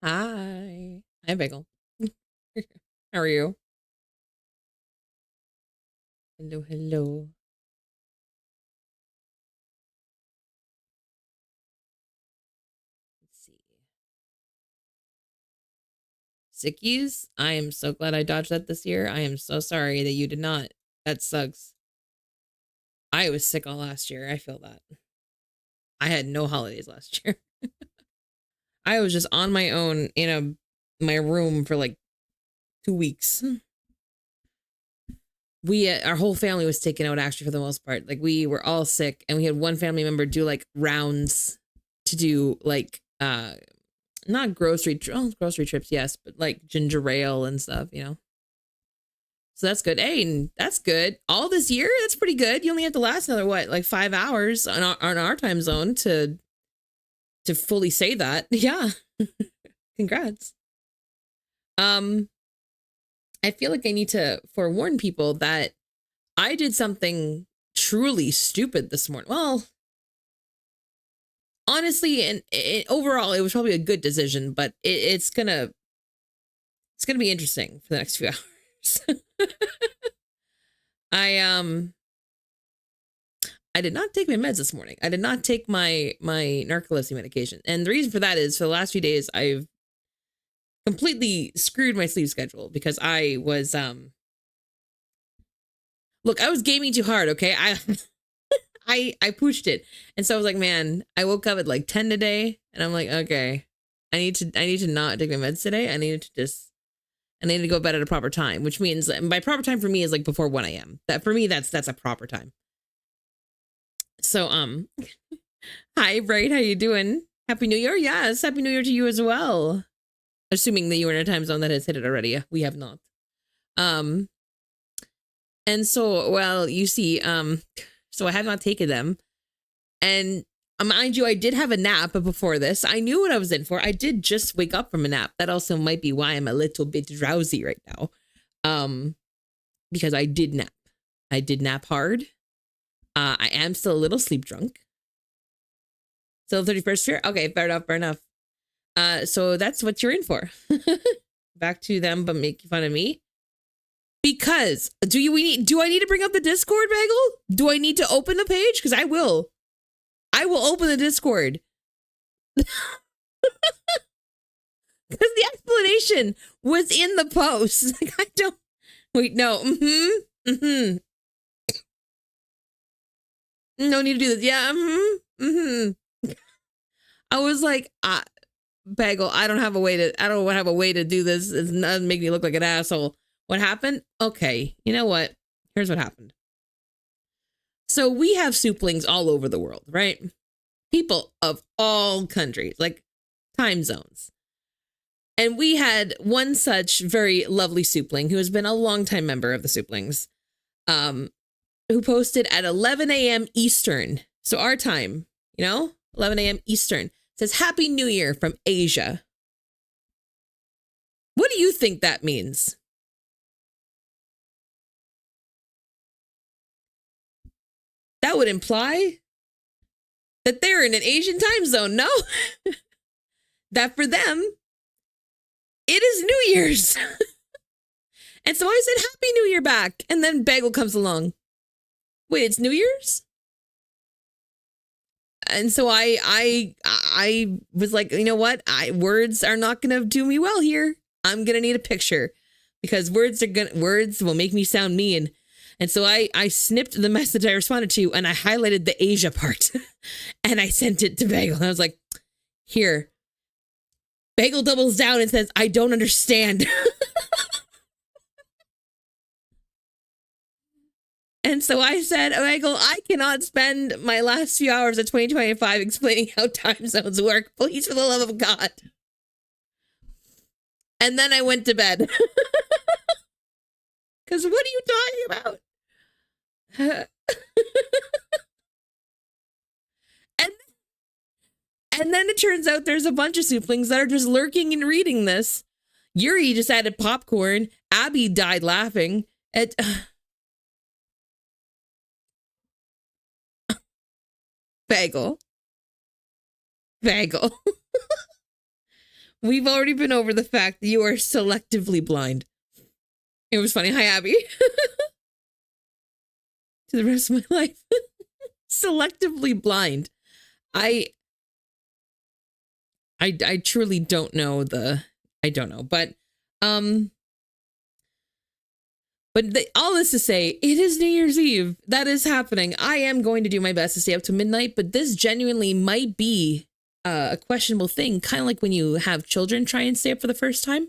Hi. Hi, Bagel. How are you? Hello, hello. Let's see. Sickies? I am so glad I dodged that this year. I am so sorry that you did not. That sucks. I was sick all last year. I feel that. I had no holidays last year. I was just on my own in my room for like 2 weeks. We our whole family was taken out actually for the most part. Like we were all sick, and we had one family member do like rounds to do like not grocery trips, yes, but like ginger ale and stuff, so that's good. Hey, that's good. All this year, that's pretty good. You only have to last another what, like 5 hours on our time zone to fully say that. Yeah. Congrats. um I feel like I need to forewarn people that I did something truly stupid this morning. Well, honestly, and overall it was probably a good decision, but it's gonna be interesting for the next few hours. I I did not take my meds this morning. I did not take my narcolepsy medication. And the reason for that is for the last few days I've completely screwed my sleep schedule because I was look, I was gaming too hard, okay? I pushed it. And so I was like, man, I woke up at like 10 today and I'm like, okay, I need to not take my meds today. I need to go to bed at a proper time, which means by proper time for me is like before 1 a.m. That for me that's a proper time. So hi Bright, how you doing? Happy New Year. Yes, Happy New Year to you as well. Assuming that you were in a time zone that has hit it already. We have not. Um and so well, you see, so I have not taken them. And mind you, I did have a nap before this. I knew what I was in for. I did just wake up from a nap. That also might be why I'm a little bit drowsy right now. Because I did nap. I did nap hard. I am still a little sleep drunk. Still 31st fear? Okay, fair enough, fair enough. So that's what you're in for. Back to them, but making fun of me. Because do I need to bring up the Discord, Bagel? Do I need to open the page? Because I will. I will open the Discord. Because the explanation was in the post. Like, I don't. Wait, no. No need to do this. Yeah. I was like, Bagel, I don't have a way to do this. It doesn't make me look like an asshole. What happened? Okay, you know what? Here's what happened. So we have souplings all over the world, right? People of all countries, like time zones. And we had one such very lovely soupling who has been a longtime member of the souplings, who posted at 11 a.m. Eastern. So our time, 11 a.m. Eastern, says Happy New Year from Asia. What do you think that means? That would imply that they're in an Asian time zone, no? That for them, it is New Year's. And so I said, Happy New Year back. And then Bagel comes along. Wait, it's New Year's? And so I was like, you know what? Words are not going to do me well here. I'm going to need a picture because words will make me sound mean. And so I snipped the message I responded to and I highlighted the Asia part and I sent it to Bagel. And I was like, here. Bagel doubles down and says, I don't understand. And so I said, Bagel, I cannot spend my last few hours of 2025 explaining how time zones work. Please, for the love of God. And then I went to bed. Because what are you talking about? and then it turns out there's a bunch of souplings that are just lurking and reading this. Yuri just added popcorn. Abby died laughing. Bagel. We've already been over the fact that you are selectively blind. It was funny. Hi, Abby. To the rest of my life. Selectively blind. I truly don't know I don't know, but all this to say, it is New Year's Eve. That is happening. I am going to do my best to stay up to midnight, but this genuinely might be a questionable thing, kind of like when you have children try and stay up for the first time.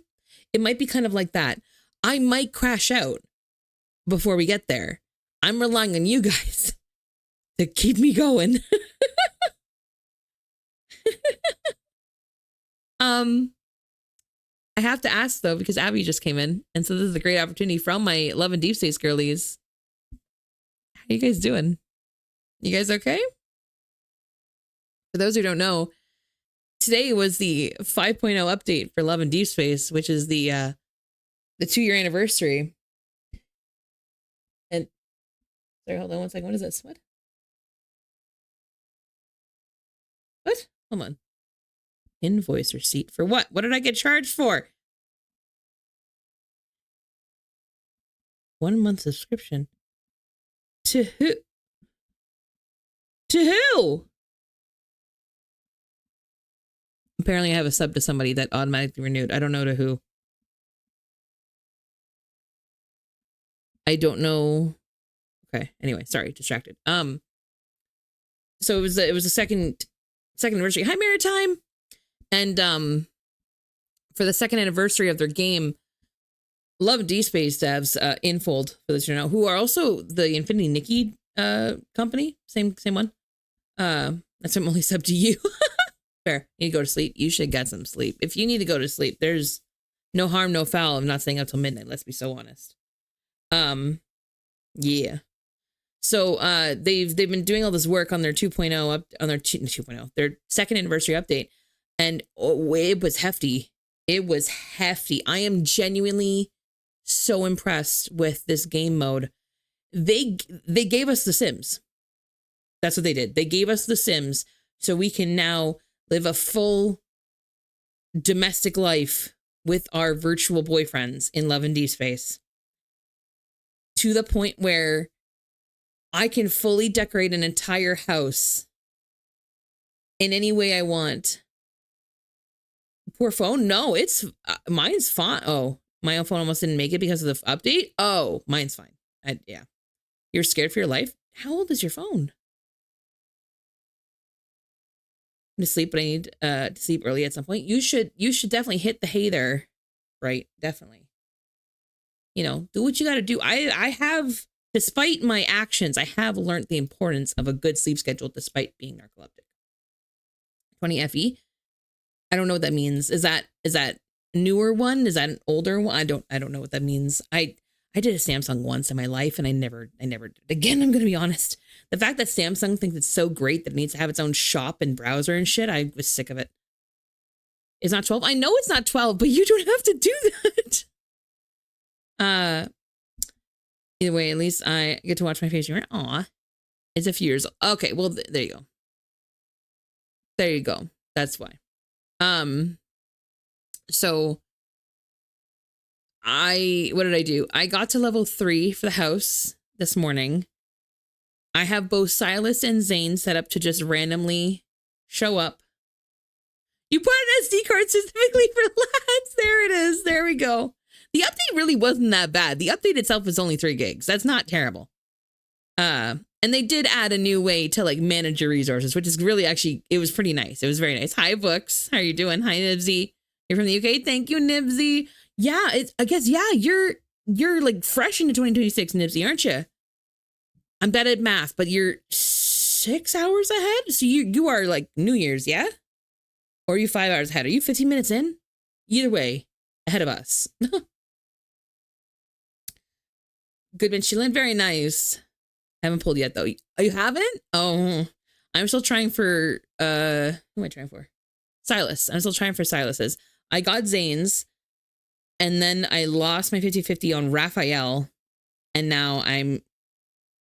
It might be kind of like that. I might crash out before we get there. I'm relying on you guys to keep me going. I have to ask though, because Abby just came in, and so this is a great opportunity from my Love and Deep Space girlies. How you guys doing? You guys okay? For those who don't know, today was the 5.0 update for Love and Deep Space, which is the 2-year anniversary. And sorry, hold on one second. What is this? What? Hold on. Invoice receipt for what? What did I get charged for? 1 month subscription. To who? To who? Apparently I have a sub to somebody that automatically renewed. I don't know to who. I don't know. Okay. Anyway, sorry, distracted. So it was a second anniversary. Hi, Maritime. And for the second anniversary of their game, Love and Deep Space devs, Infold, for those who know, who are also the Infinity Nikki company, same one. That's I'm only sub to you. Fair. You need to go to sleep. You should get some sleep. If you need to go to sleep, there's no harm, no foul of not staying up till midnight. Let's be so honest. Yeah. So they've been doing all this work on their 2.0 up on their 2.0, their second anniversary update. And it was hefty. It was hefty. I am genuinely so impressed with this game mode. They gave us The Sims. That's what they did. They gave us The Sims so we can now live a full domestic life with our virtual boyfriends in Love and Deep Space. To the point where I can fully decorate an entire house in any way I want. Poor phone? No, it's mine's fine. Oh, my own phone almost didn't make it because of the update. Oh, mine's fine. Yeah. You're scared for your life? How old is your phone? I'm to sleep, but I need to sleep early at some point. You should definitely hit the hay there, right? Definitely. You know, do what you got to do. I have, despite my actions, I have learned the importance of a good sleep schedule despite being narcoleptic. 20 FE. I don't know what that means. Is that newer one? Is that an older one? I don't know what that means. I did a Samsung once in my life and I never did again. I'm going to be honest. The fact that Samsung thinks it's so great that it needs to have its own shop and browser and shit, I was sick of it. It's not 12. I know it's not 12, but you don't have to do that. Either way, at least I get to watch my face. Aw, it's a few years old. Okay, well, there you go. There you go. That's why. So what did I do? I got to level 3 for the house this morning. I have both Silas and Zane set up to just randomly show up. You put an SD card specifically for lads. There it is. There we go. The update really wasn't that bad. The update itself is only 3 gigs. That's not terrible. And they did add a new way to like manage your resources, which is really actually, it was pretty nice. It was very nice. Hi, Books. How are you doing? Hi, Nibsy. You're from the UK. Thank you, Nibsy. Yeah, I guess, yeah, you're like fresh into 2026, Nibsy, aren't you? I'm bad at math, but you're 6 hours ahead. So you are like New Year's, yeah? Or are you 5 hours ahead? Are you 15 minutes in? Either way, ahead of us. Goodman Shilin, very nice. Haven't pulled yet though. Oh, you haven't? Oh, I'm still trying for who am I trying for? Silas. I'm still trying for Silas's. I got Zane's, and then I lost my 50-50 on Raphael, and now I'm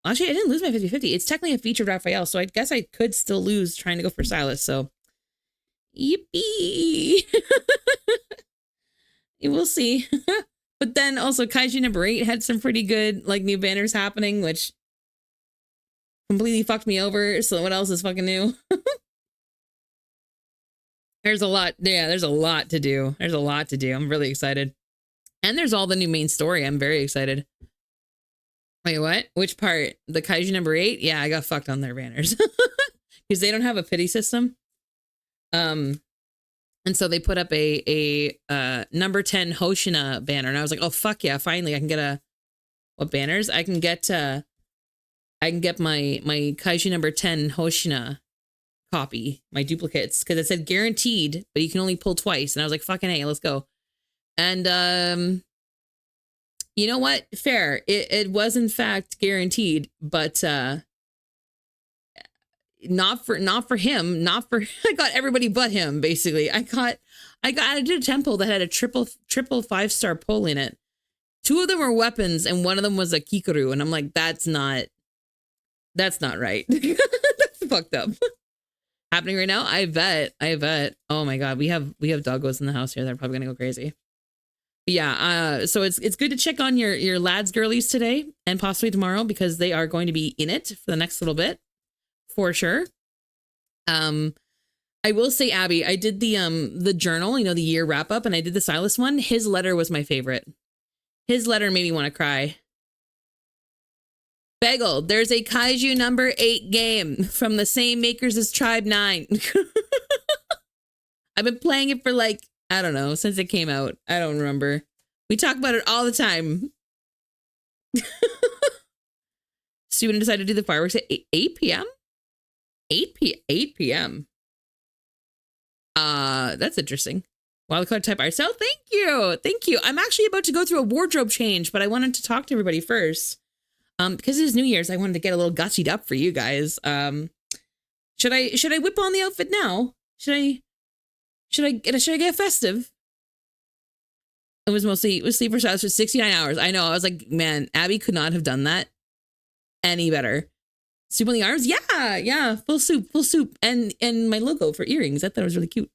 actually I didn't lose my 50-50. It's technically a featured Raphael, so I guess I could still lose trying to go for Silas. So yippee. we'll see. But then also Kaiju number 8 had some pretty good like new banners happening, which completely fucked me over. So what else is fucking new? There's a lot. Yeah, there's a lot to do. There's a lot to do. I'm really excited. And there's all the new main story. I'm very excited. Wait, what? Which part? The Kaiju number 8? Yeah, I got fucked on their banners. Because they don't have a pity system. And so they put up a number 10 Hoshina banner. And I was like, oh, fuck yeah, finally I can get what banners? I can get my Kaiju number 10 Hoshina copy, my duplicates, because it said guaranteed, but you can only pull twice. And I was like, fucking hey, let's go. And you know what? Fair. It was in fact guaranteed, but not for him, not for I got everybody but him, basically. I did a temple that had a triple 5-star pull in it. 2 of them were weapons and 1 of them was a kikaru, and I'm like, that's not right. That's fucked up. Happening right now? I bet. Oh my god, we have doggos in the house here. They're probably gonna go crazy. But yeah, so it's good to check on your lads girlies today and possibly tomorrow, because they are going to be in it for the next little bit. For sure. I will say, Abby, I did the journal, the year wrap up, and I did the Silas one. His letter was my favorite. His letter made me want to cry. Bagel, there's a Kaiju number 8 game from the same makers as Tribe 9. I've been playing it for like, I don't know, since it came out. I don't remember. We talk about it all the time. Steven decided to do the fireworks at 8 p.m.? 8 p.m. That's interesting. Wildcard type art sale. Thank you. I'm actually about to go through a wardrobe change, but I wanted to talk to everybody first. Because it is New Year's, I wanted to get a little gussied up for you guys. Should I whip on the outfit now? Should I get festive? It was sleeper styles for 69 hours. I know. I was like, man, Abby could not have done that any better. Soup on the arms? Yeah. Full soup. And my logo for earrings. I thought it was really cute.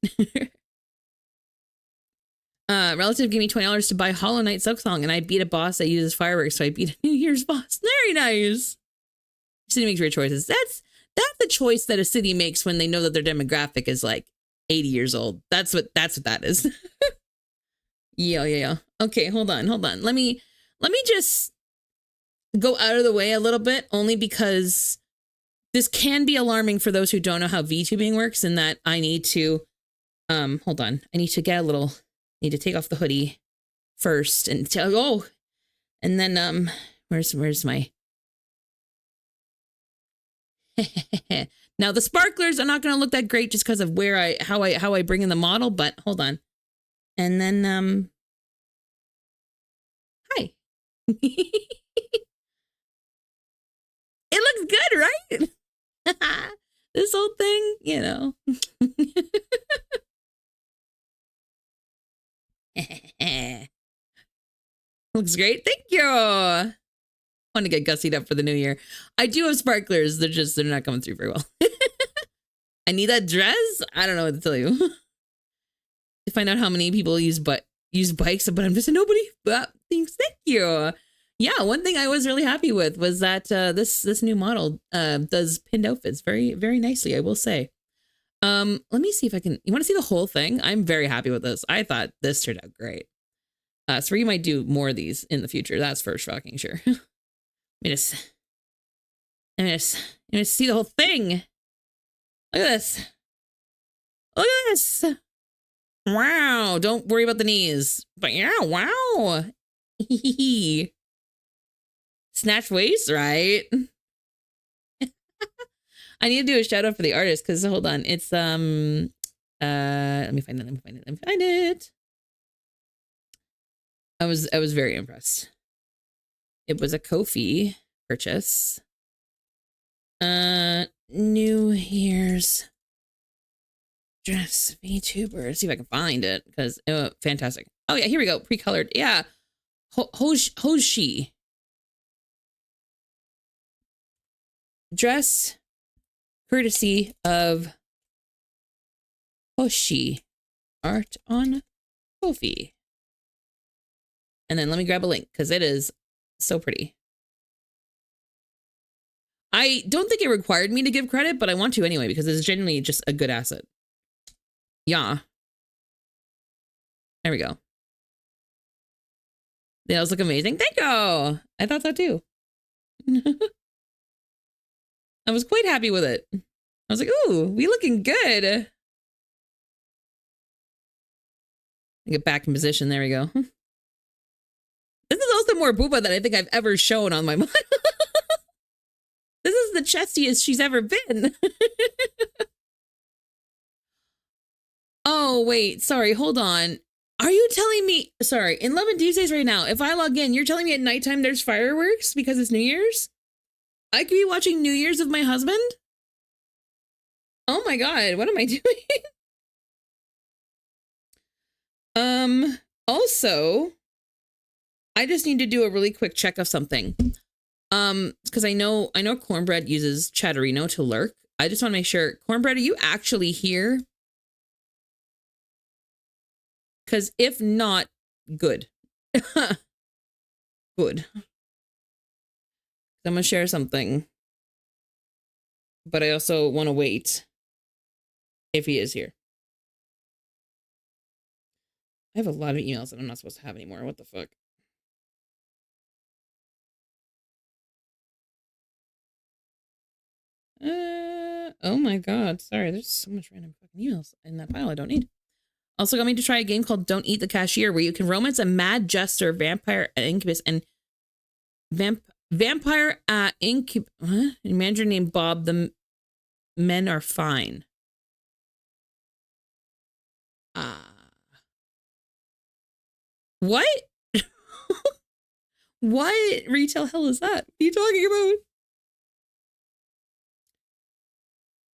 Relative gave me $20 to buy Hollow Knight Silksong, and I beat a boss that uses fireworks, so I beat a New Year's boss. Very nice. City makes weird choices. That's the choice that a city makes when they know that their demographic is like 80 years old. That's what that is. Yeah. Okay, hold on. Let me just go out of the way a little bit, only because this can be alarming for those who don't know how VTubing works, and that I need to hold on. I need to get a little, need to take off the hoodie first and and then where's my now the sparklers are not going to look that great just because of how I bring in the model, but hold on. And then hi. It looks good, right? This whole thing, looks great. Thank you. I want to get gussied up for the new year. I do have sparklers. They're not coming through very well. I need that dress. I don't know what to tell you. To find out how many people use bikes, but I'm just a nobody. But thank you. Yeah, one thing I was really happy with was that this new model does pinned outfits very, very nicely, I will say. Let me see if I can. You want to see the whole thing? I'm very happy with this. I thought this turned out great. So we might do more of these in the future. That's for fucking sure. Let me just see the whole thing. Look at this. Look at this. Wow. Don't worry about the knees. But yeah, wow. Snatch waist, right? I need to do a shout out for the artist, because hold on. It's let me find it. I was very impressed. It was a Ko-fi purchase. New Year's dress VTuber. See if I can find it, because fantastic. Oh yeah, here we go. Pre-colored. Yeah. Hoshi. Dress courtesy of Hoshi. Art on Ko-fi. And then let me grab a link because it is so pretty. I don't think it required me to give credit, but I want to anyway because it's genuinely just a good asset. Yeah. There we go. They all look amazing. Thank you. I thought so too. I was quite happy with it. I was like, ooh, we looking good. Get back in position. There we go. This is also more booba than I think I've ever shown on my mod. This is the chestiest she's ever been. Oh, wait. Sorry. Hold on. Are you telling me... Sorry. In Love and Tuesdays right now, if I log in, you're telling me at nighttime there's fireworks because it's New Year's? I could be watching New Year's with my husband? Oh my God. What am I doing? Also, I just need to do a really quick check of something. Because I know Cornbread uses Chatterino to lurk. I just want to make sure. Cornbread, are you actually here? Because if not, good. Good. I'm going to share something. But I also want to wait if he is here. I have a lot of emails that I'm not supposed to have anymore. What the fuck? Oh my God. Sorry, there's so much random fucking emails in that file I don't need. Also got me to try a game called Don't Eat the Cashier, where you can romance a mad jester, vampire, incubus, and vampire incubus. What? A manager named Bob. The men are fine. What? What retail hell is that? What are you talking about?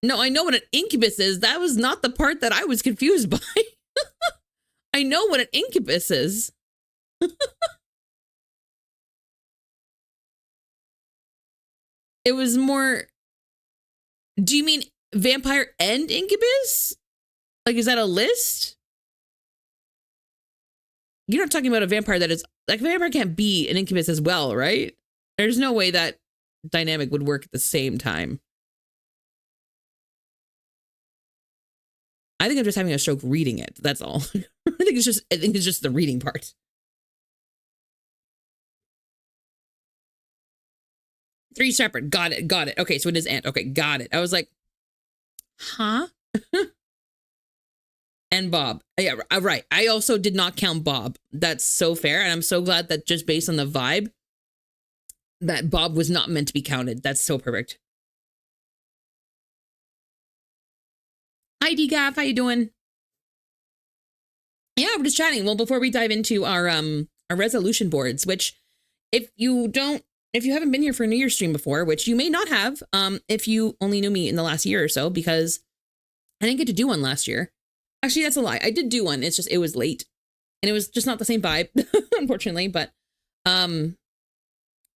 No, I know what an incubus is. That was not the part that I was confused by. I know what an incubus is. It was more... Do you mean vampire and incubus? Like, is that a list? You're not talking about a vampire that is... Like, a vampire can't be an incubus as well, right? There's no way that dynamic would work at the same time. I think I'm just having a stroke reading it. That's all. I think it's just the reading part. 3 separate. Got it. Got it. Okay, so it is ant. Okay, got it. I was like, huh? And Bob. Yeah, right. I also did not count Bob. That's so fair. And I'm so glad that just based on the vibe, that Bob was not meant to be counted. That's so perfect. Hi, DGAF. How you doing? Yeah, we're just chatting. Well, before we dive into our resolution boards, which if you haven't been here for a New Year's stream before, which you may not have, if you only knew me in the last year or so, because I didn't get to do one last year. Actually, that's a lie. I did do one. It's just, it was late and it was just not the same vibe, unfortunately, but,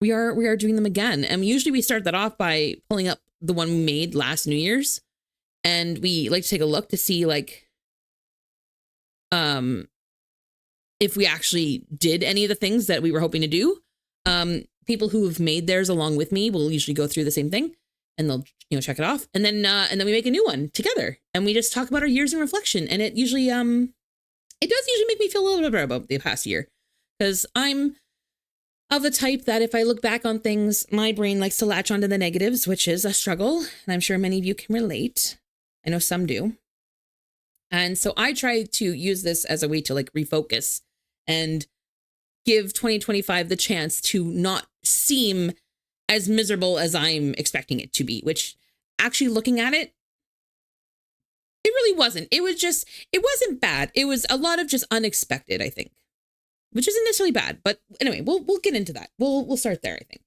we are doing them again. And usually we start that off by pulling up the one we made last New Year's. And we like to take a look to see like, if we actually did any of the things that we were hoping to do. People who have made theirs along with me will usually go through the same thing and they'll, check it off. And then we make a new one together and we just talk about our years in reflection. And it usually, it does usually make me feel a little bit better about the past year because I'm of the type that if I look back on things, my brain likes to latch onto the negatives, which is a struggle. And I'm sure many of you can relate. I know some do. And so I try to use this as a way to like refocus and give 2025 the chance to not seem as miserable as I'm expecting it to be, which actually looking at it, it really wasn't. It wasn't bad. It was a lot of just unexpected, I think, which isn't necessarily bad. But anyway, we'll get into that. We'll start there, I think.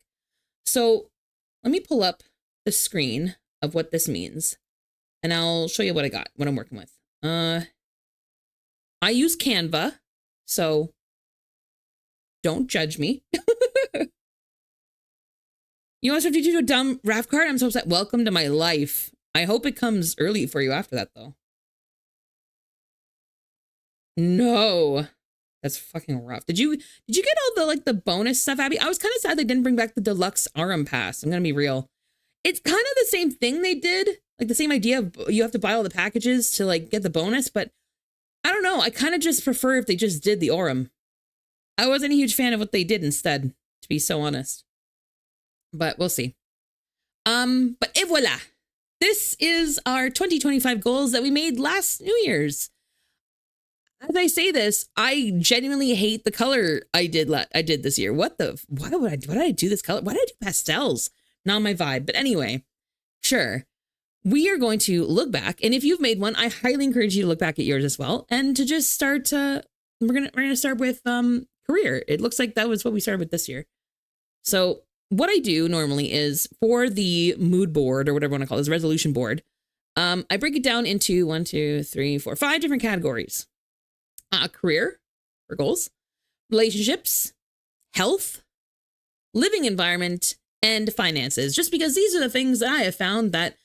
So let me pull up the screen of what this means and I'll show you what I got, what I'm working with. I use Canva, so don't judge me. You want to do a dumb RAF card? I'm so upset. Welcome to my life. I hope it comes early for you after that, though. No. That's fucking rough. Did you get all the bonus stuff, Abby? I was kind of sad they didn't bring back the deluxe RM pass. I'm gonna be real. It's kind of the same thing they did, like the same idea of you have to buy all the packages to like get the bonus, but I don't know. I kind of just prefer if they just did the Orem. I wasn't a huge fan of what they did instead, to be so honest. But we'll see. But et voila. This is our 2025 goals that we made last New Year's. As I say this, I genuinely hate the color I did this year. Why did I do this color? Why did I do pastels? Not my vibe. But anyway, sure. We are going to look back, and if you've made one, I highly encourage you to look back at yours as well, and to just start. We're gonna start with career. It looks like that was what we started with this year. So what I do normally is for the mood board or whatever you want to call it, this resolution board. I break it down into 1, 2, 3, 4, 5 different categories. Career or goals, relationships, health, living environment, and finances. Just because these are the things that I have found that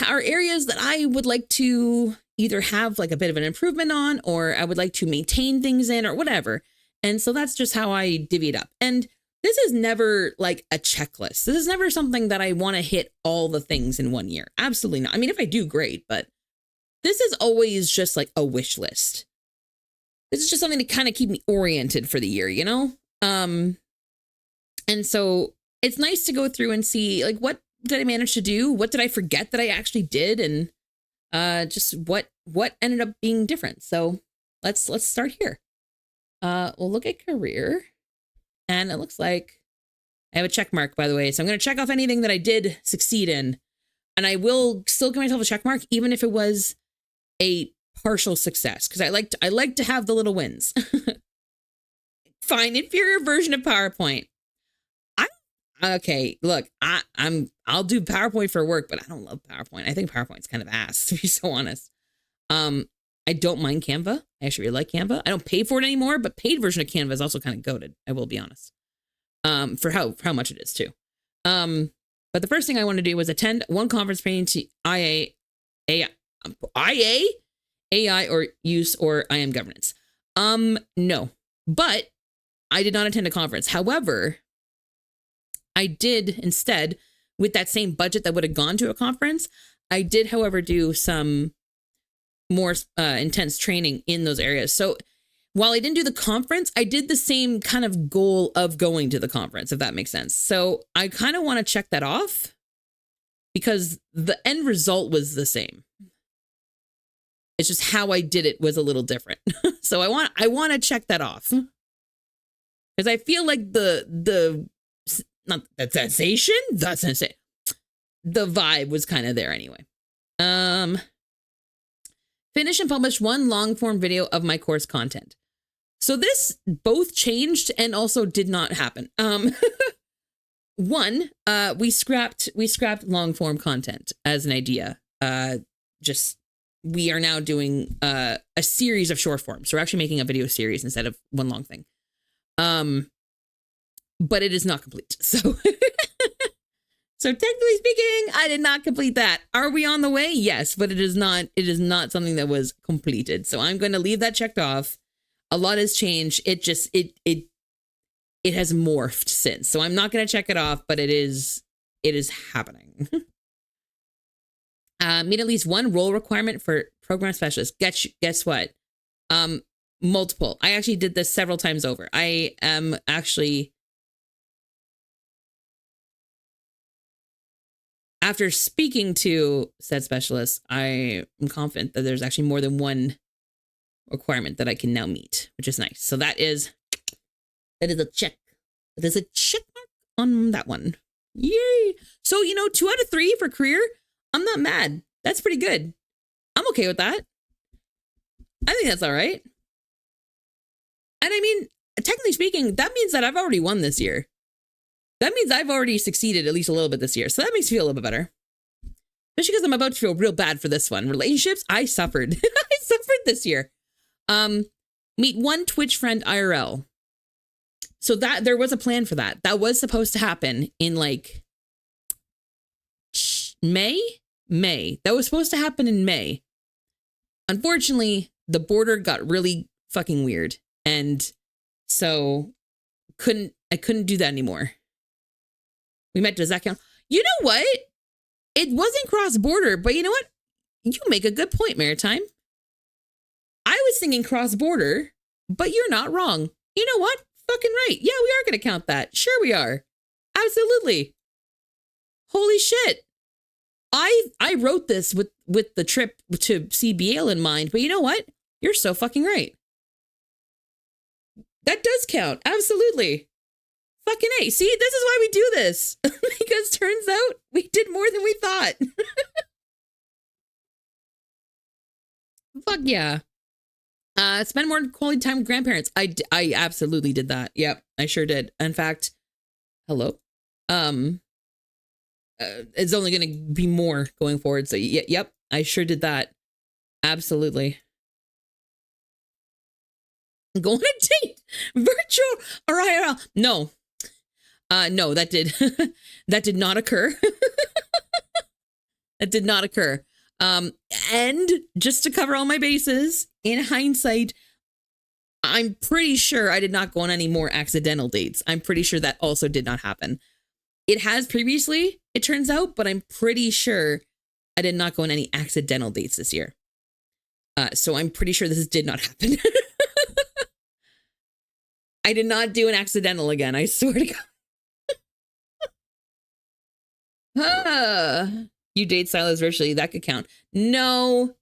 are areas that I would like to either have like a bit of an improvement on, or I would like to maintain things in, or whatever. And so that's just how I divvy it up. And this is never like a checklist. This is never something that I want to hit all the things in one year. Absolutely not. I mean, if I do, great, but this is always just like a wish list. This is just something to kind of keep me oriented for the year, you know? And so it's nice to go through and see like, what did I manage to do? What did I forget that I actually did? And just what ended up being different. So let's start here. We'll look at career, and it looks like I have a check mark, by the way. So I'm going to check off anything that I did succeed in, and I will still give myself a check mark, even if it was a partial success, because I like to have the little wins. Fine, inferior version of PowerPoint. Okay, look, I'll do PowerPoint for work, but I don't love PowerPoint. I think PowerPoint's kind of ass, to be so honest. I don't mind Canva. I actually really like Canva. I don't pay for it anymore, but paid version of Canva is also kind of goated. I will be honest. For how much it is too. But the first thing I wanted to do was attend one conference pertaining to AI or use or IM governance. No, but I did not attend a conference. However, I did instead, with that same budget that would have gone to a conference, I did, however, do some more intense training in those areas. So while I didn't do the conference, I did the same kind of goal of going to the conference, if that makes sense. So I kind of want to check that off because the end result was the same. It's just how I did it was a little different. So I want to check that off because I feel like the not that sensation, that's insane. The vibe was kind of there anyway. Finish and publish one long form video of my course content. So this both changed and also did not happen. One, we scrapped long form content as an idea. We are now doing a series of short forms. So we're actually making a video series instead of one long thing. But it is not complete. So, so technically speaking, I did not complete that. Are we on the way? Yes, but it is not something that was completed. So I'm going to leave that checked off. A lot has changed. It has morphed since. So I'm not going to check it off, but it is happening. Meet at least one role requirement for program specialist. Guess what? Multiple. I actually did this several times over. I am actually, after speaking to said specialists, I am confident that there's actually more than one requirement that I can now meet, which is nice. So that is a check. There's a check mark on that one. Yay. So, 2 out of 3 for career. I'm not mad. That's pretty good. I'm okay with that. I think that's all right. And I mean, technically speaking, that means that I've already won this year. That means I've already succeeded at least a little bit this year. So that makes me feel a little bit better. Especially because I'm about to feel real bad for this one. Relationships, I suffered. I suffered this year. Meet one Twitch friend IRL. So that there was a plan for that. That was supposed to happen in like May. That was supposed to happen in May. Unfortunately, the border got really fucking weird. And so I couldn't do that anymore. We met, does that count? You know what? It wasn't cross-border, but you know what? You make a good point, Maritime. I was thinking cross-border, but you're not wrong. You know what? Fucking right. Yeah, we are going to count that. Sure we are. Absolutely. Holy shit. I wrote this with the trip to see Biel in mind, but you know what? You're so fucking right. That does count. Absolutely. Fucking A. See, this is why we do this. Because turns out we did more than we thought. Fuck yeah. Spend more quality time with grandparents. I absolutely did that. Yep, I sure did. In fact, hello. It's only going to be more going forward. So yep, I sure did that. Absolutely. Go on a date, virtual or IRL? No, no, that did not occur. That did not occur. And just to cover all my bases, in hindsight, I'm pretty sure I did not go on any more accidental dates. I'm pretty sure that also did not happen. It has previously, it turns out, but I'm pretty sure I did not go on any accidental dates this year. So I'm pretty sure this did not happen. I did not do an accidental again. I swear to God. You date Silas virtually, that could count. No.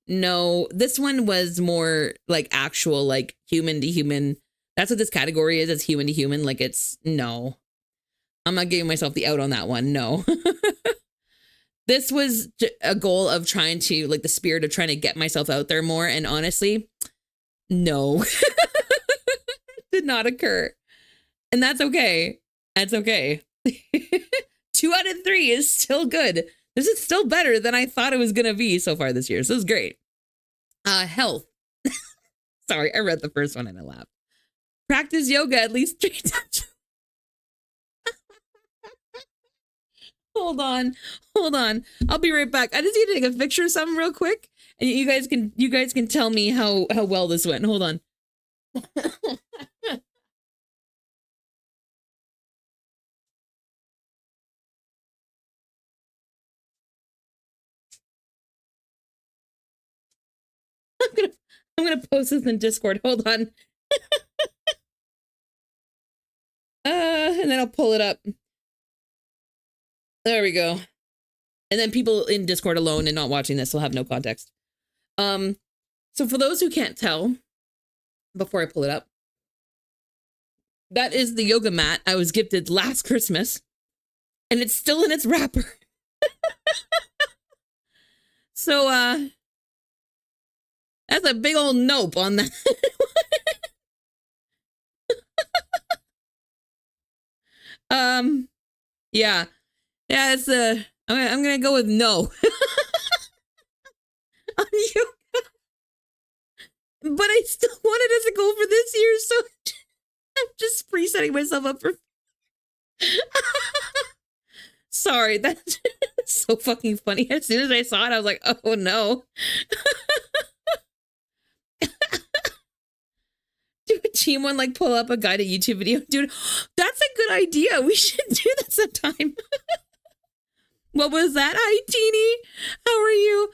This one was more like actual, like human to human. That's what this category is. It's human to human. Like it's no. I'm not giving myself the out on that one. No. This was a goal of trying to, like the spirit of trying to get myself out there more. And honestly, no. Did not occur. And that's okay. That's okay. 2 out of 3 is still good. This is still better than I thought it was going to be so far this year. So it's great. Health. Sorry, I read the first one and I laughed. Practice yoga at least 3 times. Hold on. I'll be right back. I just need to take a picture of something real quick. And you guys can tell me how well this went. Hold on. I'm gonna post this in Discord. Hold on. And then I'll pull it up. There we go. And then people in Discord alone and not watching this will have no context. So for those who can't tell, before I pull it up, that is the yoga mat I was gifted last Christmas, and it's still in its wrapper. So that's a big old nope on that. Yeah, it's I'm gonna go with no. On yoga. But I still wanted as a goal for this year, so I'm just pre-setting myself up for. Sorry, that's so fucking funny. As soon as I saw it, I was like, oh no. Do a team one, like pull up a guided YouTube video. Dude, that's a good idea. We should do that sometime. What was that? Hi, Teeny. How are you?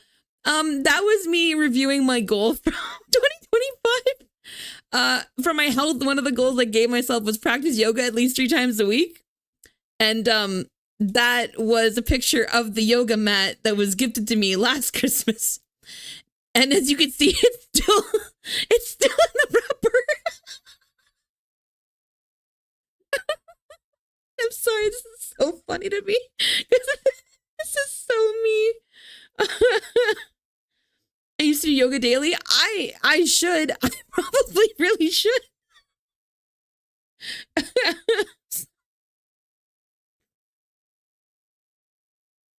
That was me reviewing my goal from 2025. For my health, one of the goals I gave myself was practice yoga at least 3 times a week. And that was a picture of the yoga mat that was gifted to me last Christmas. And as you can see, it's still in the wrapper. I'm sorry, this is so funny to me. This is so me. I used to do yoga daily. I should. I probably really should.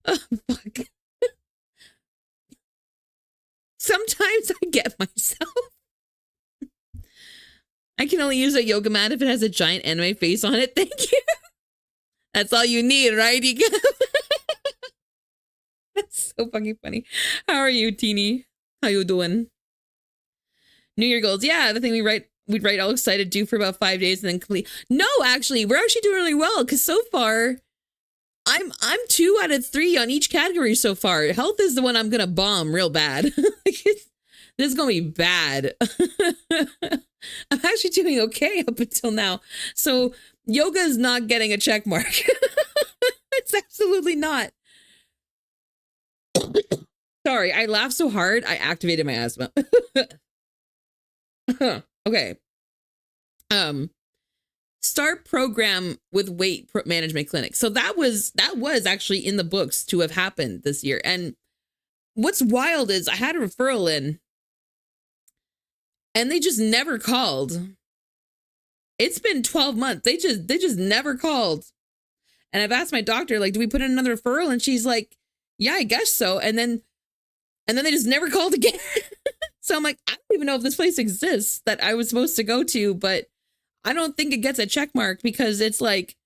Oh, fuck. Sometimes I get myself. I can only use a yoga mat if it has a giant anime face on it. Thank you. That's all you need, right? You get. That's so fucking funny. How are you, Teeny? How you doing? New Year goals. Yeah, the thing we we'd write all excited, do for about 5 days, and then complete. No, actually, we're actually doing really well because so far, I'm 2 out of 3 on each category so far. Health is the one I'm gonna bomb real bad. This is gonna be bad. I'm actually doing okay up until now. So yoga is not getting a check mark. It's absolutely not. Sorry, I laughed so hard I activated my asthma. Okay. Start program with weight management clinic. So that was actually in the books to have happened this year. And what's wild is I had a referral in and they just never called. It's been 12 months. They just never called. And I've asked my doctor, like, do we put in another referral? And she's like, yeah, I guess so. And then they just never called again. So I'm like, I don't even know if this place exists that I was supposed to go to, but I don't think it gets a check mark because it's like,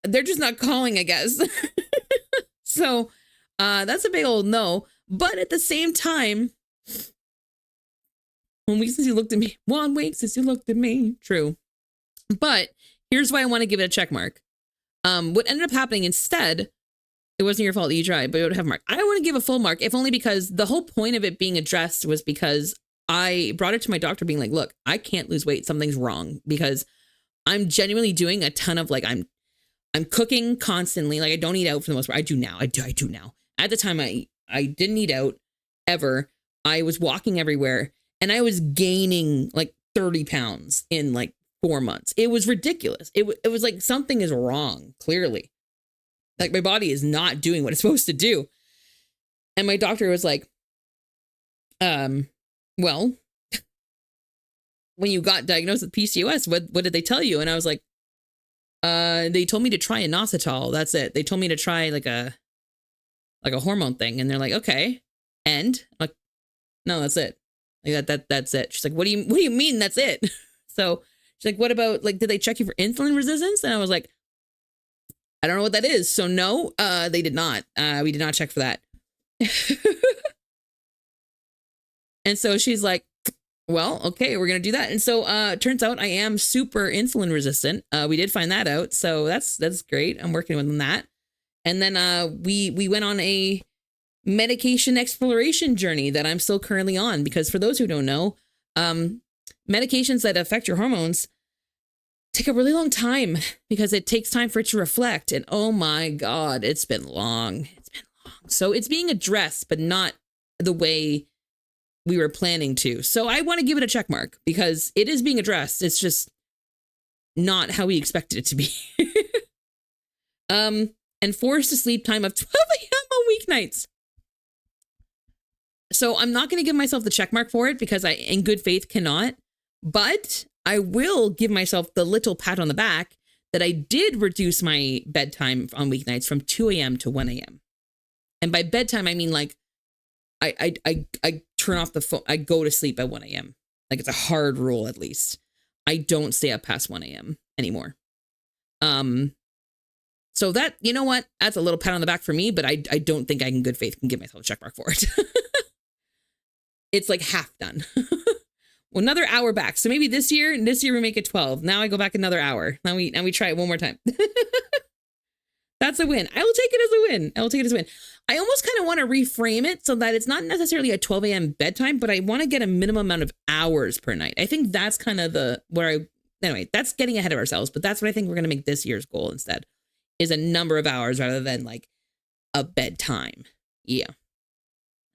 they're just not calling, I guess. So that's a big old no. But at the same time, 1 week since you looked at me, 1 week since you looked at me. True. But here's why I want to give it a check mark. What ended up happening instead, it wasn't your fault that you tried, but it would have a mark. I want to give a full mark, if only because the whole point of it being addressed was because I brought it to my doctor being like, look, I can't lose weight. Something's wrong because I'm genuinely doing a ton of like, I'm cooking constantly. Like I don't eat out for the most part. I do now. I do now. At the time I didn't eat out ever. I was walking everywhere and I was gaining like 30 pounds in like 4 months. It was ridiculous. It was like something is wrong, clearly. Like my body is not doing what it's supposed to do. And my doctor was like, well, when you got diagnosed with PCOS, what did they tell you? And I was like, they told me to try inositol. That's it. They told me to try like a hormone thing. And they're like, okay. And I'm like, no, that's it. Like that's it. She's like, what do you mean that's it? So she's like, what about like, did they check you for insulin resistance? And I was like, I don't know what that is. So no, they did not. We did not check for that. And so she's like, well, okay, we're going to do that. And so turns out I am super insulin resistant. We did find that out. So that's great. I'm working on that. And then we went on a medication exploration journey that I'm still currently on, because for those who don't know, medications that affect your hormones take a really long time because it takes time for it to reflect. And oh my God, it's been long. It's been long. So it's being addressed, but not the way we were planning to. So I want to give it a check mark because it is being addressed. It's just not how we expected it to be. And forced a sleep time of 12 a.m. on weeknights. So I'm not going to give myself the check mark for it because I, in good faith, cannot. But I will give myself the little pat on the back that I did reduce my bedtime on weeknights from 2 a.m. to 1 a.m. And by bedtime, I mean like I turn off the phone. I go to sleep at 1 a.m. Like it's a hard rule, at least. I don't stay up past 1 a.m. anymore. So that, you know what? That's a little pat on the back for me, but I don't think I in good faith can give myself a check mark for it. It's like half done. Well, another hour back. So maybe this year we make it 12. Now I go back another hour. Now we try it one more time. That's a win. I will take it as a win. I will take it as a win. I almost kind of want to reframe it so that it's not necessarily a 12 a.m. bedtime, but I want to get a minimum amount of hours per night. I think that's kind of anyway, that's getting ahead of ourselves, but that's what I think we're going to make this year's goal instead, is a number of hours rather than like a bedtime. Yeah.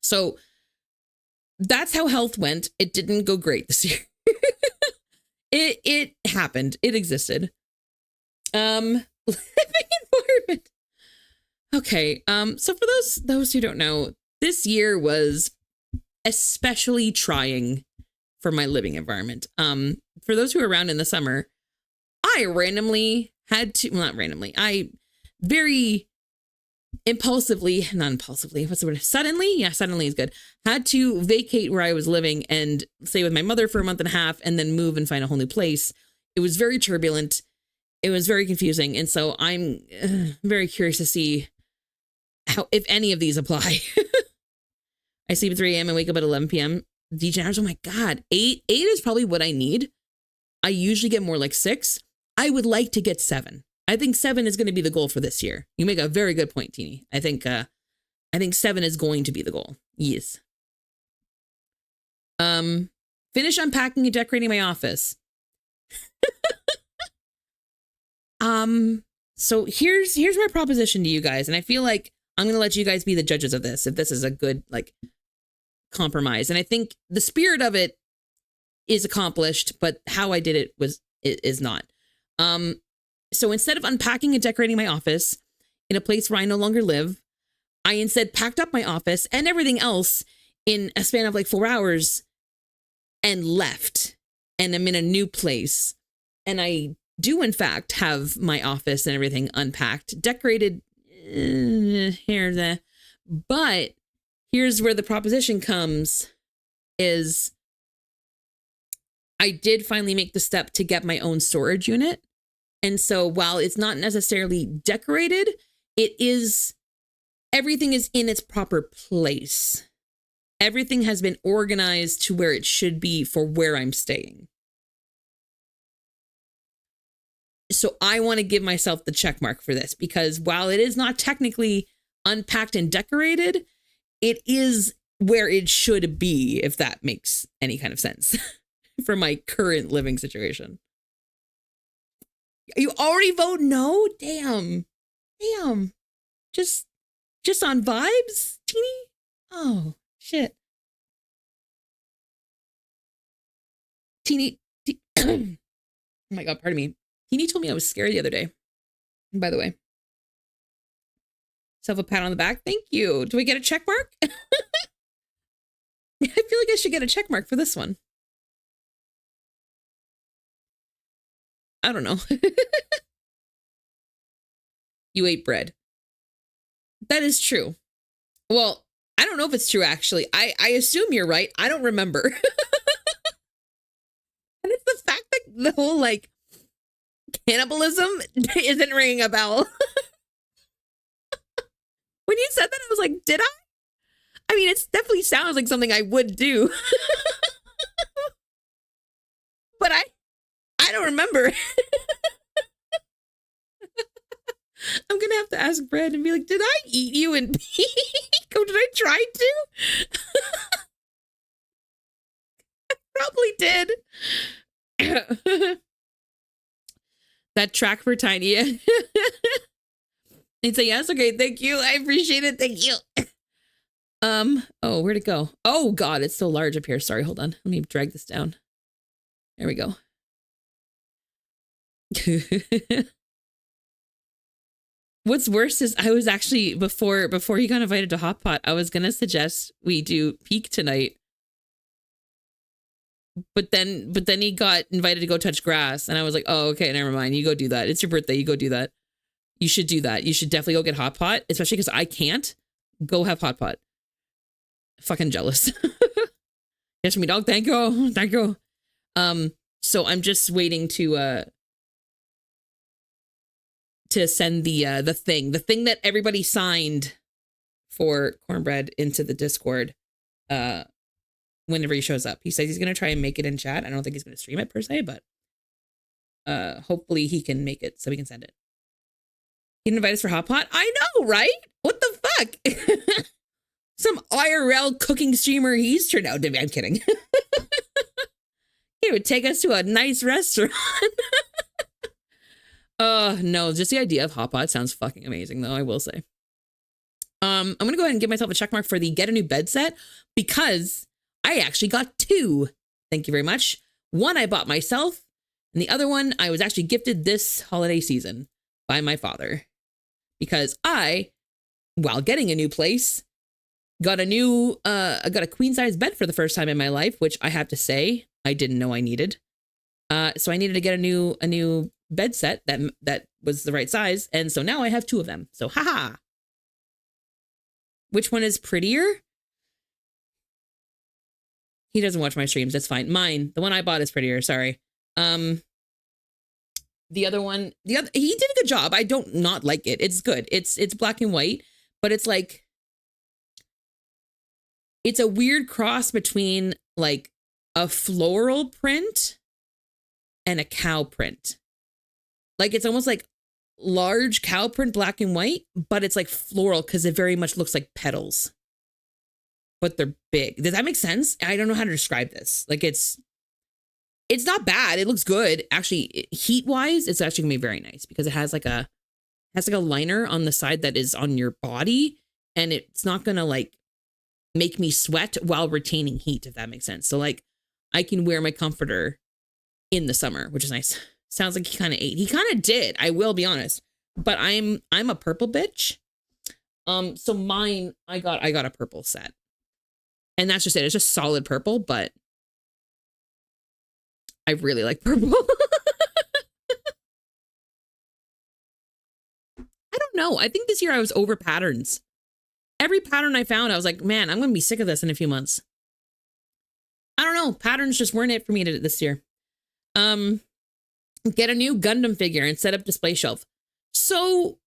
So that's how health went. It didn't go great this year. It happened. It existed. Living environment. Okay. So for those who don't know, this year was especially trying for my living environment. For those who are around in the summer, I randomly had to, well, not randomly, I very impulsively, not impulsively, what's the word? Suddenly? Yeah, suddenly is good. Had to vacate where I was living and stay with my mother for a month and a half and then move and find a whole new place. It was very turbulent. It was very confusing. And so I'm very curious to see how, if any of these apply. I sleep at 3 a.m. and wake up at 11 p.m. DJ hours. Oh my God. Eight is probably what I need. I usually get more like 6. I would like to get 7. I think 7 is going to be the goal for this year. You make a very good point, Teeny. I think 7 is going to be the goal. Yes. Finish unpacking and decorating my office. So here's my proposition to you guys, and I feel like I'm gonna let you guys be the judges of this, if this is a good like compromise. And I think the spirit of it is accomplished, but how I did it is not. So instead of unpacking and decorating my office in a place where I no longer live, I instead packed up my office and everything else in a span of like 4 hours and left. And I'm in a new place. And I do, in fact, have my office and everything unpacked, decorated here, there. But here's where the proposition comes is I did finally make the step to get my own storage unit. And so while it's not necessarily decorated, everything is in its proper place. Everything has been organized to where it should be for where I'm staying. So I want to give myself the check mark for this, because while it is not technically unpacked and decorated, it is where it should be, if that makes any kind of sense for my current living situation. You already vote no? Damn. Just on vibes, Teeny? Oh, shit. Teeny. Oh my God, pardon me. Teeny told me I was scary the other day, by the way. Self a pat on the back. Thank you. Do I get a check mark? I feel like I should get a check mark for this one. I don't know. You ate bread. That is true. Well, I don't know if it's true, actually. I assume you're right. I don't remember. And it's the fact that the whole, like, cannibalism isn't ringing a bell. When you said that, I was like, did I? I mean, it definitely sounds like something I would do. But I don't remember. I'm going to have to ask Brad and be like, did I eat you in peak? Or did I try to? I probably did. That track for Tiny. He'd say, yes, okay, thank you. I appreciate it. Thank you. Oh, where'd it go? Oh God, it's so large up here. Sorry, hold on. Let me drag this down. There we go. What's worse is I was actually, before he got invited to Hot Pot, I was going to suggest we do Peak tonight. But then he got invited to go touch grass. And I was like, oh, okay, never mind. You go do that. It's your birthday. You go do that. You should do that. You should definitely go get Hot Pot, especially because I can't. Go have Hot Pot. Fucking jealous. Yes, me dog. Thank you. Thank you. So I'm just waiting to send the thing that everybody signed for Cornbread into the Discord whenever he shows up. He says he's going to try and make it in chat. I don't think he's going to stream it per se, but hopefully he can make it so we can send it. He didn't invite us for Hot Pot? I know, right? What the fuck? Some IRL cooking streamer he's turned out to be. I'm kidding. He would take us to a nice restaurant. No, just the idea of Hot Pot sounds fucking amazing, though, I will say. I'm going to go ahead and give myself a check mark for the get a new bed set, because I actually got 2. Thank you very much. One I bought myself, and the other one I was actually gifted this holiday season by my father, because I, while getting a new place, got a queen size bed for the first time in my life, which I have to say I didn't know I needed. So I needed to get a new bed set that was the right size, and so now I have 2 of them. So haha. Which one is prettier? He doesn't watch my streams. That's fine. Mine, the one I bought, is prettier. Sorry. The other one, he did a good job. I don't not like it. It's good. It's black and white, but it's like, it's a weird cross between like a floral print and a cow print. Like it's almost like large cow print, black and white, but it's like floral because it very much looks like petals, but they're big. Does that make sense? I don't know how to describe this. Like it's not bad. It looks good. Actually, heat wise, it's actually gonna be very nice because it has like a liner on the side that is on your body, and it's not gonna like make me sweat while retaining heat, if that makes sense. So like I can wear my comforter in the summer, which is nice. Sounds like he kind of ate. He kind of did. I will be honest. But I'm a purple bitch. So mine, I got a purple set. And that's just it. It's just solid purple, but I really like purple. I don't know. I think this year I was over patterns. Every pattern I found, I was like, man, I'm going to be sick of this in a few months. I don't know. Patterns just weren't it for me this year. Get a new Gundam figure and set up display shelf. So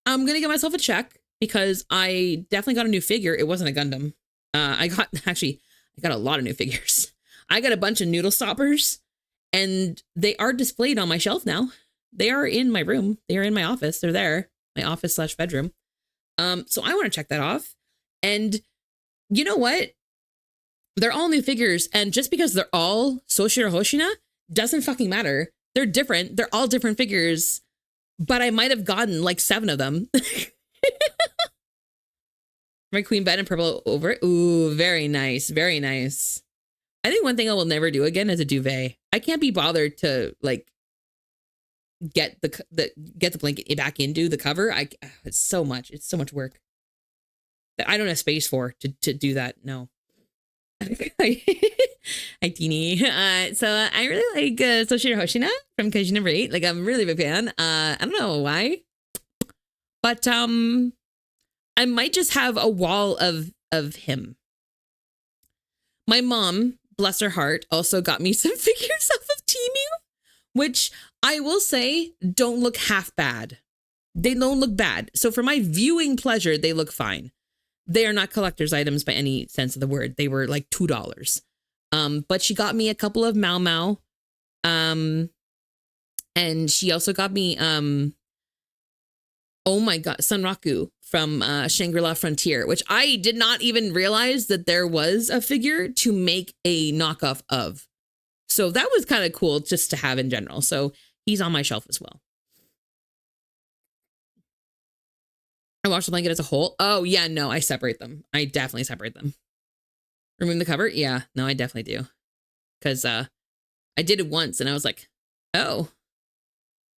I'm going to give myself a check because I definitely got a new figure. It wasn't a Gundam. I got a lot of new figures. I got a bunch of noodle stoppers and they are displayed on my shelf now. They are in my room. They are in my office. They're there. My office / bedroom. So I want to check that off. And you know what? They're all new figures. And just because they're all Soshiro Hoshina doesn't fucking matter. They're different. They're all different figures. But I might have gotten like 7 of them. My queen bed in purple over it. Ooh, very nice. Very nice. I think one thing I will never do again is a duvet. I can't be bothered to like get the blanket back into the cover. It's so much work that I don't have space for to do that. No. Hi Teeny. So I really like Soshiro Hoshina from Kaiju number 8. Like I'm really a big fan. I don't know why, but I might just have a wall of him. My mom, bless her heart, also got me some figures off of Temu, which I will say don't look half bad. They don't look bad. So for my viewing pleasure, they look fine. They are not collector's items by any sense of the word. They were like $2. But she got me a couple of Mao Mao. And she also got me, oh my God, Sanraku from Shangri-La Frontier, which I did not even realize that there was a figure to make a knockoff of. So that was kind of cool just to have in general. So he's on my shelf as well. I wash the blanket as a whole. Oh, yeah, no, I separate them. I definitely separate them. Remove the cover? Yeah, no, I definitely do. Because I did it once and I was like, oh,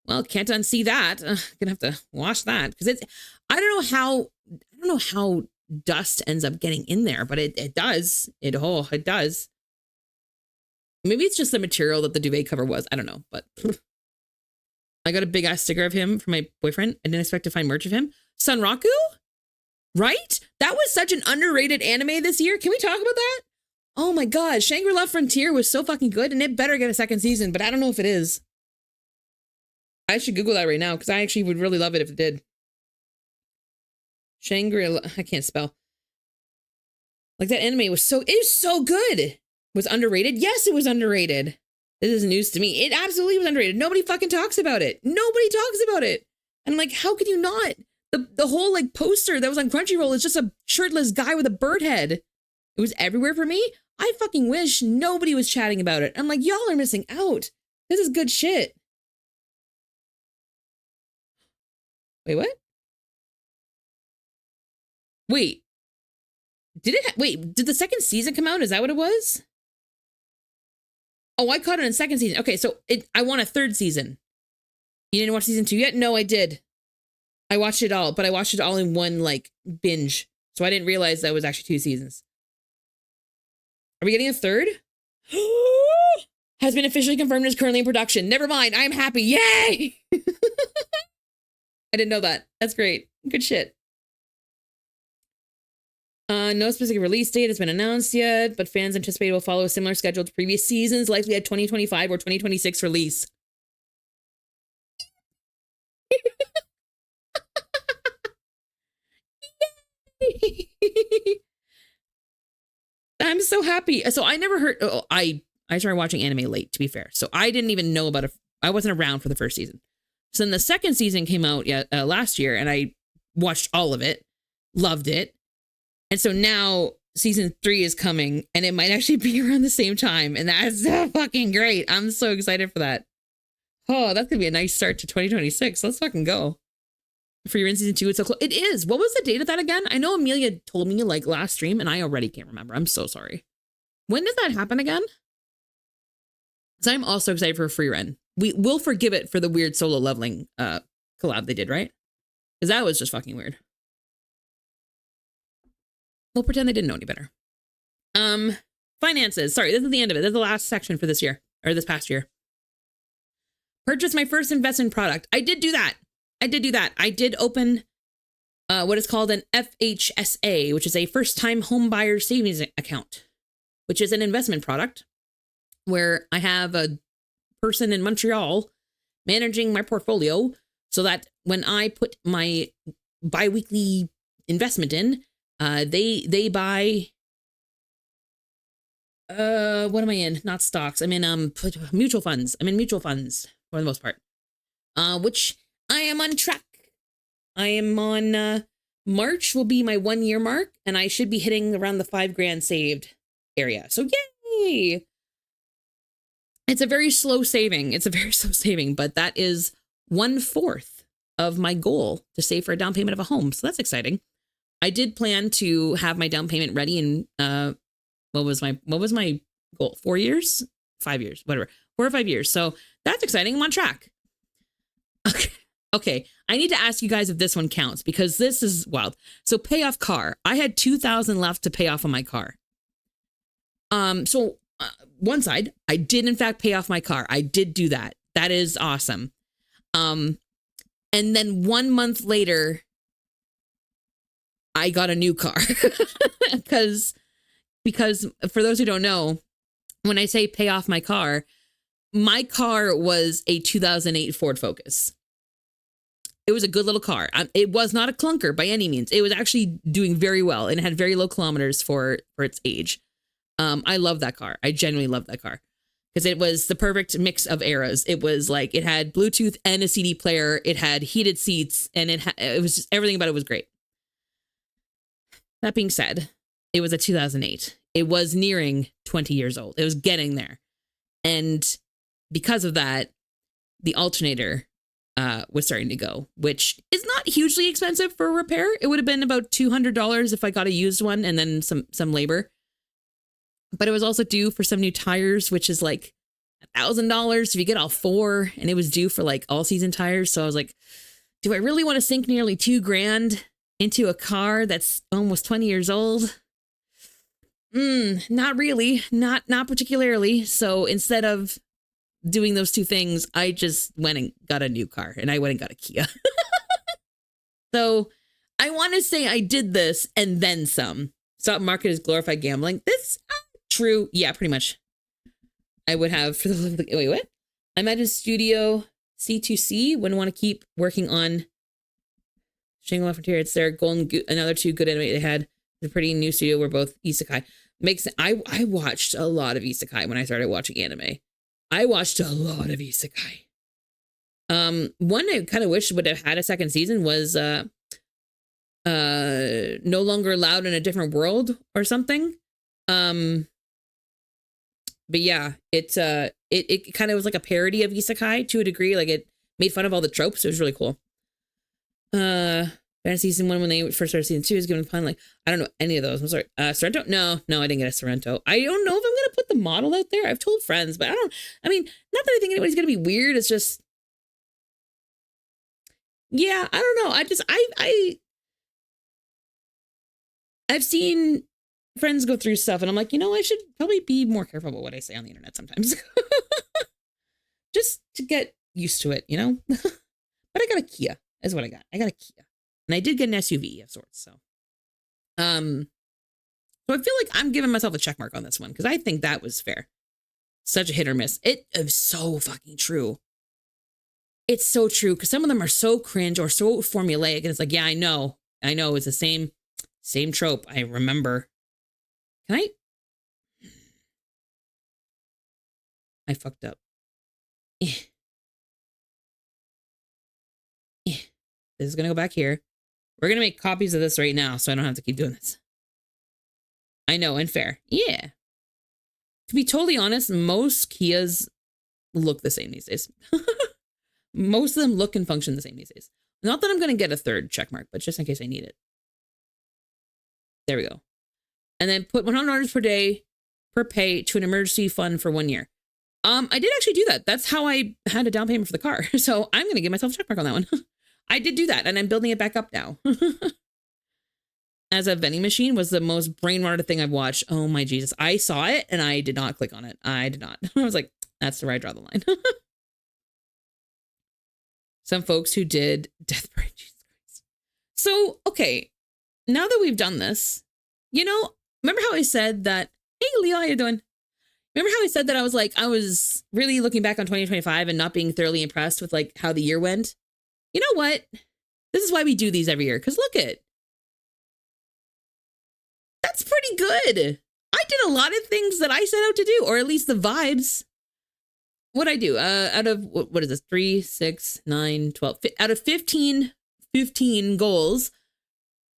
well, can't unsee that. Gonna have to wash that. Because it's, I don't know how dust ends up getting in there, but it does. It does. Maybe it's just the material that the duvet cover was. I don't know, but I got a big ass sticker of him for my boyfriend. I didn't expect to find merch of him. Sanraku? Right? That was such an underrated anime this year. Can we talk about that? Oh my God. Shangri-La Frontier was so fucking good and it better get a second season, but I don't know if it is. I should Google that right now because I actually would really love it if it did. Shangri-La, I can't spell. Like that anime was it was so good. Was underrated? Yes, it was underrated. This is news to me. It absolutely was underrated. Nobody fucking talks about it. Nobody talks about it. And I'm like, how could you not? The whole like poster that was on Crunchyroll is just a shirtless guy with a bird head. It was everywhere for me. I fucking wish nobody was chatting about it. I'm like, y'all are missing out. This is good shit. Wait, what? Wait. Did the second season come out? Is that what it was? Oh, I caught it in second season. Okay, so I want a third season. You didn't watch season 2 yet? No, I did. I watched it all, but I watched it all in one like binge. So I didn't realize that was actually 2 seasons. Are we getting a third? Has been officially confirmed as currently in production. Never mind. I'm happy. Yay! I didn't know that. That's great. Good shit. No specific release date has been announced yet, but fans anticipate it will follow a similar schedule to previous seasons, likely a 2025 or 2026 release. I'm so happy. So I never heard. I started watching anime late, to be fair. So I didn't even know about it. I wasn't around for the first season. So then the second season came out last year, and I watched all of it, loved it, and so now season 3 is coming, and it might actually be around the same time, and that's so fucking great. I'm so excited for that. Oh, that's gonna be a nice start to 2026. Let's fucking go. For your in season 2, it's so close. It is. What was the date of that again? I know Amelia told me like last stream, and I already can't remember. I'm so sorry. When does that happen again? So I'm also excited for a free run. We will forgive it for the weird solo leveling collab they did, right? Because that was just fucking weird. We'll pretend they didn't know any better. Finances. Sorry, this is the end of it. This is the last section for this year, or this past year. Purchase my first investment product. I did do that. I did open what is called an FHSA, which is a first-time home buyer savings account, which is an investment product where I have a person in Montreal managing my portfolio so that when I put my biweekly investment in, they buy, what am I in? Not stocks. I'm in mutual funds. I'm in mutual funds for the most part, which I am on track. I am on, March will be my 1 year mark, and I should be hitting around the $5,000 saved area. So yay! It's a very slow saving. But that is 1/4 of my goal to save for a down payment of a home. So that's exciting. I did plan to have my down payment ready in, what was my goal? 4 years? 5 years, whatever. 4 or 5 years. So that's exciting. I'm on track. Okay. I need to ask you guys if this one counts because this is wild. So pay off car. I had $2,000 left to pay off on my car. So one side, I did in fact pay off my car. I did do that. That is awesome. And then 1 month later, I got a new car because for those who don't know, when I say pay off my car was a 2008 Ford Focus. It was a good little car. It was not a clunker by any means. It was actually doing very well and it had very low kilometers for its age. I love that car. I genuinely love that car because it was the perfect mix of eras. It was like it had Bluetooth and a CD player. It had heated seats and it was just everything about it was great. That being said, it was a 2008. It was nearing 20 years old. It was getting there. And because of that, the alternator was starting to go, which is not hugely expensive for a repair. It would have been about $200 if I got a used one and then some labor. But it was also due for some new tires, which is like $1,000 if you get all 4. And it was due for like all season tires. So I was like, do I really want to sink nearly $2,000 into a car that's almost 20 years old? Not really, not particularly. So instead of doing those two things, I just went and got a new car and I went and got a Kia. So I want to say I did this and then some. Stock market is glorified gambling. This true. Yeah, pretty much. I would have for the wait, what? I'm at a studio C2C. Wouldn't want to keep working on Shangri-La Frontier. It's their another 2 good anime they had. The pretty new studio were both isekai. I watched a lot of isekai when I started watching anime. I watched a lot of isekai. One I kind of wish would have had a second season was No Longer Allowed in a Different World or something. But yeah, it kind of was like a parody of isekai to a degree. Like it made fun of all the tropes. It was really cool. Fantasy season 1 when they first started season 2 is given fun. Like I don't know any of those. I'm sorry. Sorrento? No, I didn't get a Sorrento. I don't know if I'm gonna put the model out there. I've told friends, but I mean, not that I think anybody's gonna be weird. It's just, yeah, I don't know. I've seen friends go through stuff and I'm like, I should probably be more careful about what I say on the internet sometimes. Just to get used to it, But I got a Kia is what I got. I got a Kia. And I did get an SUV of sorts. So I feel like I'm giving myself a check mark on this one because I think that was fair. Such a hit or miss. It is so fucking true. It's so true because some of them are so cringe or so formulaic. And it's like, yeah, I know. It's the same trope. I remember. Can I? I fucked up. Eh. Eh. This is going to go back here. We're going to make copies of this right now so I don't have to keep doing this. I know, and fair. Yeah. To be totally honest, most Kias look the same these days. Most of them look and function the same these days. Not that I'm going to get a third check mark, but just in case I need it. There we go. And then put $100 per day per pay to an emergency fund for 1 year. I did actually do that. That's how I had a down payment for the car. So I'm going to give myself a check mark on that one. I did do that, and I'm building it back up now. As a vending machine was the most brain-rotted thing I've watched. Oh my Jesus. I saw it, and I did not click on it. I did not. I was like, that's where I draw the line. Some folks who did Death Parade. Jesus Christ. So, okay. Now that we've done this, you know, remember how I said that, hey, Leo, how you doing? Remember how I said that I was really looking back on 2025 and not being thoroughly impressed with like how the year went? You know what? This is why we do these every year. Because look at, that's pretty good. I did a lot of things that I set out to do, or at least the vibes. What'd I do? Out of, what is this? 3, 6, 9, 12. Out of 15 goals,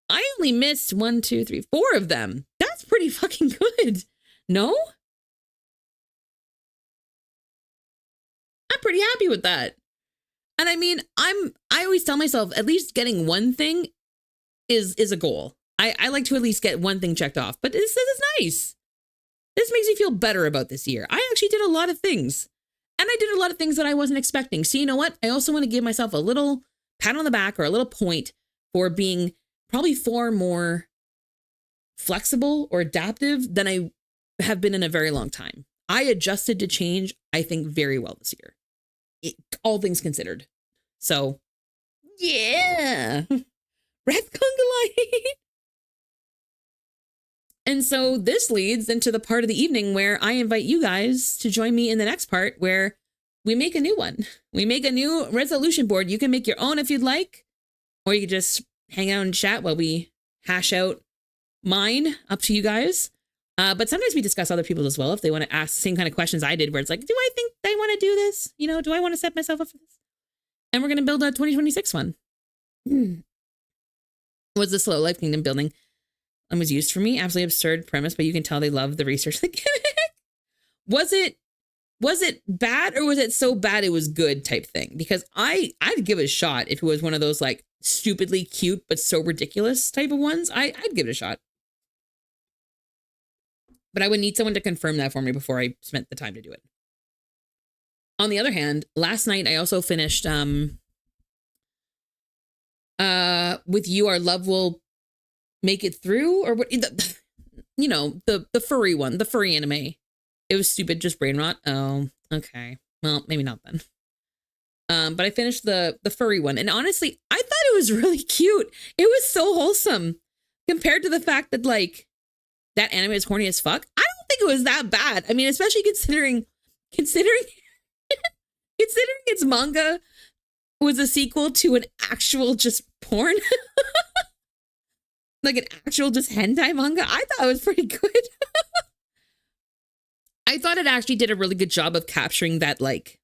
I only missed 1, 2, 3, 4 of them. That's pretty fucking good. No? I'm pretty happy with that. And I mean, I always tell myself at least getting one thing is a goal. I like to at least get one thing checked off, but this is nice. This makes me feel better about this year. I actually did a lot of things, and I did a lot of things that I wasn't expecting. So you know what? I also want to give myself a little pat on the back or a little point for being probably far more flexible or adaptive than I have been in a very long time. I adjusted to change, I think, very well this year. All things considered. So, yeah. Red Conga Light. And so this leads into the part of the evening where I invite you guys to join me in the next part where we make a new one. We make a new resolution board. You can make your own if you'd like, or you can just hang out and chat while we hash out mine. Up to you guys. But sometimes we discuss other people's as well if they want to ask the same kind of questions I did, where it's like, do I think I want to do this? You know, do I want to set myself up for this? And we're going to build a 2026 one. Was the Slow Life Kingdom building and was used for me? Absolutely absurd premise, but you can tell they love the research they gimmick. Was it bad, or was it so bad it was good type thing? Because I'd give it a shot if it was one of those like stupidly cute but so ridiculous type of ones. I'd give it a shot. But I would need someone to confirm that for me before I spent the time to do it. On the other hand, last night I also finished with You Our Love Will Make It Through, or what, you know, the furry one, the furry anime. It was stupid, just brain rot. Oh, okay. Well, maybe not then. But I finished the furry one, and honestly, I thought it was really cute. It was so wholesome compared to the fact that like that anime is horny as fuck. I don't think it was that bad. I mean, especially considering its manga was a sequel to an actual just porn. Like an actual just hentai manga. I thought it was pretty good. I thought it actually did a really good job of capturing that like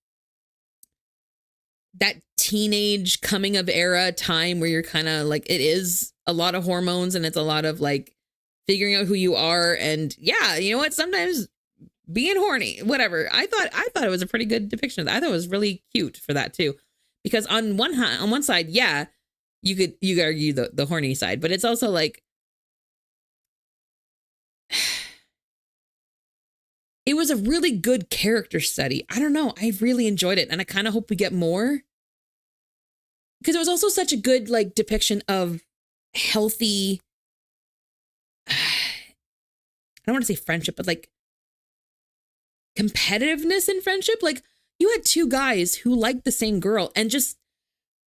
that teenage coming of era time where you're kind of like, it is a lot of hormones and it's a lot of like figuring out who you are. And yeah, you know what? Sometimes being horny, whatever. I thought it was a pretty good depiction of that. I thought it was really cute for that too. Because on one side, yeah, you could argue the horny side, but it's also like it was a really good character study. I don't know. I really enjoyed it. And I kind of hope we get more. Because it was also such a good like depiction of healthy, I don't want to say friendship, but like competitiveness in friendship. Like you had two guys who liked the same girl, and just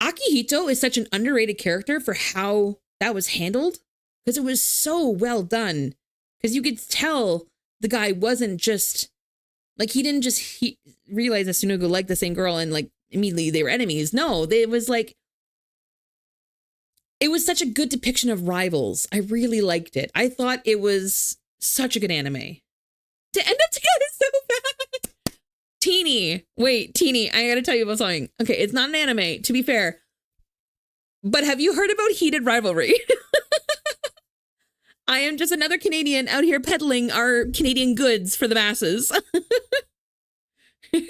Akihito is such an underrated character for how that was handled, because it was so well done. Because you could tell the guy wasn't just like, he didn't just realize that Sunogo liked the same girl and like immediately they were enemies. No, it was like, it was such a good depiction of rivals. I really liked it. I thought it was such a good anime. To end up together so bad. Teeny. Wait, Teeny, I gotta tell you about something. Okay, it's not an anime, to be fair. But have you heard about Heated Rivalry? I am just another Canadian out here peddling our Canadian goods for the masses. For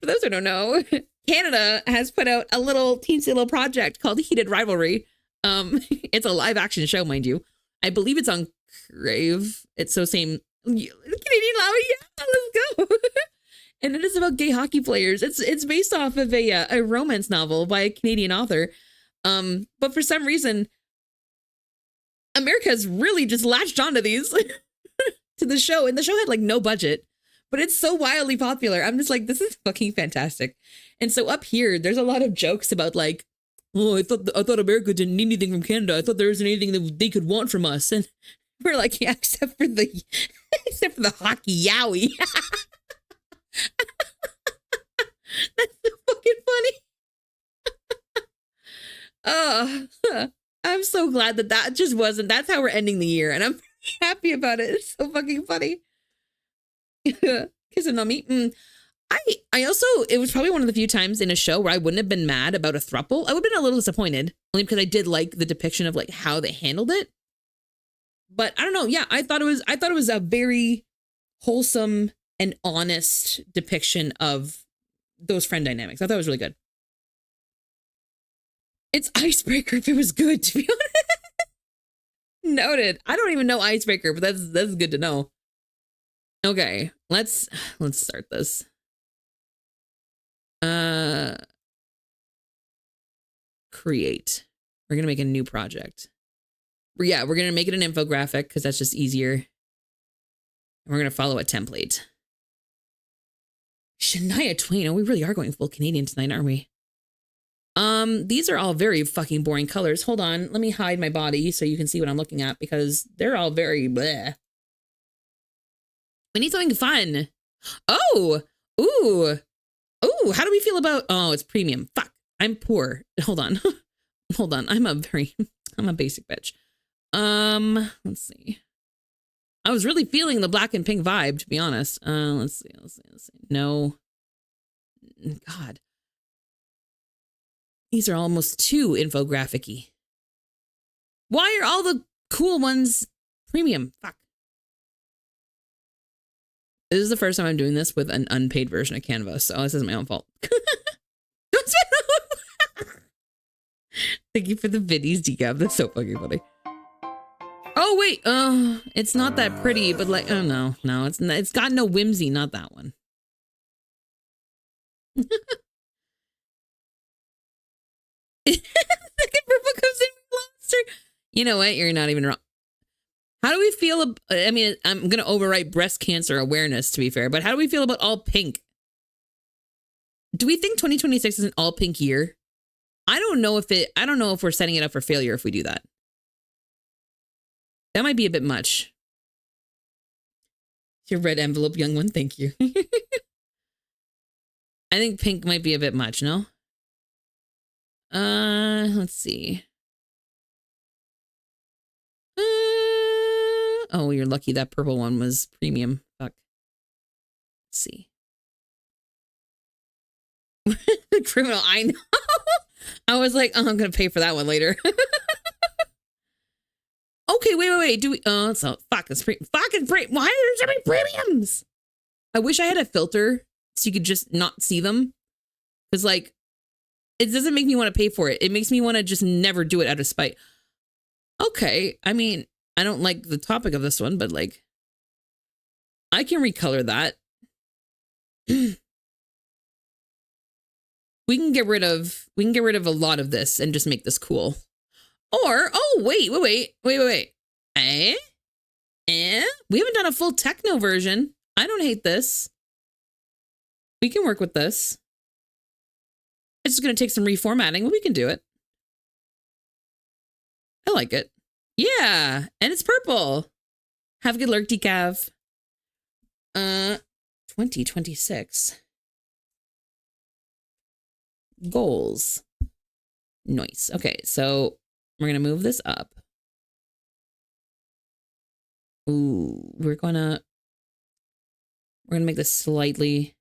those who don't know, Canada has put out a little teensy little project called Heated Rivalry. It's a live action show, mind you. I believe it's on Crave. It's so same Canadian lava. Yeah, let's go. And it is about gay hockey players. It's based off of a romance novel by a Canadian author. But for some reason, America's really just latched onto these to the show, and the show had like no budget, but it's so wildly popular. I'm just like, this is fucking fantastic. And so up here, there's a lot of jokes about like, oh, I thought America didn't need anything from Canada. I thought there wasn't anything that they could want from us. And we're like, yeah, except for the hockey yowie. That's so fucking funny. Oh, I'm so glad that just wasn't. That's how we're ending the year, and I'm happy about it. It's so fucking funny. Kissing on me. I also, it was probably one of the few times in a show where I wouldn't have been mad about a throuple. I would have been a little disappointed, only because I did like the depiction of like how they handled it. But I don't know. Yeah, I thought it was a very wholesome and honest depiction of those friend dynamics. I thought it was really good. It's Icebreaker if it was good, to be honest. Noted. I don't even know Icebreaker, but that's good to know. Okay, let's start this. Create. We're gonna make a new project. Yeah, we're gonna make it an infographic because that's just easier. And we're gonna follow a template. Shania Twain. Oh, we really are going full Canadian tonight, aren't we? These are all very fucking boring colors. Hold on, let me hide my body so you can see what I'm looking at because they're all very bleh. We need something fun. Oh, ooh, how do we feel about, oh, it's premium. Fuck, I'm poor. Hold on. Hold on. I'm a basic bitch. Let's see. I was really feeling the black and pink vibe, to be honest. Let's see. No. God. These are almost too infographic-y. Why are all the cool ones premium? Fuck. This is the first time I'm doing this with an unpaid version of Canva, so this isn't my own fault. Thank you for the biddies, decaf. That's so fucking funny. Oh wait, it's not that pretty, but like, oh no, it's got no whimsy, not that one. Second purple comes in with lobster. You know what? You're not even wrong. How do we feel? I mean, I'm gonna overwrite breast cancer awareness to be fair, but how do we feel about all pink? Do we think 2026 is an all pink year? I don't know if we're setting it up for failure if we do that. That might be a bit much. Your red envelope, young one. Thank you. I think pink might be a bit much, no? Let's see. Oh, you're lucky that purple one was premium. Fuck. Let's see. The criminal, I know. I was like, oh, I'm gonna pay for that one later. Okay, wait. Do we? Oh, so fuck. It's fucking free. Why are there so many premiums? I wish I had a filter so you could just not see them. Because like, it doesn't make me want to pay for it. It makes me want to just never do it out of spite. Okay, I mean, I don't like the topic of this one, but like, I can recolor that. We can get rid of a lot of this and just make this cool. Or, oh, wait. We haven't done a full techno version. I don't hate this. We can work with this. It's just going to take some reformatting, but we can do it. I like it. Yeah, and it's purple. Have a good lurk, decaf. 2026. Goals. Nice. Okay, so we're going to move this up. Ooh, we're going to We're gonna make this slightly.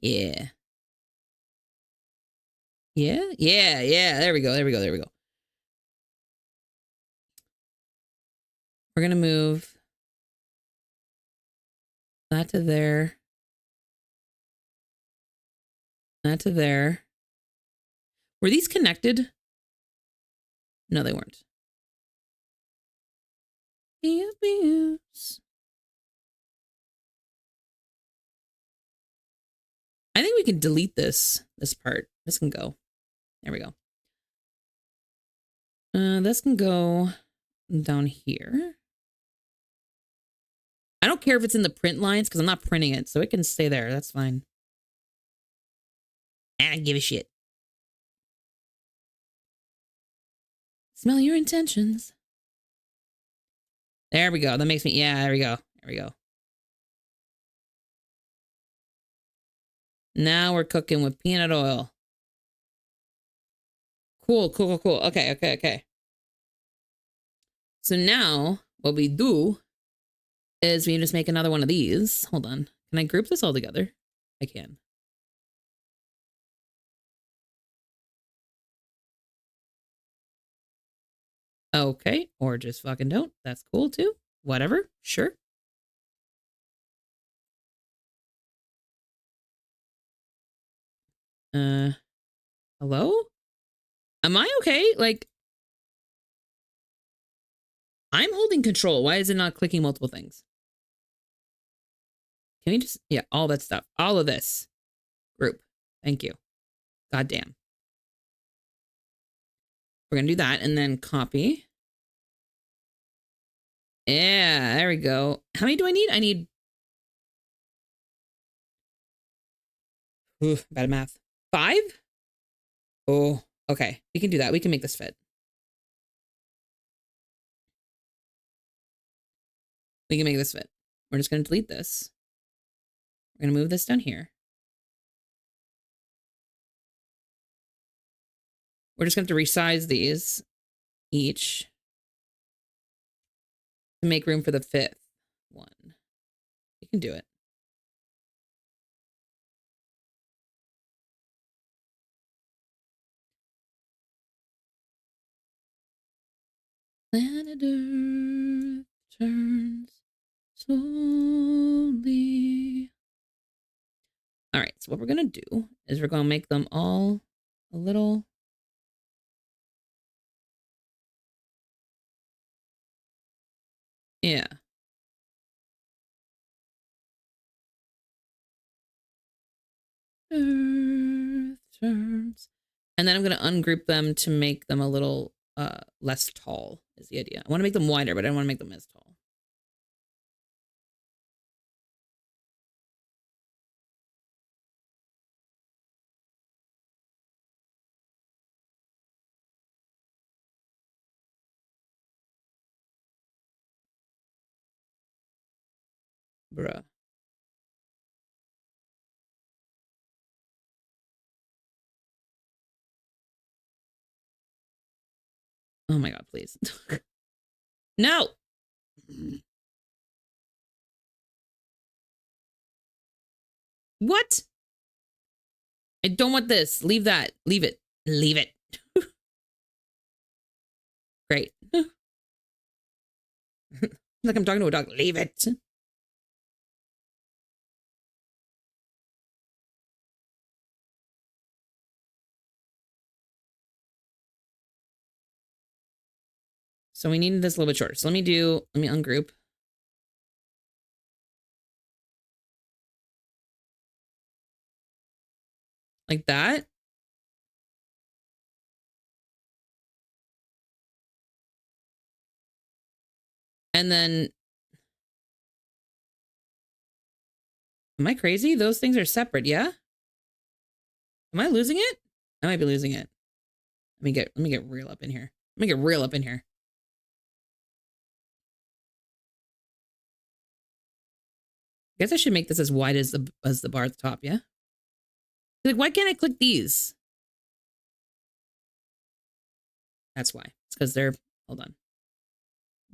Yeah. Yeah. There we go. We're gonna move that to there. That to there. Were these connected? No, they weren't. Abuse. I think we can delete this part. This can go. There we go. This can go down here. I don't care if it's in the print lines because I'm not printing it, so it can stay there. That's fine. I don't give a shit. Smell your intentions. There we go. That makes me, yeah, there we go. There we go. Now we're cooking with peanut oil. Cool. Okay. So now what we do is we just make another one of these. Hold on. Can I group this all together? I can. Okay. Or just fucking don't. That's cool too. Whatever. Sure. Hello? Am I okay? Like, I'm holding control. Why is it not clicking multiple things? Can we just, yeah, all that stuff. All of this. Group. Thank you. God damn. We're going to do that and then copy. Yeah, there we go. How many do I need? I need... Ooh, bad at math. 5? Oh, okay. We can do that. We can make this fit. We can make this fit. We're just going to delete this. We're going to move this down here. We're just going to have to resize these each to make room for the 5th one. You can do it. Planet Earth turns slowly. All right, so what we're going to do is we're going to make them all a little... Yeah. Earth turns. And then I'm going to ungroup them to make them a little less tall is the idea. I want to make them wider, but I don't want to make them as tall. Bruh. Oh my god, please. No! What? I don't want this. Leave that. Leave it. Leave it. Great. Like I'm talking to a dog. Leave it. So we need this a little bit shorter. So let me ungroup. Like that. And then, am I crazy? Those things are separate, yeah? Am I losing it? I might be losing it. Let me get real up in here. Let me get real up in here. I guess I should make this as wide as the bar at the top, yeah? Like, why can't I click these? That's why. It's because they're, hold on.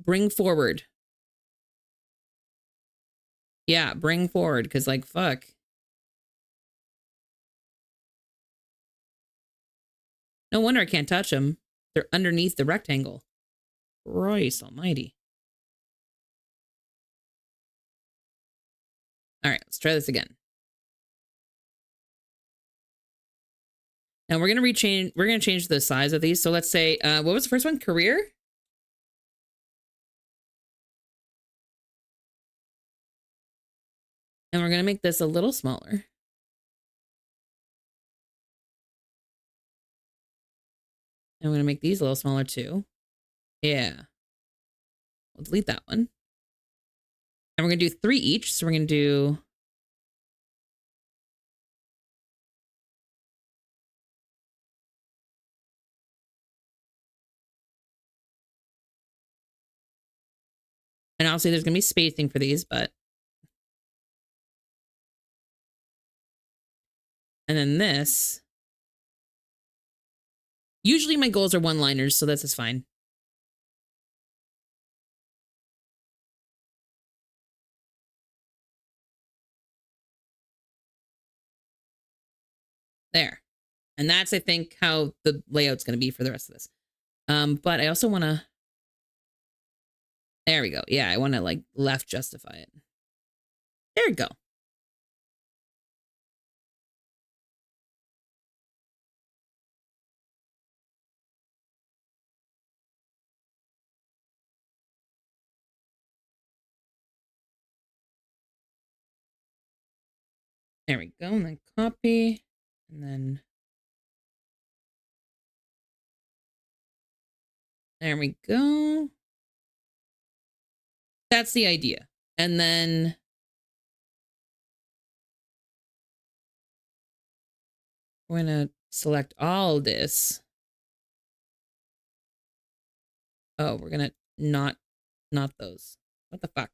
Bring forward. Yeah, bring forward, because like, fuck. No wonder I can't touch them. They're underneath the rectangle. Christ almighty. All right, let's try this again. Now we're gonna change the size of these. So let's say, what was the first one? Career? And we're gonna make this a little smaller. And we're gonna make these a little smaller too. Yeah. We'll delete that one. And we're gonna do 3 each. So we're gonna do and obviously there's gonna be spacing for these, but and then this. Usually my goals are one-liners, so this is fine. There. And that's, I think, how the layout's going to be for the rest of this. But I also want to... There we go. Yeah, I want to, like, left justify it. There we go. There we go. And then copy. And then... There we go. That's the idea. And then... We're going to select all this. Oh, we're going to not those. What the fuck?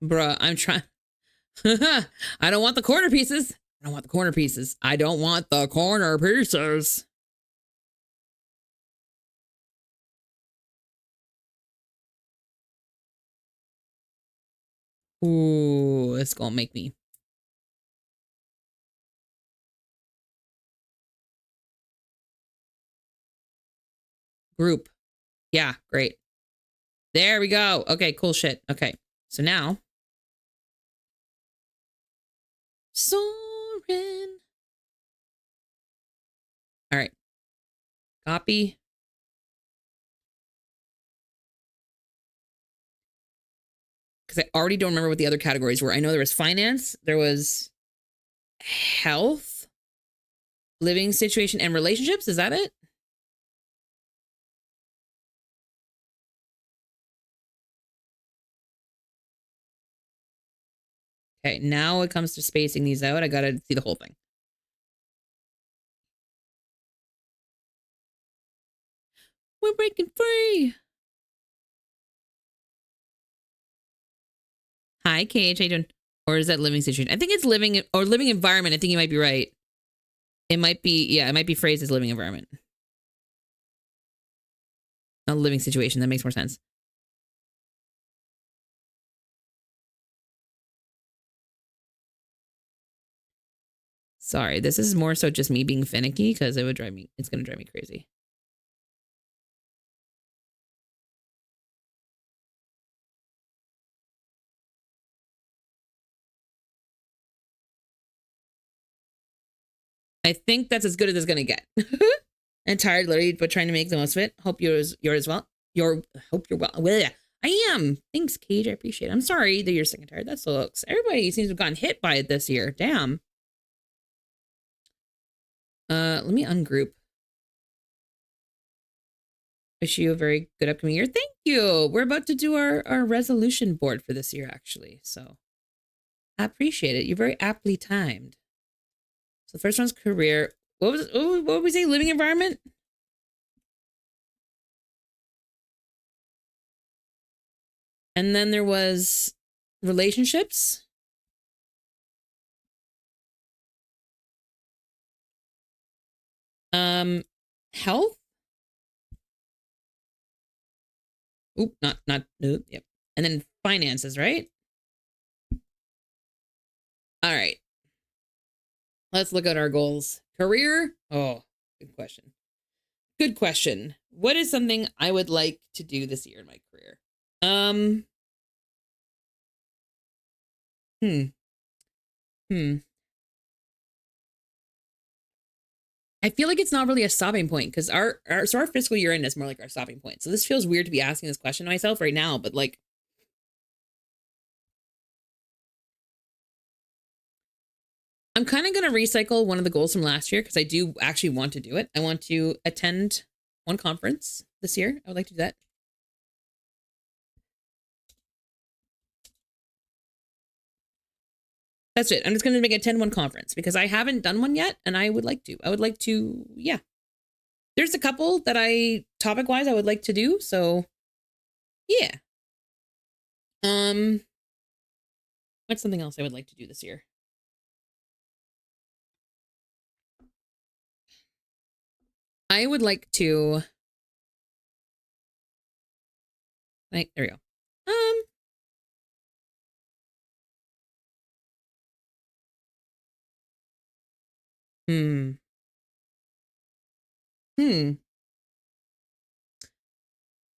Bruh, I'm trying... I don't want the corner pieces. I don't want the corner pieces. I don't want the corner pieces. Ooh, it's gonna make me. Group. Yeah, great. There we go. Okay, cool shit. Okay, so now. Soren. All right. Copy. Because I already don't remember what the other categories were. I know there was finance, there was health, living situation, and relationships. Is that it? Okay, now it comes to spacing these out. I gotta see the whole thing. We're breaking free. Hi, Cage. How you doing? Or is that living situation? I think it's living or living environment. I think you might be right. It might be, yeah, it might be phrased as living environment. Not living situation. That makes more sense. Sorry, this is more so just me being finicky because it would drive me, it's going to drive me crazy. I think that's as good as it's going to get. And tired, literally, but trying to make the most of it. Hope you're as well. Hope you're well. Well, yeah, I am. Thanks, Cage. I appreciate it. I'm sorry that you're sick and tired. That sucks. Everybody seems to have gotten hit by it this year. Damn. Let me ungroup. Wish you a very good upcoming year. Thank you. We're about to do our resolution board for this year, actually. So I appreciate it. You're very aptly timed. So the first one's career. What would we say? Living environment? And then there was relationships. health. Oop, not oop, yep. And then finances, right? All right. Let's look at our goals. Career? Oh, good question. Good question. What is something I would like to do this year in my career? Hmm. I feel like it's not really a stopping point because our fiscal year end is more like our stopping point. So this feels weird to be asking this question to myself right now, but like I'm kind of going to recycle one of the goals from last year because I do actually want to do it. I want to attend one conference this year. I would like to do that. That's it. I'm just going to make attend one conference because I haven't done one yet and I would like to. I would like to, yeah. There's a couple that topic wise, I would like to do. So yeah. What's something else I would like to do this year? I would like to, right, there we go. Hmm.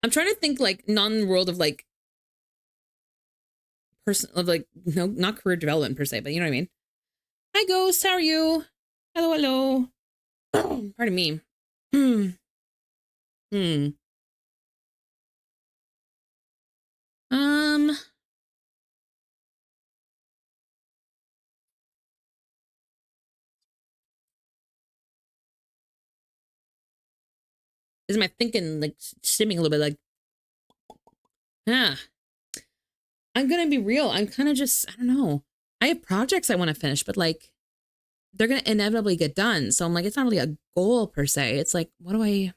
I'm trying to think like non-world of like person of like no, not career development per se, but you know what I mean. Hi Ghost, how are you? Hello, hello. Pardon me. Hmm. Is my thinking like stimming a little bit like I'm gonna be real. I'm kind of just, I don't know. I have projects I want to finish, but like they're gonna inevitably get done. So I'm like, it's not really a goal per se. It's like, what do I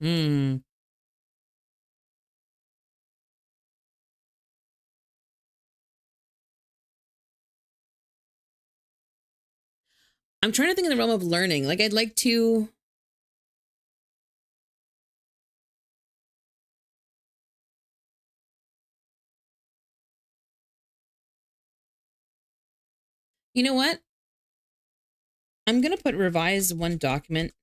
Hmm. I'm trying to think in the realm of learning. Like I'd like to you know what? I'm gonna put revise one document.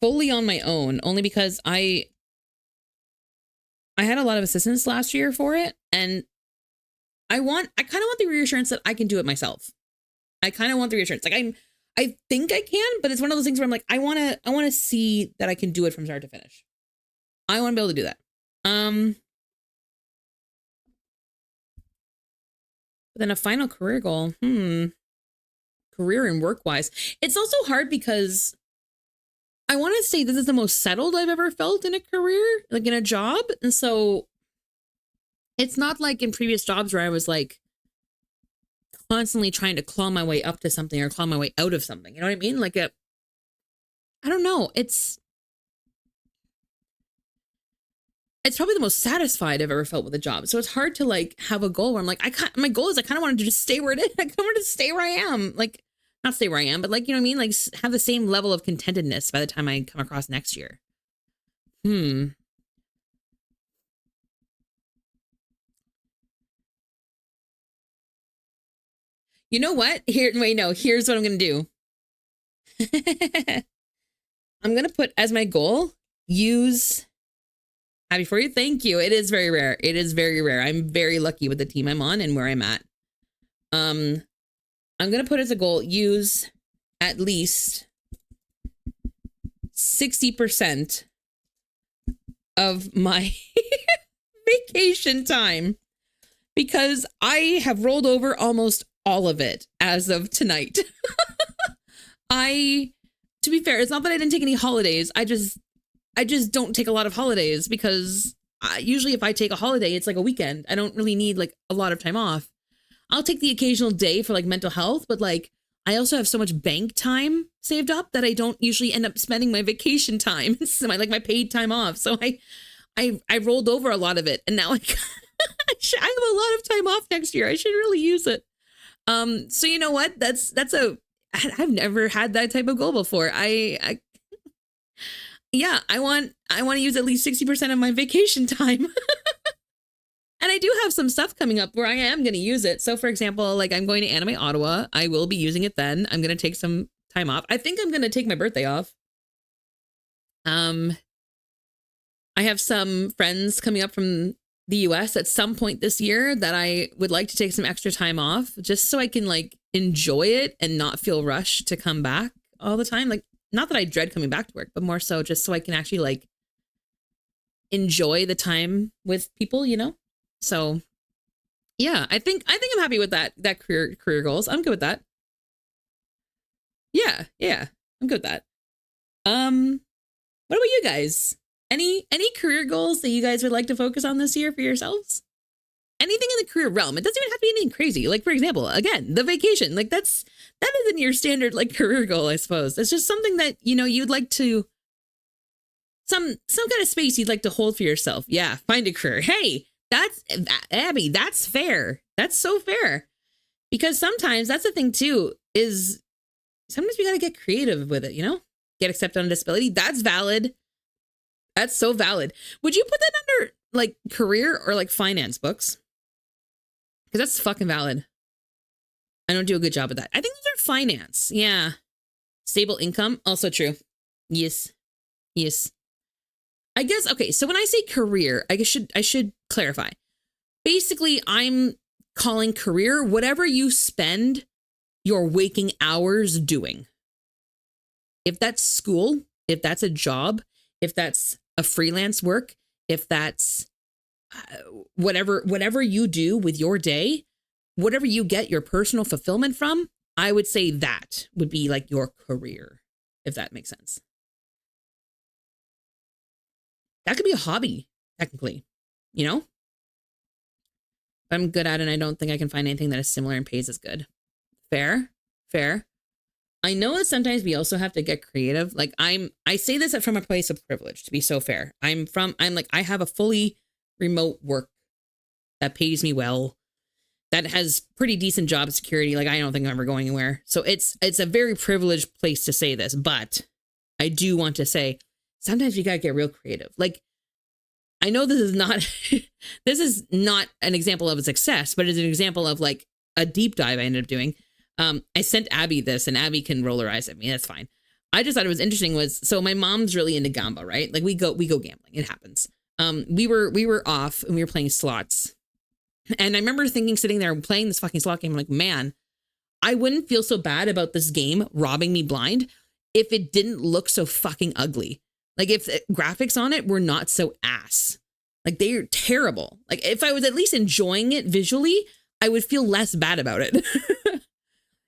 Fully on my own, only because I had a lot of assistance last year for it, and I kind of want the reassurance that I can do it myself. I kind of want the reassurance. Like I think I can, but it's one of those things where I'm like, I want to see that I can do it from start to finish. I want to be able to do that. But then a final career goal. Career and work wise, it's also hard because I want to say this is the most settled I've ever felt in a career, like in a job. And so it's not like in previous jobs where I was like constantly trying to claw my way up to something or claw my way out of something. You know what I mean? Like I don't know. It's probably the most satisfied I've ever felt with a job. So it's hard to like have a goal where I'm like, my goal is I kind of wanted to just stay where it is. I kind of wanted to stay where I am. Like not stay where I am, but like, you know what I mean? Like have the same level of contentedness by the time I come across next year. You know what? Here's what I'm going to do. I'm going to put as my goal, use happy for you. Thank you. It is very rare. It is very rare. I'm very lucky with the team I'm on and where I'm at. I'm going to put as a goal, use at least 60% of my vacation time because I have rolled over almost all of it as of tonight. To be fair, it's not that I didn't take any holidays. I just don't take a lot of holidays because usually if I take a holiday, it's like a weekend. I don't really need like a lot of time off. I'll take the occasional day for like mental health, but like I also have so much bank time saved up that I don't usually end up spending my vacation time, so my paid time off. So I rolled over a lot of it, and now I have a lot of time off next year. I should really use it. So you know what? I've never had that type of goal before. Yeah, I want to use at least 60% of my vacation time. And I do have some stuff coming up where I am going to use it. So for example, like I'm going to Anime Ottawa. I will be using it then. I'm going to take some time off. I think I'm going to take my birthday off. I have some friends coming up from the US at some point this year that I would like to take some extra time off just so I can like enjoy it and not feel rushed to come back all the time. Like, not that I dread coming back to work, but more so just so I can actually like enjoy the time with people, you know? So yeah, I think I'm happy with that career goals. I'm good with that. Yeah, I'm good with that. What about you guys? Any career goals that you guys would like to focus on this year for yourselves? Anything in the career realm. It doesn't even have to be anything crazy. Like for example, again, the vacation. Like that isn't your standard like career goal, I suppose. It's just something that, you know, you'd like to some kind of space you'd like to hold for yourself. Yeah, find a career. Hey, that's Abby, that's fair. That's so fair. Because sometimes that's the thing too, is sometimes we got to get creative with it, you know? Get accepted on disability. That's valid. That's so valid. Would you put that under like career or like finance books? Because that's fucking valid. I don't do a good job with that. I think those are finance. Yeah. Stable income. Also true. Yes. I guess, okay, so when I say career, I should clarify. Basically, I'm calling career whatever you spend your waking hours doing. If that's school, if that's a job, if that's a freelance work, if that's whatever you do with your day, whatever you get your personal fulfillment from, I would say that would be like your career, if that makes sense. That could be a hobby, technically, you know? But I'm good at it and I don't think I can find anything that is similar and pays as good. Fair. I know that sometimes we also have to get creative. Like I say this from a place of privilege, to be so fair. I have a fully remote work that pays me well, that has pretty decent job security. Like I don't think I'm ever going anywhere. So it's a very privileged place to say this, but I do want to say sometimes you gotta get real creative. Like I know this is not an example of a success, but it's an example of like a deep dive I ended up doing. I sent Abby this and Abby can roll her eyes at me. That's fine. I just thought it was interesting so my mom's really into gamba, right? Like we go gambling. It happens. We were off and we were playing slots. And I remember sitting there playing this fucking slot game. I'm like, man, I wouldn't feel so bad about this game robbing me blind if it didn't look so fucking ugly. Like if the graphics on it were not so ass. Like they're terrible. Like if I was at least enjoying it visually, I would feel less bad about it.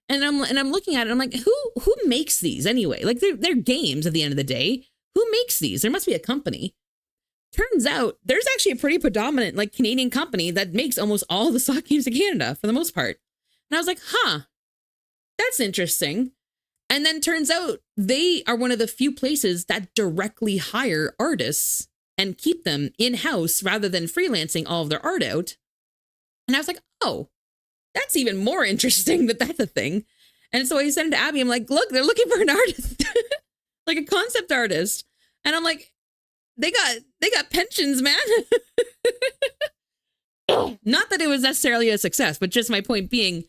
And I'm looking at it. I'm like, who makes these anyway? Like they're games at the end of the day. Who makes these? There must be a company. Turns out there's actually a pretty predominant like Canadian company that makes almost all the slot games in Canada for the most part. And I was like, that's interesting. And then turns out they are one of the few places that directly hire artists and keep them in-house rather than freelancing all of their art out. And I was like, oh, that's even more interesting that's a thing. And so I sent it to Abby. I'm like, look, they're looking for an artist, like a concept artist. And I'm like, they got pensions, man. Not that it was necessarily a success, but just my point being,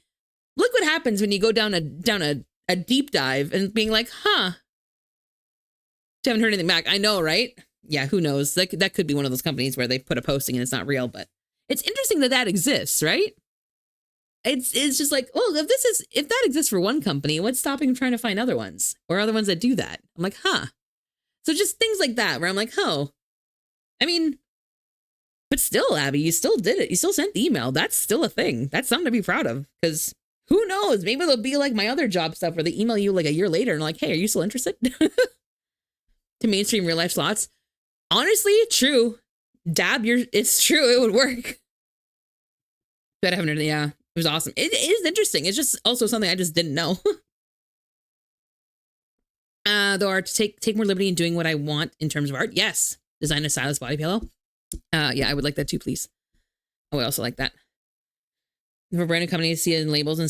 look what happens when you go down a deep dive and being like, you haven't heard anything back. I know, right? Yeah, who knows? That could be one of those companies where they put a posting and it's not real, but it's interesting that exists, right? It's just like, well, if that exists for one company, what's stopping them trying to find other ones or other ones that do that? I'm like, So just things like that where I'm like, I mean, but still, Abby, you still did it. You still sent the email. That's still a thing. That's something to be proud of because who knows? Maybe it'll be like my other job stuff where they email you like a year later and like, hey, are you still interested? To mainstream real life slots. Honestly, true. Dab, it's true. It would work. But I haven't heard it. Yeah. It was awesome. It is interesting. It's just also something I just didn't know. Though art to take more liberty in doing what I want in terms of art. Yes. Design a stylish body pillow. Yeah, I would like that too, please. I would also like that. For brand new company to see it in labels, and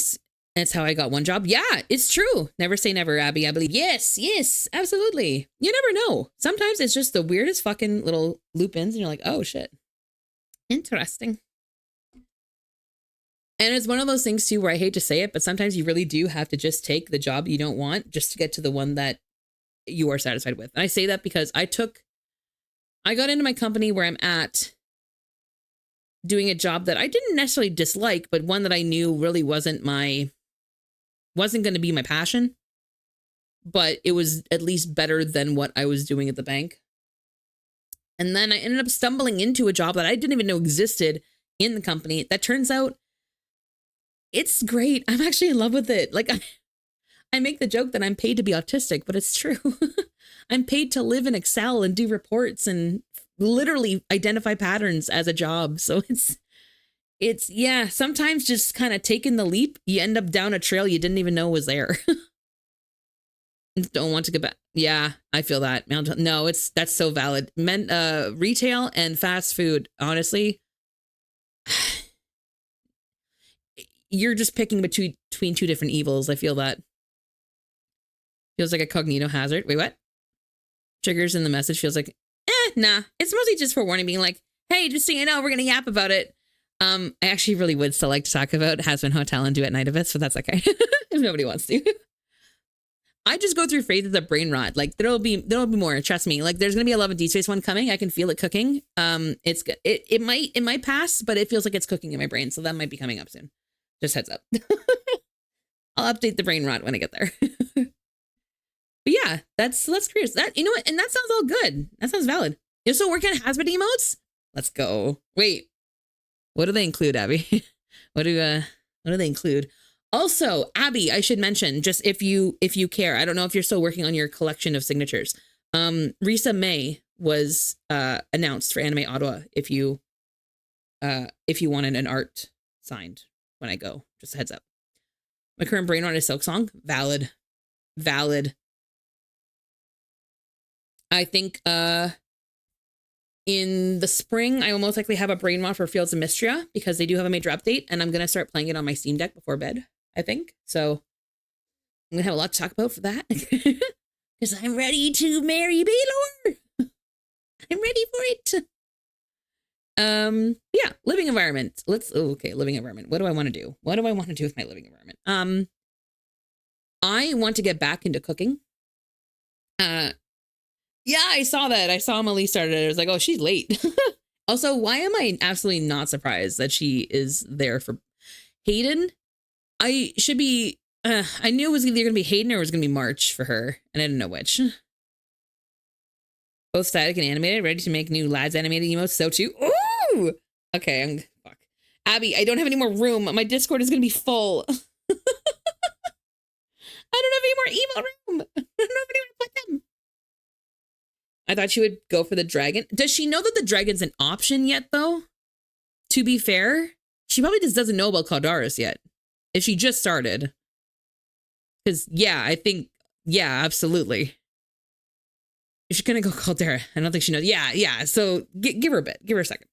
that's how I got one job. Yeah, it's true. Never say never, Abby. I believe. Yes, yes, absolutely. You never know. Sometimes it's just the weirdest fucking little loop-ins, and you're like, oh shit. Interesting. And it's one of those things too where I hate to say it, but sometimes you really do have to just take the job you don't want just to get to the one that you are satisfied with. And I say that because I got into my company where I'm at doing a job that I didn't necessarily dislike, but one that I knew really wasn't going to be my passion, but it was at least better than what I was doing at the bank. And then I ended up stumbling into a job that I didn't even know existed in the company. That turns out it's great. I'm actually in love with it. Like I make the joke that I'm paid to be autistic, but it's true. I'm paid to live in Excel and do reports and literally identify patterns as a job. So it's yeah, sometimes just kind of taking the leap, you end up down a trail you didn't even know was there. Don't want to get back. Yeah, I feel that. No, that's so valid. Retail and fast food, honestly, you're just picking between two different evils. I feel that. Feels like a cognito hazard. Wait, what? Triggers in the message feels like, nah. It's mostly just for warning, being like, hey, just so you know, we're going to yap about it. I actually really would still like to talk about Has-Been Hotel and Duet Night of It, so that's okay. If nobody wants to. I just go through phases of brain rot. Like there'll be more. Trust me. Like there's going to be a Love and Deep Space one coming. I can feel it cooking. It might pass, but it feels like it's cooking in my brain. So that might be coming up soon. Just heads up. I'll update the brain rot when I get there. But yeah, that's curious. That, you know what? And that sounds all good. That sounds valid. You're still working on has-been emotes? Let's go. Wait, what do they include, Abby? What do they include? Also, Abby, I should mention, just if you care, I don't know if you're still working on your collection of signatures. Risa May was announced for Anime Ottawa if you wanted an art signed when I go. Just a heads up. My current brain rot is Silk Song. Valid. I think in the spring, I will most likely have a brain rot for Fields of Mystria because they do have a major update, and I'm going to start playing it on my Steam Deck before bed, I think. So I'm going to have a lot to talk about for that because I'm ready to marry Baylor. I'm ready for it. Yeah, living environment. Living environment. What do I want to do? What do I want to do with my living environment? I want to get back into cooking. Yeah, I saw that. I saw Emily started it. I was like, oh, she's late. Also, why am I absolutely not surprised that she is there for Hayden? I should be, I knew it was either going to be Hayden or it was going to be March for her, and I didn't know which. Both static and animated, ready to make new lads animated emotes, so too. Ooh! Okay, fuck. Abby, I don't have any more room. My Discord is going to be full. I don't have any more emo room. I don't know if anyone to put them. I thought she would go for the dragon. Does she know that the dragon's an option yet, though? To be fair, she probably just doesn't know about Caldaris yet. If she just started. Because, yeah, I think, yeah, absolutely. If she's going to go Caldera, I don't think she knows. Yeah. So give her a bit. Give her a second.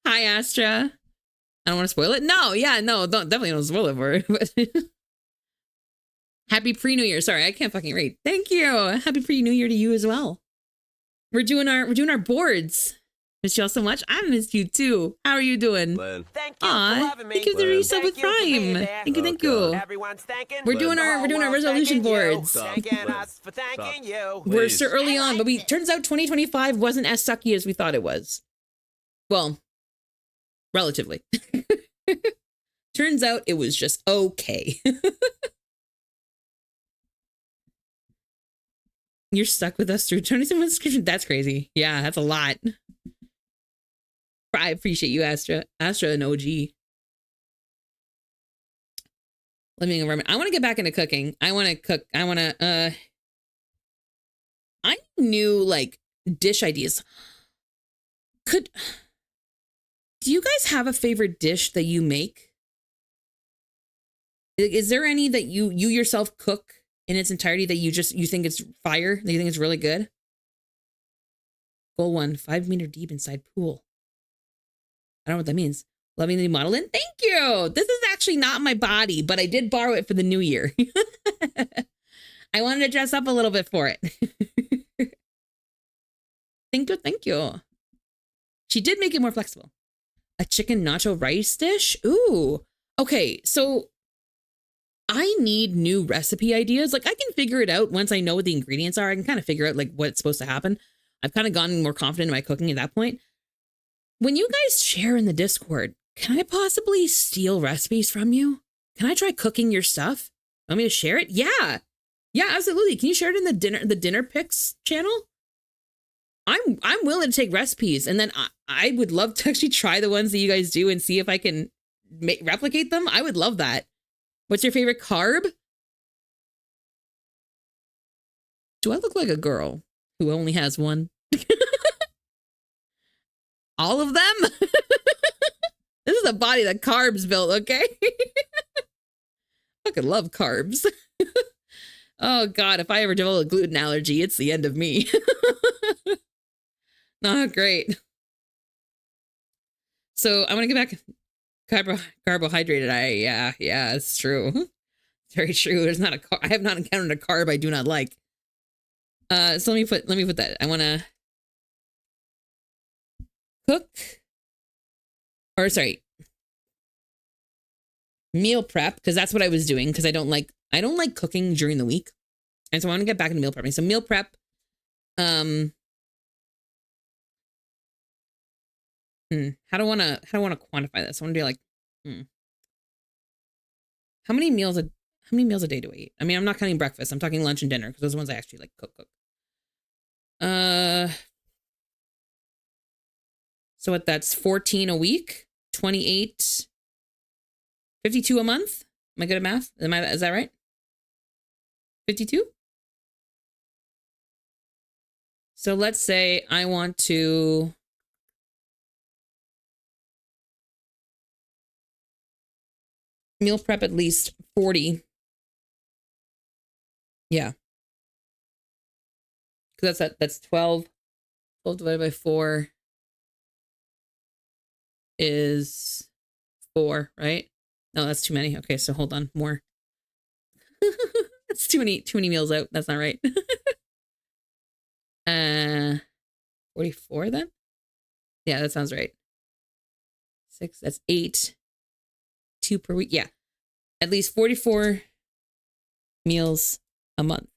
Hi, Astra. I don't want to spoil it. No, definitely don't spoil it for her. But Happy pre-New Year. Sorry, I can't fucking read. Thank you. Happy pre-New Year to you as well. We're doing our boards. Miss y'all so much. I missed you too. How are you doing? Len. Thank you for having me. Thank you for the resub with Prime. Thank you. Everyone's thanking. We're doing our resolution boards. Thanking us for thanking you. We're so early on, but turns out 2025 wasn't as sucky as we thought it was. Well, relatively. Turns out it was just okay. You're stuck with us through 27 subscriptions. That's crazy. Yeah, that's a lot. I appreciate you, Astra. Astra and OG. Living environment. I want to get back into cooking. I want to cook. I knew like dish ideas. Do you guys have a favorite dish that you make? Is there any that you yourself cook in its entirety that you think it's fire, that you think it's really good. Goal 1, 5 meter deep inside pool. I don't know what that means. Loving the model in. Thank you. This is actually not my body, but I did borrow it for the new year. I wanted to dress up a little bit for it. Thank you. Thank you. She did make it more flexible. A chicken nacho rice dish. Ooh. Okay. So I need new recipe ideas. Like I can figure it out once I know what the ingredients are. I can kind of figure out like what's supposed to happen. I've kind of gotten more confident in my cooking at that point. When you guys share in the Discord, can I possibly steal recipes from you? Can I try cooking your stuff? Want me to share it? Yeah. Yeah, absolutely. Can you share it in the dinner pics channel? I'm willing to take recipes, and then I would love to actually try the ones that you guys do and see if I can replicate them. I would love that. What's your favorite carb? Do I look like a girl who only has one? All of them? This is a body that carbs built, okay? I fucking love carbs. Oh God, if I ever develop a gluten allergy, it's the end of me. Not great. So I'm gonna get back carbohydrated. Yeah, it's true. It's very true. There's not I have not encountered a carb I do not like. So let me put that. I want to cook, or sorry, meal prep, because that's what I was doing, because I don't like cooking during the week, and so I want to get back into meal prepping. So meal prep. How do I want to quantify this? I want to be like, how many meals a day do I eat? I mean, I'm not counting breakfast. I'm talking lunch and dinner, because those are the ones I actually like cook. So what, that's 14 a week, 28, 52 a month. Am I good at math? Is that right? 52? So let's say I want to meal prep at least 40. Yeah. Because that's 12. 12 divided by 4 is 4, right? No, that's too many. Okay, so hold on, more. That's too many meals out. That's not right. 44 then? Yeah, that sounds right. 6, that's 8. 2 per week. Yeah. At least 44 meals a month.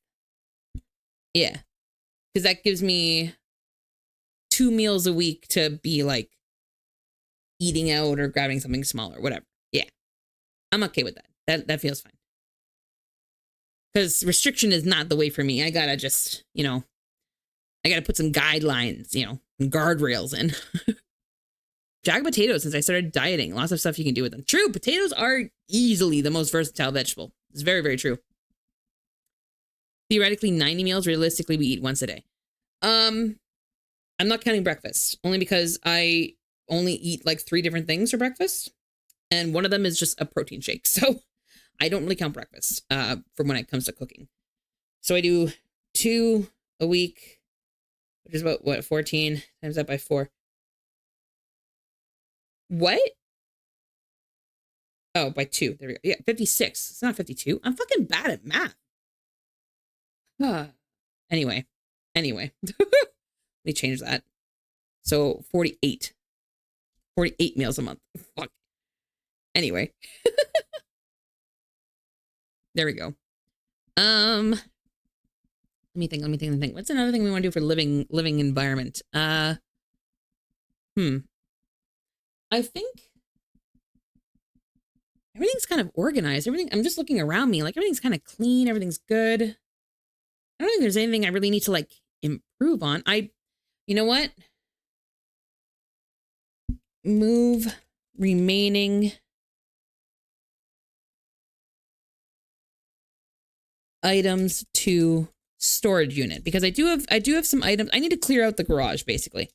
Yeah. Because that gives me 2 meals a week to be like eating out or grabbing something small or whatever. Yeah. I'm okay with that. That feels fine. Because restriction is not the way for me. I gotta just, I gotta put some guidelines, and guardrails in. Jag potatoes, since I started dieting, lots of stuff you can do with them. True, potatoes are easily the most versatile vegetable. It's very, very true. Theoretically, 90 meals. Realistically, we eat once a day. I'm not counting breakfast, only because I only eat like 3 different things for breakfast, and one of them is just a protein shake. So I don't really count breakfast for when it comes to cooking. So I do 2 a week, which is about, what, 14 times that by 4. What? Oh, by 2. There we go. Yeah, 56. It's not 52. I'm fucking bad at math. Anyway. Let me change that. So 48. 48 meals a month. Fuck. Anyway. There we go. Let me think. What's another thing we want to do for living environment? I think everything's kind of organized. I'm just looking around me, like everything's kind of clean, everything's good. I don't think there's anything I really need to like improve on. You know what? Move remaining items to storage unit, because I do have some items. I need to clear out the garage, basically.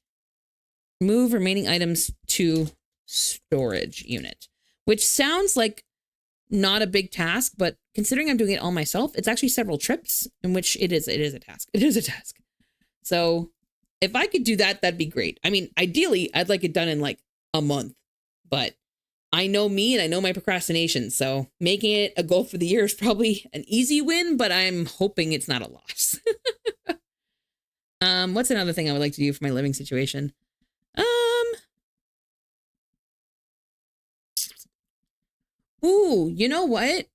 Move remaining items to storage unit, which sounds like not a big task, but considering I'm doing it all myself, it's actually several trips in which it is a task. It is a task. So if I could do that, that'd be great. I mean, ideally, I'd like it done in like a month, but I know me and I know my procrastination. So making it a goal for the year is probably an easy win, but I'm hoping it's not a loss. What's another thing I would like to do for my living situation? Ooh, you know what?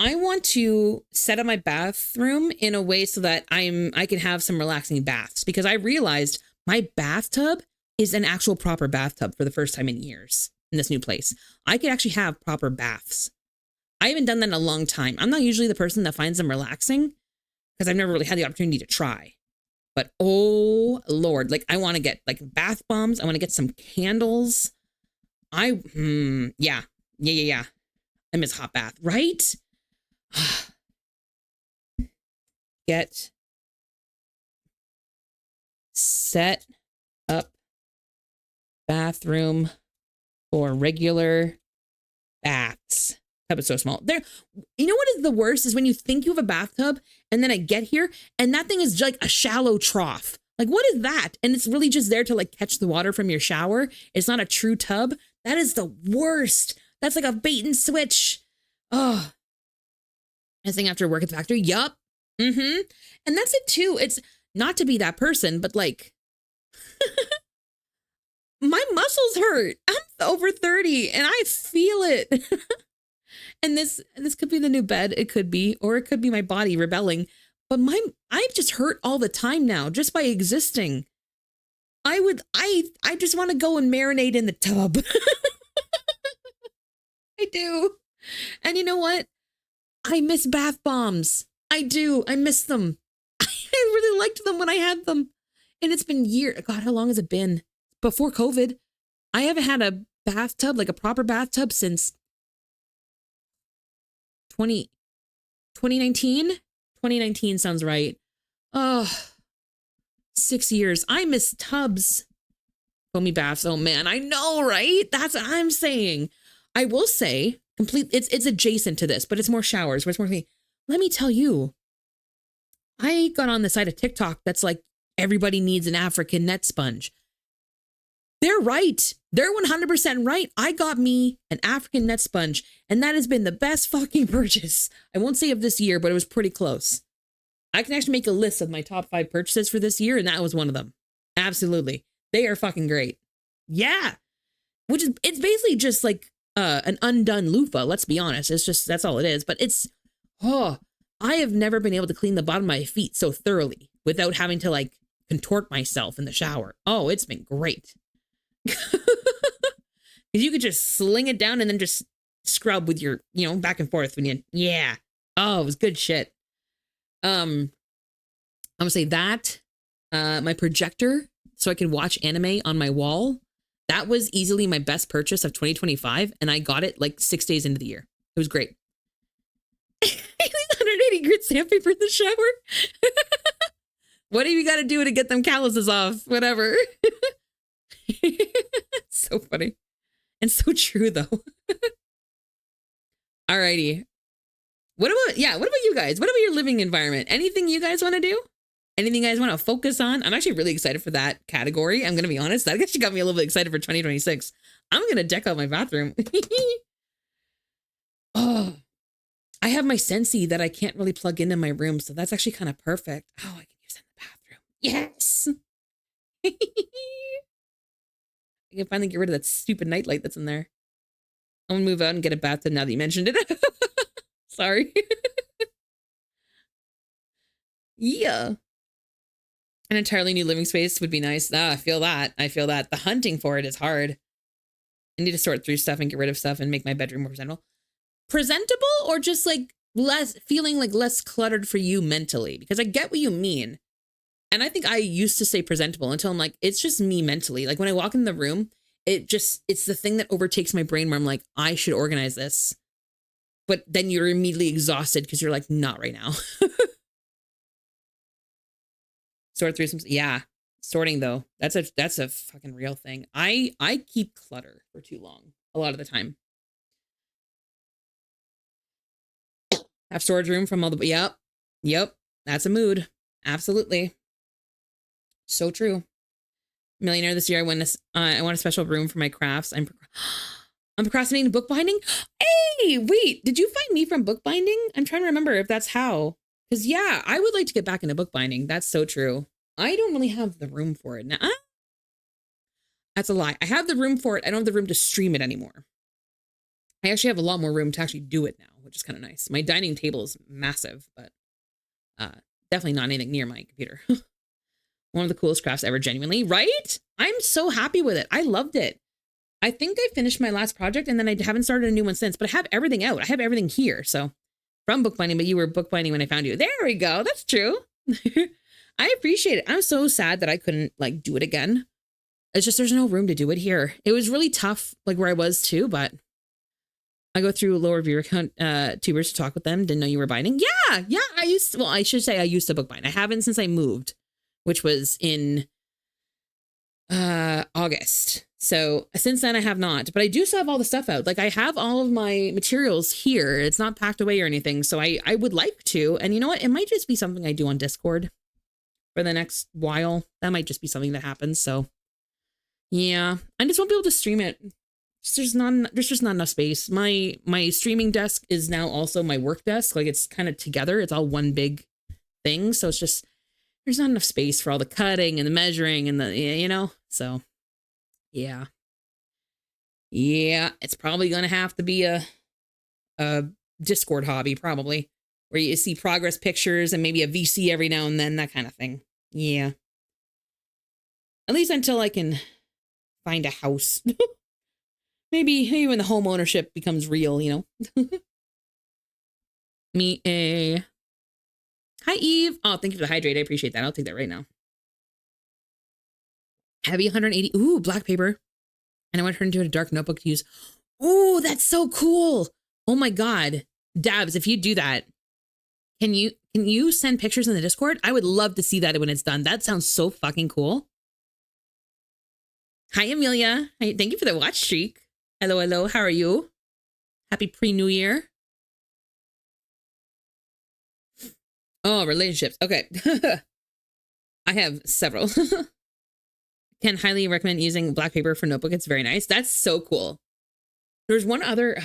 I want to set up my bathroom in a way so that I can have some relaxing baths, because I realized my bathtub is an actual proper bathtub for the first time in years in this new place. I could actually have proper baths. I haven't done that in a long time. I'm not usually the person that finds them relaxing because I've never really had the opportunity to try. But oh Lord, like I want to get like bath bombs. I want to get some candles. Yeah. I miss hot bath, right? Set up bathroom for regular baths. Tub is so small. There, you know what is the worst is when you think you have a bathtub and then I get here and that thing is like a shallow trough. Like, what is that? And it's really just there to like catch the water from your shower. It's not a true tub. That is the worst. That's like a bait and switch. Oh, I think after work at the factory. Yup. And that's it too. It's not to be that person, but like my muscles hurt. I'm over 30 and I feel it. And this could be the new bed. It could be, or it could be my body rebelling. But I've just hurt all the time now just by existing. I just want to go and marinate in the tub. I do. And you know what? I miss bath bombs. I do. I miss them. I really liked them when I had them. And it's been years. God, how long has it been? Before COVID. I haven't had a bathtub, like a proper bathtub, since 2019. 2019 sounds right. Oh, 6 years. I miss tubs. Foamy baths. Oh man, I know, right? That's what I'm saying. I will say, it's adjacent to this, but it's more showers, where it's more clean. Let me tell you, I got on the side of TikTok that's like, everybody needs an African net sponge. They're right. They're 100% right. I got me an African net sponge, and that has been the best fucking purchase. I won't say of this year, but it was pretty close. I can actually make a list of my top 5 purchases for this year, and that was one of them. Absolutely. They are fucking great. Yeah. It's basically just like an undone loofah, let's be honest. It's just, that's all it is. But I have never been able to clean the bottom of my feet so thoroughly without having to like contort myself in the shower. Oh, it's been great. You could just sling it down and then just scrub with your, back and forth when yeah. Oh, it was good shit. I'm gonna say that, my projector, so I can watch anime on my wall. That was easily my best purchase of 2025. And I got it like 6 days into the year. It was great. 180 grit sandpaper in the shower. What have you got to do to get them calluses off? Whatever. So funny. And so true though. Alrighty. What about you guys? What about your living environment? Anything you guys want to do? Anything you guys want to focus on? I'm actually really excited for that category. I'm going to be honest. That actually got me a little bit excited for 2026. I'm going to deck out my bathroom. Oh, I have my Sensi that I can't really plug into my room. So that's actually kind of perfect. Oh, I can use that in the bathroom. Yes. I can finally get rid of that stupid nightlight that's in there. I'm going to move out and get a bathtub now that you mentioned it. Sorry. Yeah. An entirely new living space would be nice. I feel that. The hunting for it is hard. I need to sort through stuff and get rid of stuff and make my bedroom more presentable. Presentable, or just like feeling like less cluttered for you mentally? Because I get what you mean. And I think I used to say presentable until I'm like, it's just me mentally. Like when I walk in the room, it's the thing that overtakes my brain where I'm like, I should organize this. But then you're immediately exhausted because you're like, not right now. Sort through some, yeah. Sorting though, that's a fucking real thing. I keep clutter for too long a lot of the time. Have storage room from all the yep, that's a mood. Absolutely. So true. Millionaire this year. I want a special room for my crafts. I'm procrastinating bookbinding. Hey, wait, did you find me from bookbinding? I'm trying to remember if that's how. Because yeah, I would like to get back into bookbinding. That's so true. I don't really have the room for it now. That's a lie. I have the room for it. I don't have the room to stream it anymore. I actually have a lot more room to actually do it now, which is kind of nice. My dining table is massive, but definitely not anything near my computer. One of the coolest crafts ever, genuinely, right? I'm so happy with it. I loved it. I think I finished my last project and then I haven't started a new one since, but I have everything out. I have everything here. So from bookbinding, but you were bookbinding when I found you. There we go. That's true. I appreciate it. I'm so sad that I couldn't like do it again. It's just, there's no room to do it here. It was really tough, like where I was too, but I go through lower viewer count tubers to talk with them. Didn't know you were binding. Yeah. I should say I used to bookbind. I haven't since I moved, which was in August. So since then I have not, but I do still have all the stuff out. Like I have all of my materials here. It's not packed away or anything. So I would like to, and you know what? It might just be something I do on Discord for the next while. That might just be something that happens. So yeah, I just won't be able to stream it. There's just not enough space. My streaming desk is now also my work desk. Like it's kind of together. It's all one big thing. So it's just, there's not enough space for all the cutting and the measuring and the, you know, so yeah. Yeah, it's probably going to have to be a Discord hobby, probably, where you see progress pictures and maybe a VC every now and then, that kind of thing. Yeah. At least until I can find a house. maybe when the home ownership becomes real, you know. Hi, Eve. Oh, thank you for the hydrate. I appreciate that. I'll take that right now. Heavy 180. Ooh, black paper. And I want to turn into a dark notebook to use. Ooh, that's so cool. Oh my God. Dabs, if you do that, can you send pictures in the Discord? I would love to see that when it's done. That sounds so fucking cool. Hi, Amelia. Hi, thank you for the watch streak. Hello. How are you? Happy pre-New Year. Oh, relationships. Okay. I have several. Can highly recommend using black paper for notebook. It's very nice. That's so cool. There's one other.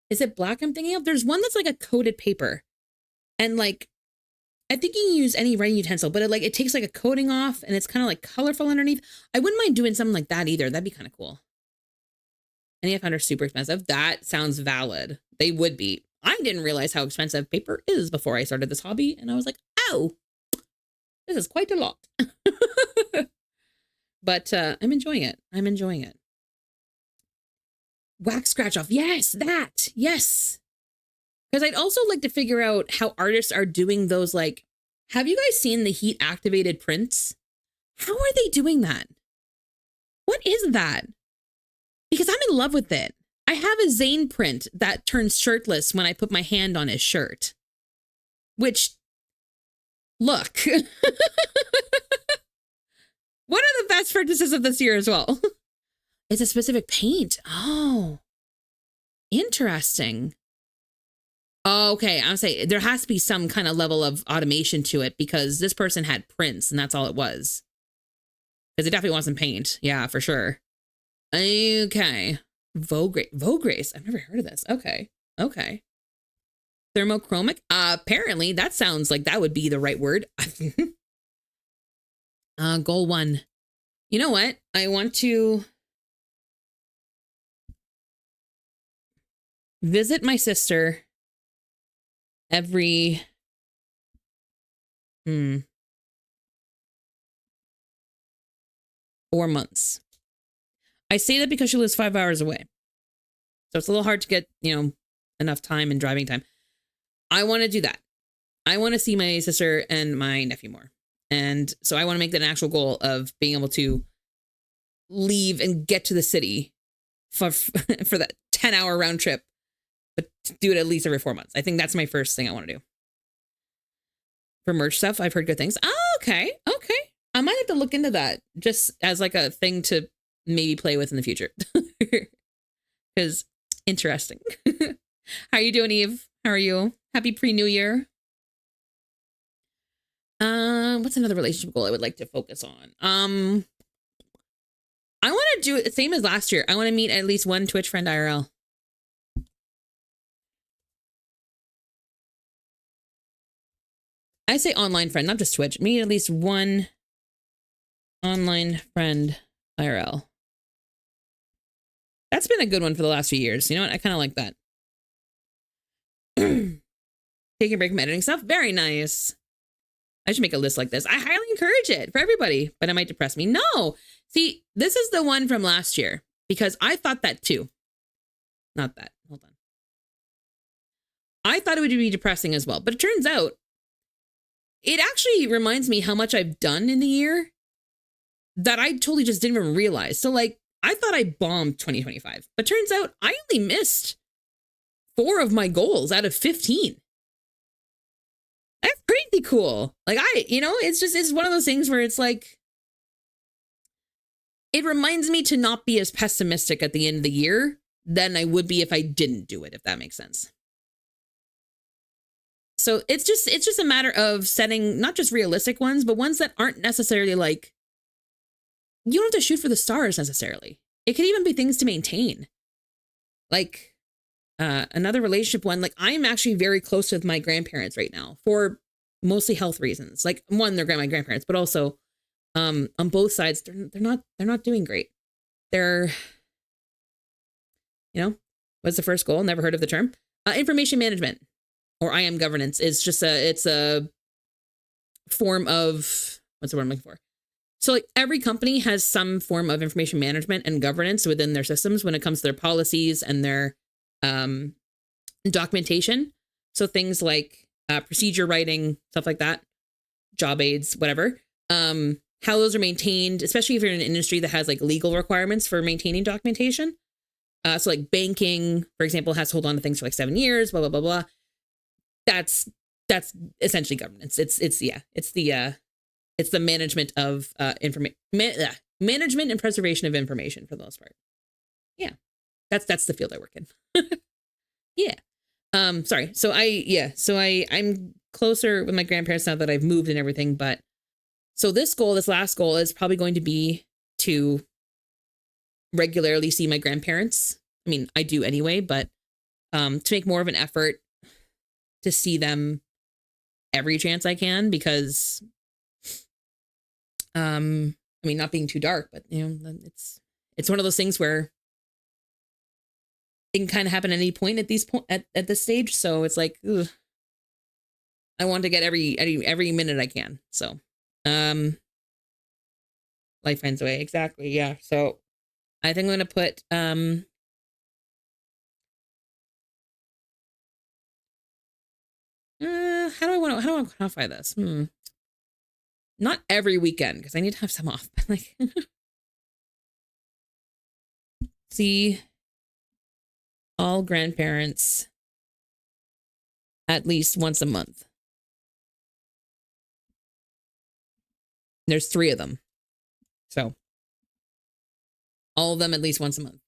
Is it black I'm thinking of? There's one that's like a coated paper. And like, I think you can use any writing utensil, but it takes like a coating off and it's kind of like colorful underneath. I wouldn't mind doing something like that either. That'd be kind of cool. And I found her super expensive. That sounds valid. They would be. I didn't realize how expensive paper is before I started this hobby. And I was like, oh, this is quite a lot. But I'm enjoying it. Wax scratch off. Yes, that. Yes. Because I'd also like to figure out how artists are doing those, like, have you guys seen the heat activated prints? How are they doing that? What is that? Because I'm in love with it. I have a Zane print that turns shirtless when I put my hand on his shirt. Which, look. One of the best purchases of this year as well. It's a specific paint. Oh, interesting. Oh, okay, I'll say there has to be some kind of level of automation to it because this person had prints and that's all it was. Because it definitely wasn't paint. Yeah, for sure. Okay. Vograce. I've never heard of this. Okay. Thermochromic. Apparently, that sounds like that would be the right word. Goal 1. You know what? I want to visit my sister every 4 months. I say that because she lives 5 hours away. So it's a little hard to get, enough time and driving time. I want to do that. I want to see my sister and my nephew more. And so I want to make that an actual goal of being able to leave and get to the city for that 10-hour round trip, but do it at least every 4 months. I think that's my first thing I want to do. For merch stuff, I've heard good things. Oh, okay. I might have to look into that just as like a thing to maybe play with in the future. Because interesting. How are you doing, Eve? How are you? Happy pre-New Year. What's another relationship goal I would like to focus on? I want to do it the same as last year. I want to meet at least one Twitch friend IRL. I say online friend, not just Twitch. Meet at least one online friend IRL. That's been a good one for the last few years. You know what? I kind of like that. Taking a break from editing stuff. Very nice. I should make a list like this. I highly encourage it for everybody, but it might depress me. No. See, this is the one from last year because I thought that too. Not that. Hold on. I thought it would be depressing as well, but it turns out it actually reminds me how much I've done in the year that I totally just didn't even realize. So like, I thought I bombed 2025, but turns out I only missed 4 of my goals out of 15. That's crazy cool. Like it's one of those things where it's like, it reminds me to not be as pessimistic at the end of the year than I would be if I didn't do it, if that makes sense. So it's just a matter of setting not just realistic ones, but ones that aren't necessarily like, you don't have to shoot for the stars necessarily. It could even be things to maintain. Like another relationship one, like I'm actually very close with my grandparents right now for mostly health reasons. Like one, they're my grandparents, but also on both sides, they're not doing great. They're, what's the first goal? Never heard of the term. Information management or IM governance is just it's a form of, what's the word I'm looking for? So like every company has some form of information management and governance within their systems when it comes to their policies and their documentation. So things like procedure writing, stuff like that, job aids, whatever. How those are maintained, especially if you're in an industry that has like legal requirements for maintaining documentation. So like banking, for example, has to hold on to things for like 7 years, blah, blah, blah, blah. That's essentially governance. It's the management of management and preservation of information for the most part. Yeah. That's the field I work in. Yeah. Sorry. So I'm closer with my grandparents now that I've moved and everything, but so this last goal is probably going to be to regularly see my grandparents. I mean, I do anyway, but to make more of an effort to see them every chance I can, because I mean, not being too dark, but it's one of those things where it can kind of happen at any point at this stage. So it's like, ugh, I want to get every minute I can. So, life finds a way. Exactly. Yeah. So I think I'm going to put, how do I want to quantify this? Not every weekend, because I need to have some off, but like, see all grandparents at least once a month. There's 3 of them. So all of them at least once a month.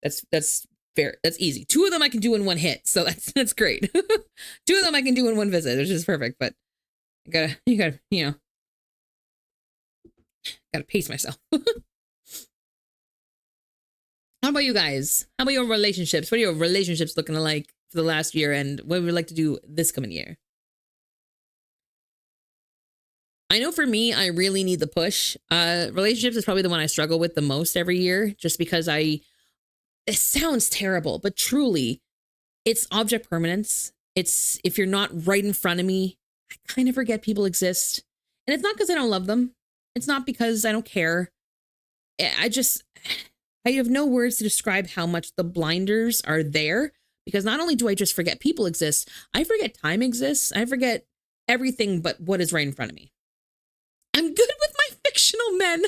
That's fair. That's easy. 2 of them I can do in one hit. So that's great. 2 of them I can do in one visit, which is perfect, but you gotta, gotta pace myself. How about you guys? How about your relationships? What are your relationships looking like for the last year, and what would you like to do this coming year? I know for me, I really need the push. Relationships is probably the one I struggle with the most every year, just because it sounds terrible, but truly, it's object permanence. It's if you're not right in front of me, I kind of forget people exist. And it's not because I don't love them. It's not because I don't care. I have no words to describe how much the blinders are there, because not only do I just forget people exist, I forget time exists. I forget everything but what is right in front of me. I'm good with my fictional men.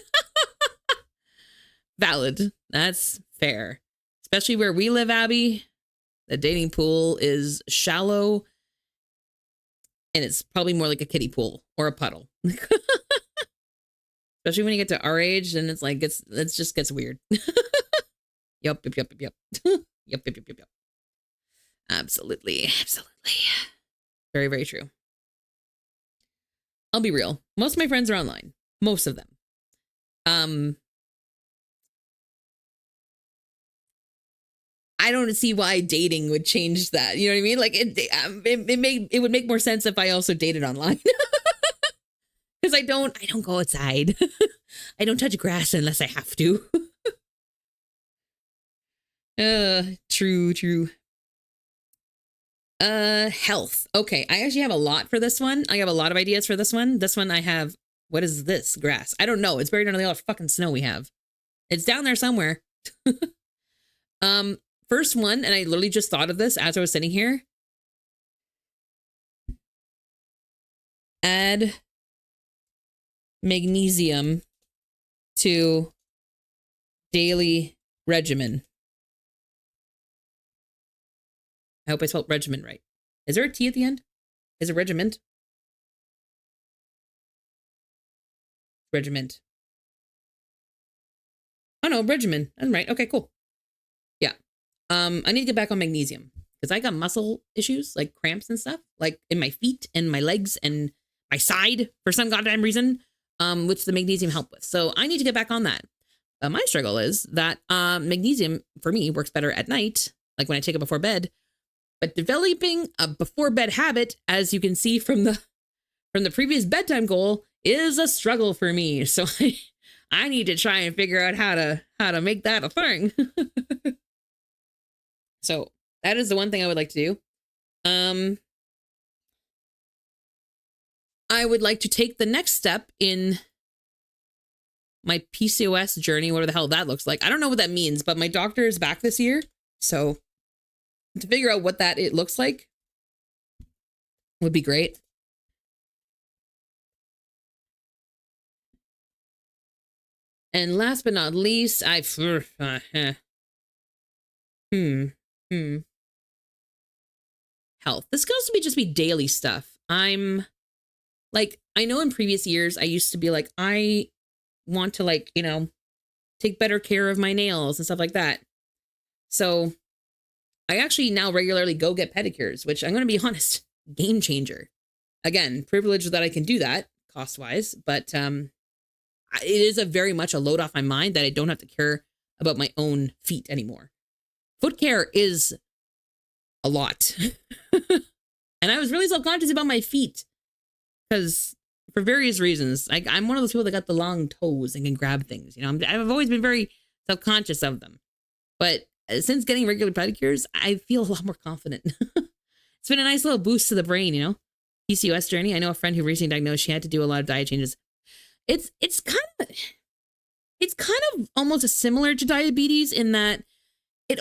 Valid. That's fair. Especially where we live, Abby. The dating pool is shallow And it's probably more like a kiddie pool or a puddle. Especially when you get to our age, and it's like, it just gets weird. Yep. Yep. Absolutely. Very, very true. I'll be real. Most of my friends are online. Most of them. I don't see why dating would change that. You know what I mean? Like it would make more sense if I also dated online. Because I don't go outside. I don't touch grass unless I have to. True. Health. Okay, I actually have a lot for this one. I have a lot of ideas for this one. This one I have, what is this? Grass. I don't know. It's buried under all the fucking snow we have. It's down there somewhere. First one, and I literally just thought of this as I was sitting here. Add magnesium to daily regimen. I hope I spelled regimen right. Is there a T at the end? Is it regiment? Regiment. Oh no, regimen. I'm right. Okay, cool. Yeah. I need to get back on magnesium because I got muscle issues, like cramps and stuff, like in my feet and my legs and my side for some goddamn reason, which the magnesium helped with. So I need to get back on that. My struggle is that magnesium for me works better at night, like when I take it before bed. But developing a before bed habit, as you can see from the previous bedtime goal, is a struggle for me. So I need to try and figure out how to make that a thing. So that is the one thing I would like to do. I would like to take the next step in my PCOS journey, whatever the hell that looks like. I don't know what that means, but my doctor is back this year. So to figure out what it looks like would be great. And last but not least, health. This could also just be daily stuff. I'm like, I know in previous years, I used to be like, I want to like, take better care of my nails and stuff like that. So I actually now regularly go get pedicures, which I'm going to be honest, game changer. Again, privilege that I can do that cost wise, but it is very much a load off my mind that I don't have to care about my own feet anymore. Foot care is a lot. And I was really self-conscious about my feet because for various reasons, I'm one of those people that got the long toes and can grab things. I've always been very self-conscious of them. But since getting regular pedicures, I feel a lot more confident. It's been a nice little boost to the brain, PCOS journey. I know a friend who recently diagnosed, she had to do a lot of diet changes. It's kind of almost similar to diabetes in that it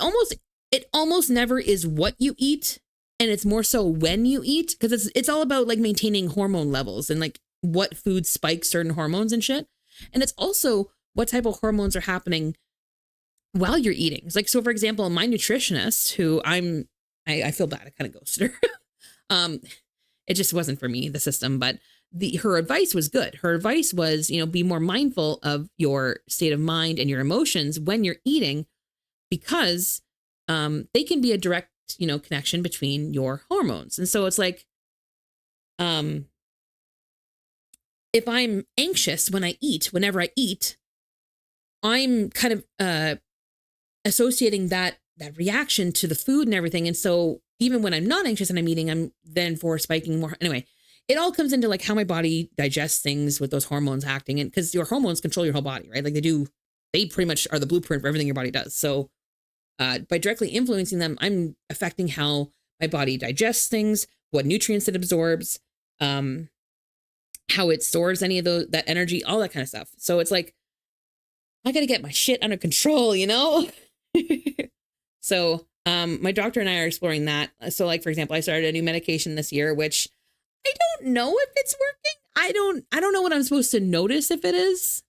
almost never is what you eat, and it's more so when you eat, because it's all about like maintaining hormone levels and like what food spikes certain hormones and shit. And it's also what type of hormones are happening while you're eating. It's like, so for example, my nutritionist, who I feel bad, I kind of ghosted her. It just wasn't for me, the system, but her advice was good. Her advice was, be more mindful of your state of mind and your emotions when you're eating, because they can be a direct, connection between your hormones. And so it's like, if I'm anxious whenever I eat, I'm kind of associating that reaction to the food and everything. And so even when I'm not anxious and I'm eating, I'm then for spiking more. Anyway, it all comes into like how my body digests things with those hormones acting, and because your hormones control your whole body, right? Like they pretty much are the blueprint for everything your body does. So by directly influencing them, I'm affecting how my body digests things, what nutrients it absorbs, how it stores any of that energy, all that kind of stuff. So it's like, I got to get my shit under control, So my doctor and I are exploring that. So like, for example, I started a new medication this year, which I don't know if it's working. I don't know what I'm supposed to notice if it is,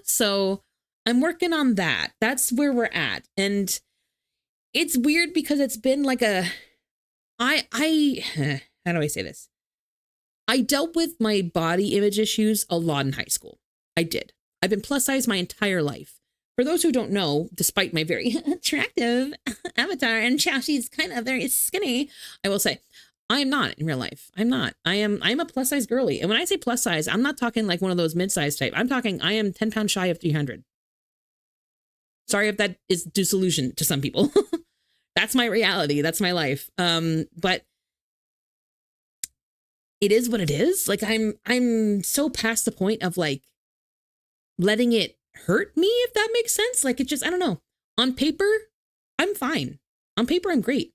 so I'm working on that. That's where we're at. And it's weird because it's been like how do I say this? I dealt with my body image issues a lot in high school. I did. I've been plus size my entire life. For those who don't know, despite my very attractive avatar and she's kind of very skinny, I will say, I am not in real life. I'm not. I'm a plus size girly. And when I say plus size, I'm not talking like one of those mid-size type. I'm talking I am 10 pounds shy of 300. Sorry if that is disillusion to some people. That's my reality. That's my life. But it is what it is. Like I'm so past the point of like letting it hurt me, if that makes sense. Like it just, I don't know. On paper, I'm fine. On paper, I'm great.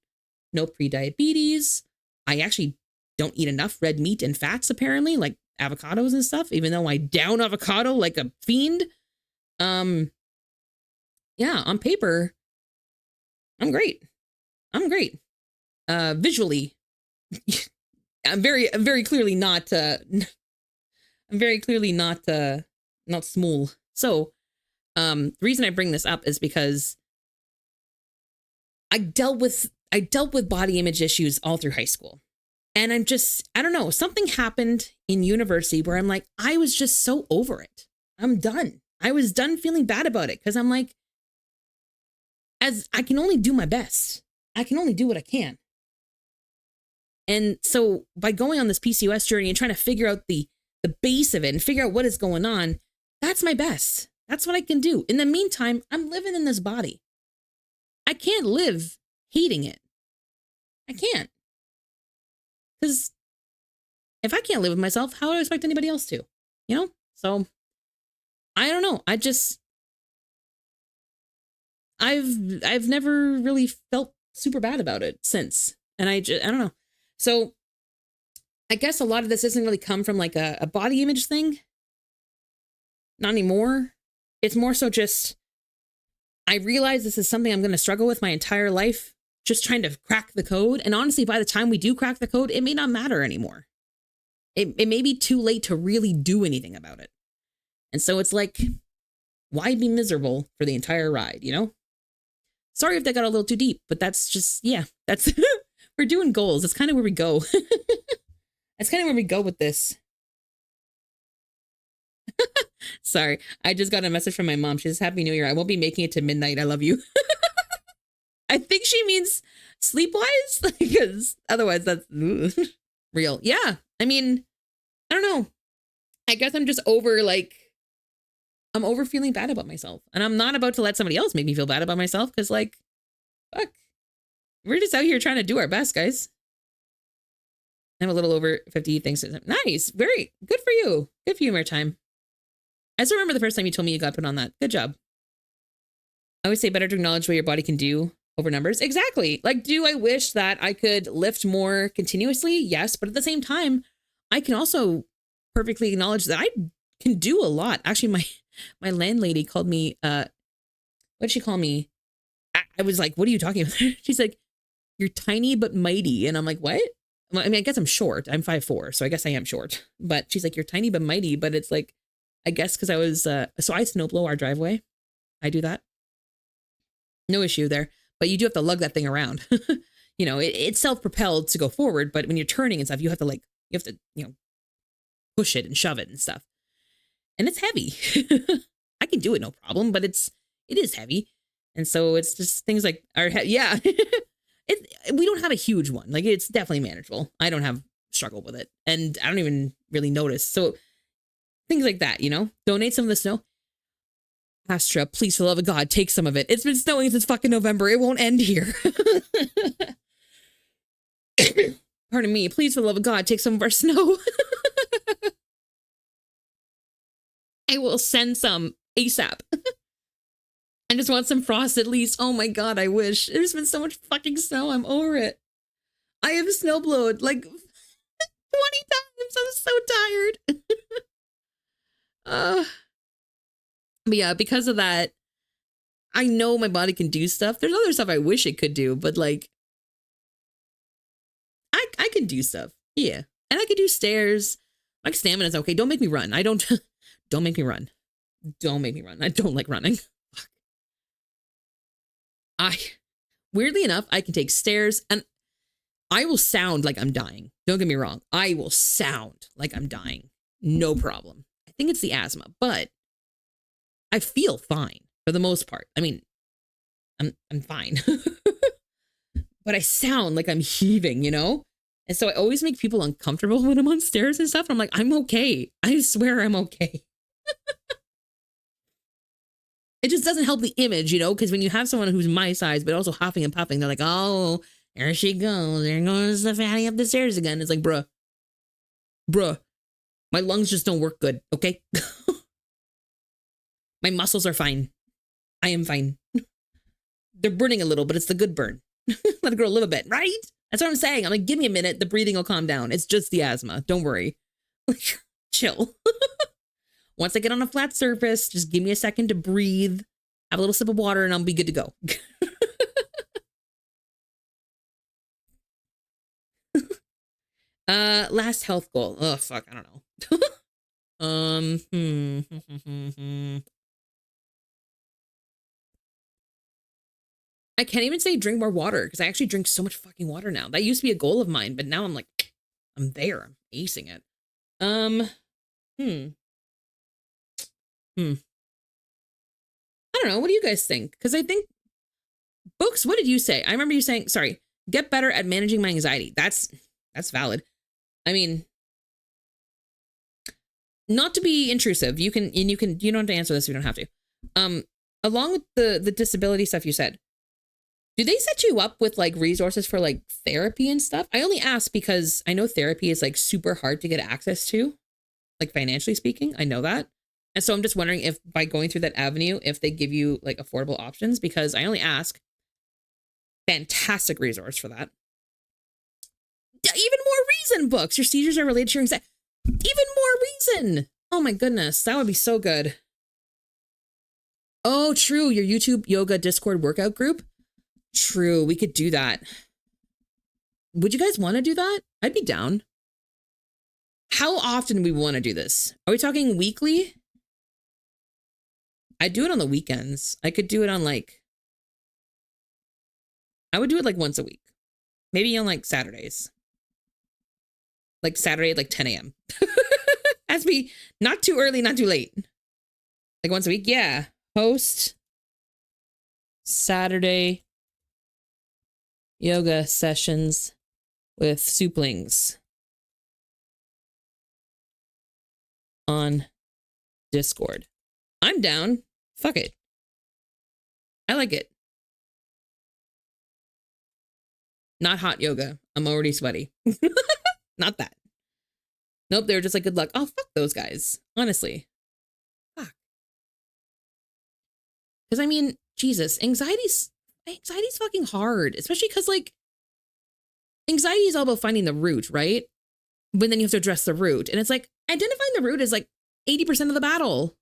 No pre-diabetes. I actually don't eat enough red meat and fats, apparently, like avocados and stuff, even though I down avocado like a fiend. Yeah, on paper, I'm great. I'm great. Visually, I'm very clearly not, I'm very clearly not small. So, the reason I bring this up is because I dealt with body image issues all through high school. And I don't know, something happened in university where I'm like, I was just so over it. I'm done. I was done feeling bad about it because I'm like, as I can only do my best. I can only do what I can. And so by going on this PCOS journey and trying to figure out the base of it and figure out what is going on, that's my best. That's what I can do. In the meantime, I'm living in this body. I can't live hating it. I can't. Because if I can't live with myself, how do I expect anybody else to? You know? So I don't know. I've never really felt super bad about it since. And I don't know. So I guess a lot of this doesn't really come from like a body image thing. Not anymore. It's more so just, I realize this is something I'm going to struggle with my entire life, just trying to crack the code. And honestly, by the time we do crack the code, it may not matter anymore. It may be too late to really do anything about it. And so it's like, why be miserable for the entire ride, you know? Sorry if that got a little too deep, but that's just, yeah, that's, we're doing goals. That's kind of where we go. That's kind of where we go with this. Sorry, I just got a message from my mom. She says, Happy New Year. I won't be making it to midnight. I love you. I think she means sleep-wise, because otherwise that's real. Yeah, I mean, I don't know. I guess I'm just over, like, I'm over feeling bad about myself. And I'm not about to let somebody else make me feel bad about myself, because, like, fuck. We're just out here trying to do our best, guys. I'm a little over 50. Thanks. Nice. Very good for you. Good for you, Maritime. I still remember the first time you told me you got put on that. Good job. I always say better to acknowledge what your body can do over numbers. Exactly. Like, do I wish that I could lift more continuously? Yes. But at the same time, I can also perfectly acknowledge that I can do a lot. Actually, my landlady called me, what'd she call me? I was like, what are you talking about? She's like, you're tiny but mighty. And I'm like, what? Well, I mean, I guess I'm short. I'm 5'4", so I guess I am short. But she's like, you're tiny but mighty. But it's like, I guess because I was, so I snowblow our driveway. I do that. No issue there. But you do have to lug that thing around. You know, it's self-propelled to go forward. But when you're turning and stuff, you have to, push it and shove it and stuff. And it's heavy. I can do it no problem, but it is heavy. And so it's just things like, yeah. We don't have a huge one. Like, it's definitely manageable. I don't have struggle with it. And I don't even really notice. So things like that, donate some of the snow. Astra, please, for the love of God, take some of it. It's been snowing since fucking November. It won't end here. Pardon me. Please, for the love of God, take some of our snow. I will send some ASAP. I just want some frost at least. Oh my God, I wish. There's been so much fucking snow. I'm over it. I have snowblowed like 20 times. I'm so tired. But yeah, because of that, I know my body can do stuff. There's other stuff I wish it could do, but like, I can do stuff. Yeah. And I could do stairs. My stamina is okay. Don't make me run. Don't make me run. Don't make me run. I don't like running. Weirdly enough, I can take stairs, and I will sound like I'm dying. Don't get me wrong. I will sound like I'm dying. No problem. I think it's the asthma, but I feel fine for the most part. I mean, I'm fine. But I sound like I'm heaving, you know? And so I always make people uncomfortable when I'm on stairs and stuff. I'm like, I'm okay. I swear I'm okay. It just doesn't help the image, you know? Because when you have someone who's my size, but also huffing and puffing, they're like, oh, there she goes. There goes the fatty up the stairs again. It's like, bruh, my lungs just don't work good, okay? My muscles are fine. I am fine. They're burning a little, but it's the good burn. Let it grow a little bit, right? That's what I'm saying. I'm like, give me a minute. The breathing will calm down. It's just the asthma. Don't worry. Like, chill. Once I get on a flat surface, just give me a second to breathe, have a little sip of water, and I'll be good to go. Last health goal. Oh, fuck. I don't know. I can't even say drink more water because I actually drink so much fucking water now. That used to be a goal of mine, but now I'm like, I'm there. I'm acing it. I don't know. What do you guys think? Because I think books, what did you say? I remember you saying, sorry, get better at managing my anxiety. That's valid. I mean, not to be intrusive, you don't have to answer this if you don't have to. Along with the disability stuff you said, do they set you up with like resources for like therapy and stuff? I only ask because I know therapy is like super hard to get access to, like financially speaking. I know that. And so I'm just wondering if by going through that avenue, if they give you like affordable options, because I only ask. Fantastic resource for that. Even more reason books. Your seizures are related to your anxiety. Even more reason. Oh my goodness. That would be so good. Oh, true. Your YouTube yoga Discord workout group. True. We could do that. Would you guys want to do that? I'd be down. How often do we want to do this? Are we talking weekly? I'd do it on the weekends. I could do it on like, I would do it like once a week. Maybe on like Saturdays. Like Saturday at like 10 a.m. Has to be not too early, not too late. Like once a week. Yeah. Host Saturday yoga sessions with Souplings on Discord. I'm down. Fuck it. I like it. Not hot yoga. I'm already sweaty. Not that. Nope, they were just like, good luck. Oh, fuck those guys. Honestly. Fuck. Because I mean, Jesus, anxiety's fucking hard. Especially because like, anxiety is all about finding the root, right? But then you have to address the root. And it's like, identifying the root is like 80% of the battle.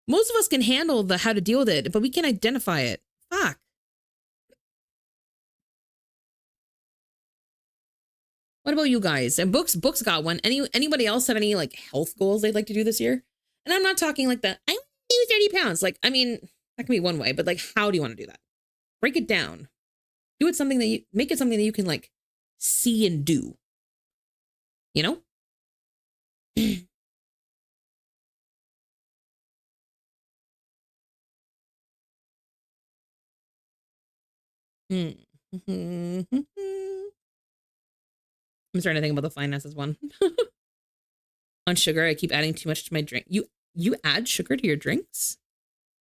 Most of us can handle the how to deal with it, but we can't identify it. Fuck. What about you guys? And books got one. Anybody else have any like health goals they'd like to do this year? And I'm not talking like the, I want to lose 30 pounds. Like, I mean, that can be one way, but like, how do you want to do that? Break it down. Do it something that make it something that you can like see and do. You know? I'm starting to think about the finances one. On sugar, I keep adding too much to my drink. You add sugar to your drinks?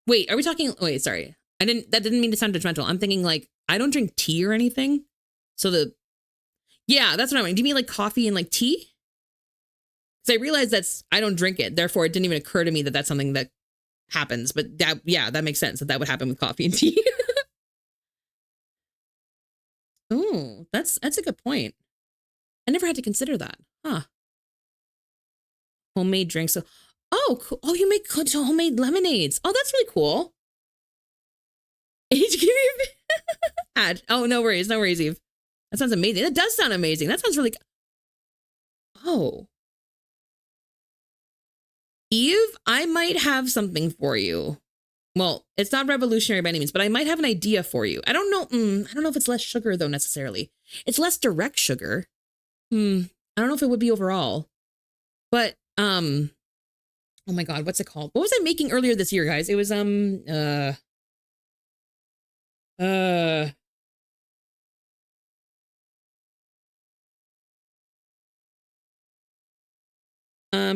Wait, are we talking? Wait, sorry. That didn't mean to sound judgmental. I'm thinking like, I don't drink tea or anything. So yeah, that's what I mean. Do you mean like coffee and like tea? Because I realized I don't drink it. Therefore, it didn't even occur to me that that's something that happens. But that makes sense that would happen with coffee and tea. Oh, that's a good point. I never had to consider that. Huh. Homemade drinks. Oh, cool. Oh, you make homemade lemonades. Oh, that's really cool. Ad. Oh, no worries. No worries, Eve. That sounds amazing. That does sound amazing. That sounds really... Oh. Eve, I might have something for you. Well, it's not revolutionary by any means, but I might have an idea for you. I don't know. I don't know if it's less sugar though necessarily. It's less direct sugar. I don't know if it would be overall, but oh my God, what's it called? What was I making earlier this year, guys? It was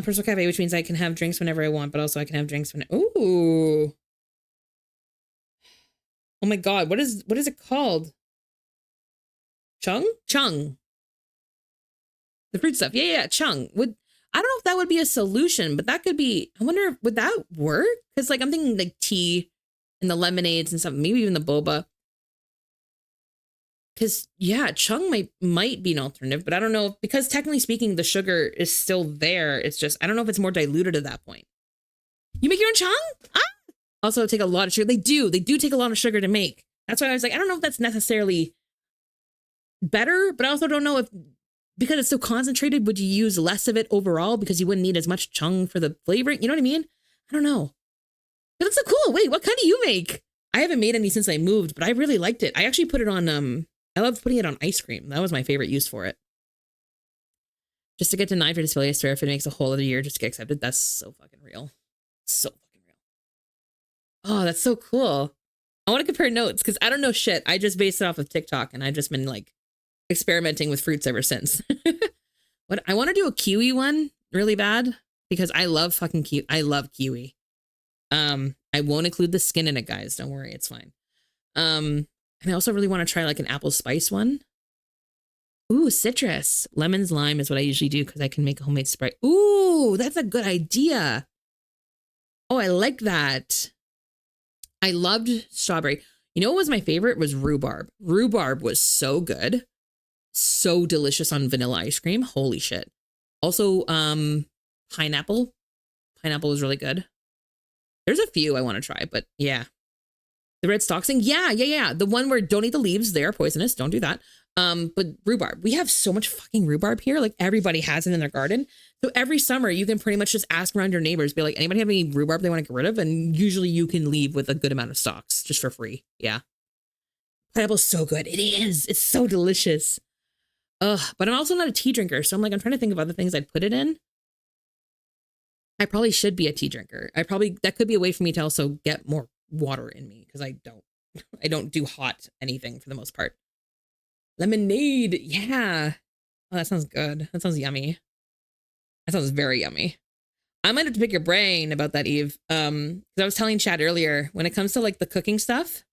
personal cafe, which means I can have drinks whenever I want, but also I can have drinks when. Ooh. Oh my God, what is it called? Chung. The fruit stuff. Yeah, chung. I don't know if that would be a solution, but that could be. I wonder, would that work? Because like I'm thinking like tea and the lemonades and stuff, maybe even the boba. Because yeah, chung might be an alternative, but I don't know, because technically speaking, the sugar is still there. It's just I don't know if it's more diluted at that point. You make your own chung? Ah! Also take a lot of sugar. They do take a lot of sugar to make. That's why I was like, I don't know if that's necessarily better, but I also don't know if, because it's so concentrated, would you use less of it overall because you wouldn't need as much chung for the flavoring? You know what I mean? I don't know. It looks so cool. Wait, what kind do you make? I haven't made any since I moved, but I really liked it. I actually put it on, I loved putting it on ice cream. That was my favorite use for it. Just to get denied for display, swear if it makes a whole other year just to get accepted. That's so fucking real. So fucking real. Oh, that's so cool. I want to compare notes because I don't know shit. I just based it off of TikTok and I've just been like experimenting with fruits ever since. What I want to do a kiwi one really bad because I love fucking kiwi. I love kiwi. I won't include the skin in it, guys. Don't worry, it's fine. And I also really want to try like an apple spice one. Ooh, citrus. Lemons, lime is what I usually do because I can make a homemade Sprite. Ooh, that's a good idea. Oh, I like that. I loved strawberry. You know what was my favorite was rhubarb. Rhubarb was so good. So delicious on vanilla ice cream. Holy shit. Also, pineapple. Pineapple was really good. There's a few I want to try, but yeah. The red stalks thing. Yeah. The one where don't eat the leaves. They are poisonous. Don't do that. But rhubarb. We have so much fucking rhubarb here. Like everybody has it in their garden. So every summer you can pretty much just ask around your neighbors, be like, anybody have any rhubarb they want to get rid of? And usually you can leave with a good amount of stalks just for free. Yeah. Pineapple's so good. It is. It's so delicious. Ugh, but I'm also not a tea drinker. So I'm like, I'm trying to think of other things I'd put it in. I probably should be a tea drinker. That could be a way for me to also get more water in me because I don't do hot anything for the most part. Lemonade. Yeah. Oh, that sounds good. That sounds yummy. That sounds very yummy. I might have to pick your brain about that, Eve. Because I was telling Chad earlier, when it comes to like the cooking stuff,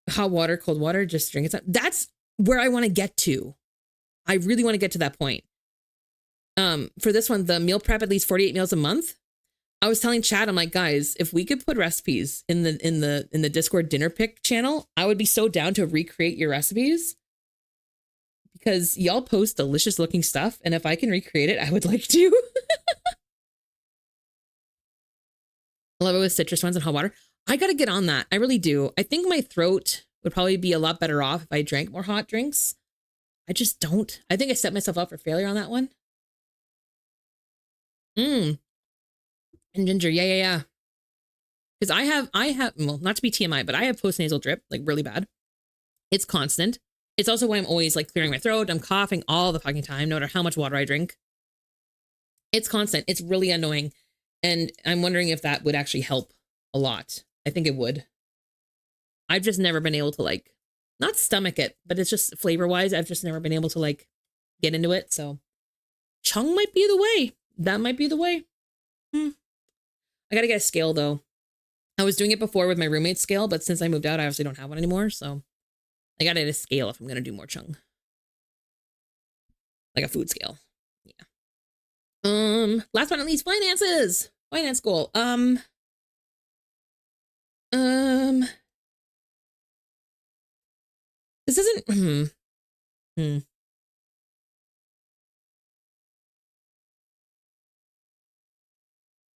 hot water, cold water, just drink it. That's where I want to get to. I really want to get to that point. For this one, the meal prep at least 48 meals a month. I was telling Chad, I'm like, guys, if we could put recipes in the Discord dinner pick channel, I would be so down to recreate your recipes because y'all post delicious looking stuff. And if I can recreate it, I would like to. I love it with citrus ones and hot water. I got to get on that. I really do. I think my throat would probably be a lot better off if I drank more hot drinks. I just don't. I think I set myself up for failure on that one. And ginger. Yeah. Because I have, well, not to be TMI, but I have postnasal drip, like really bad. It's constant. It's also why I'm always like clearing my throat. I'm coughing all the fucking time, no matter how much water I drink. It's constant. It's really annoying. And I'm wondering if that would actually help a lot. I think it would. I've just never been able to like, not stomach it, but it's just flavor wise. I've just never been able to like get into it. So chung might be the way. That might be the way. I got to get a scale though. I was doing it before with my roommate's scale, but since I moved out, I obviously don't have one anymore. So I got to get a scale if I'm going to do more chung. Like a food scale. Yeah. Last but not least, finances. Finance goal. This isn't,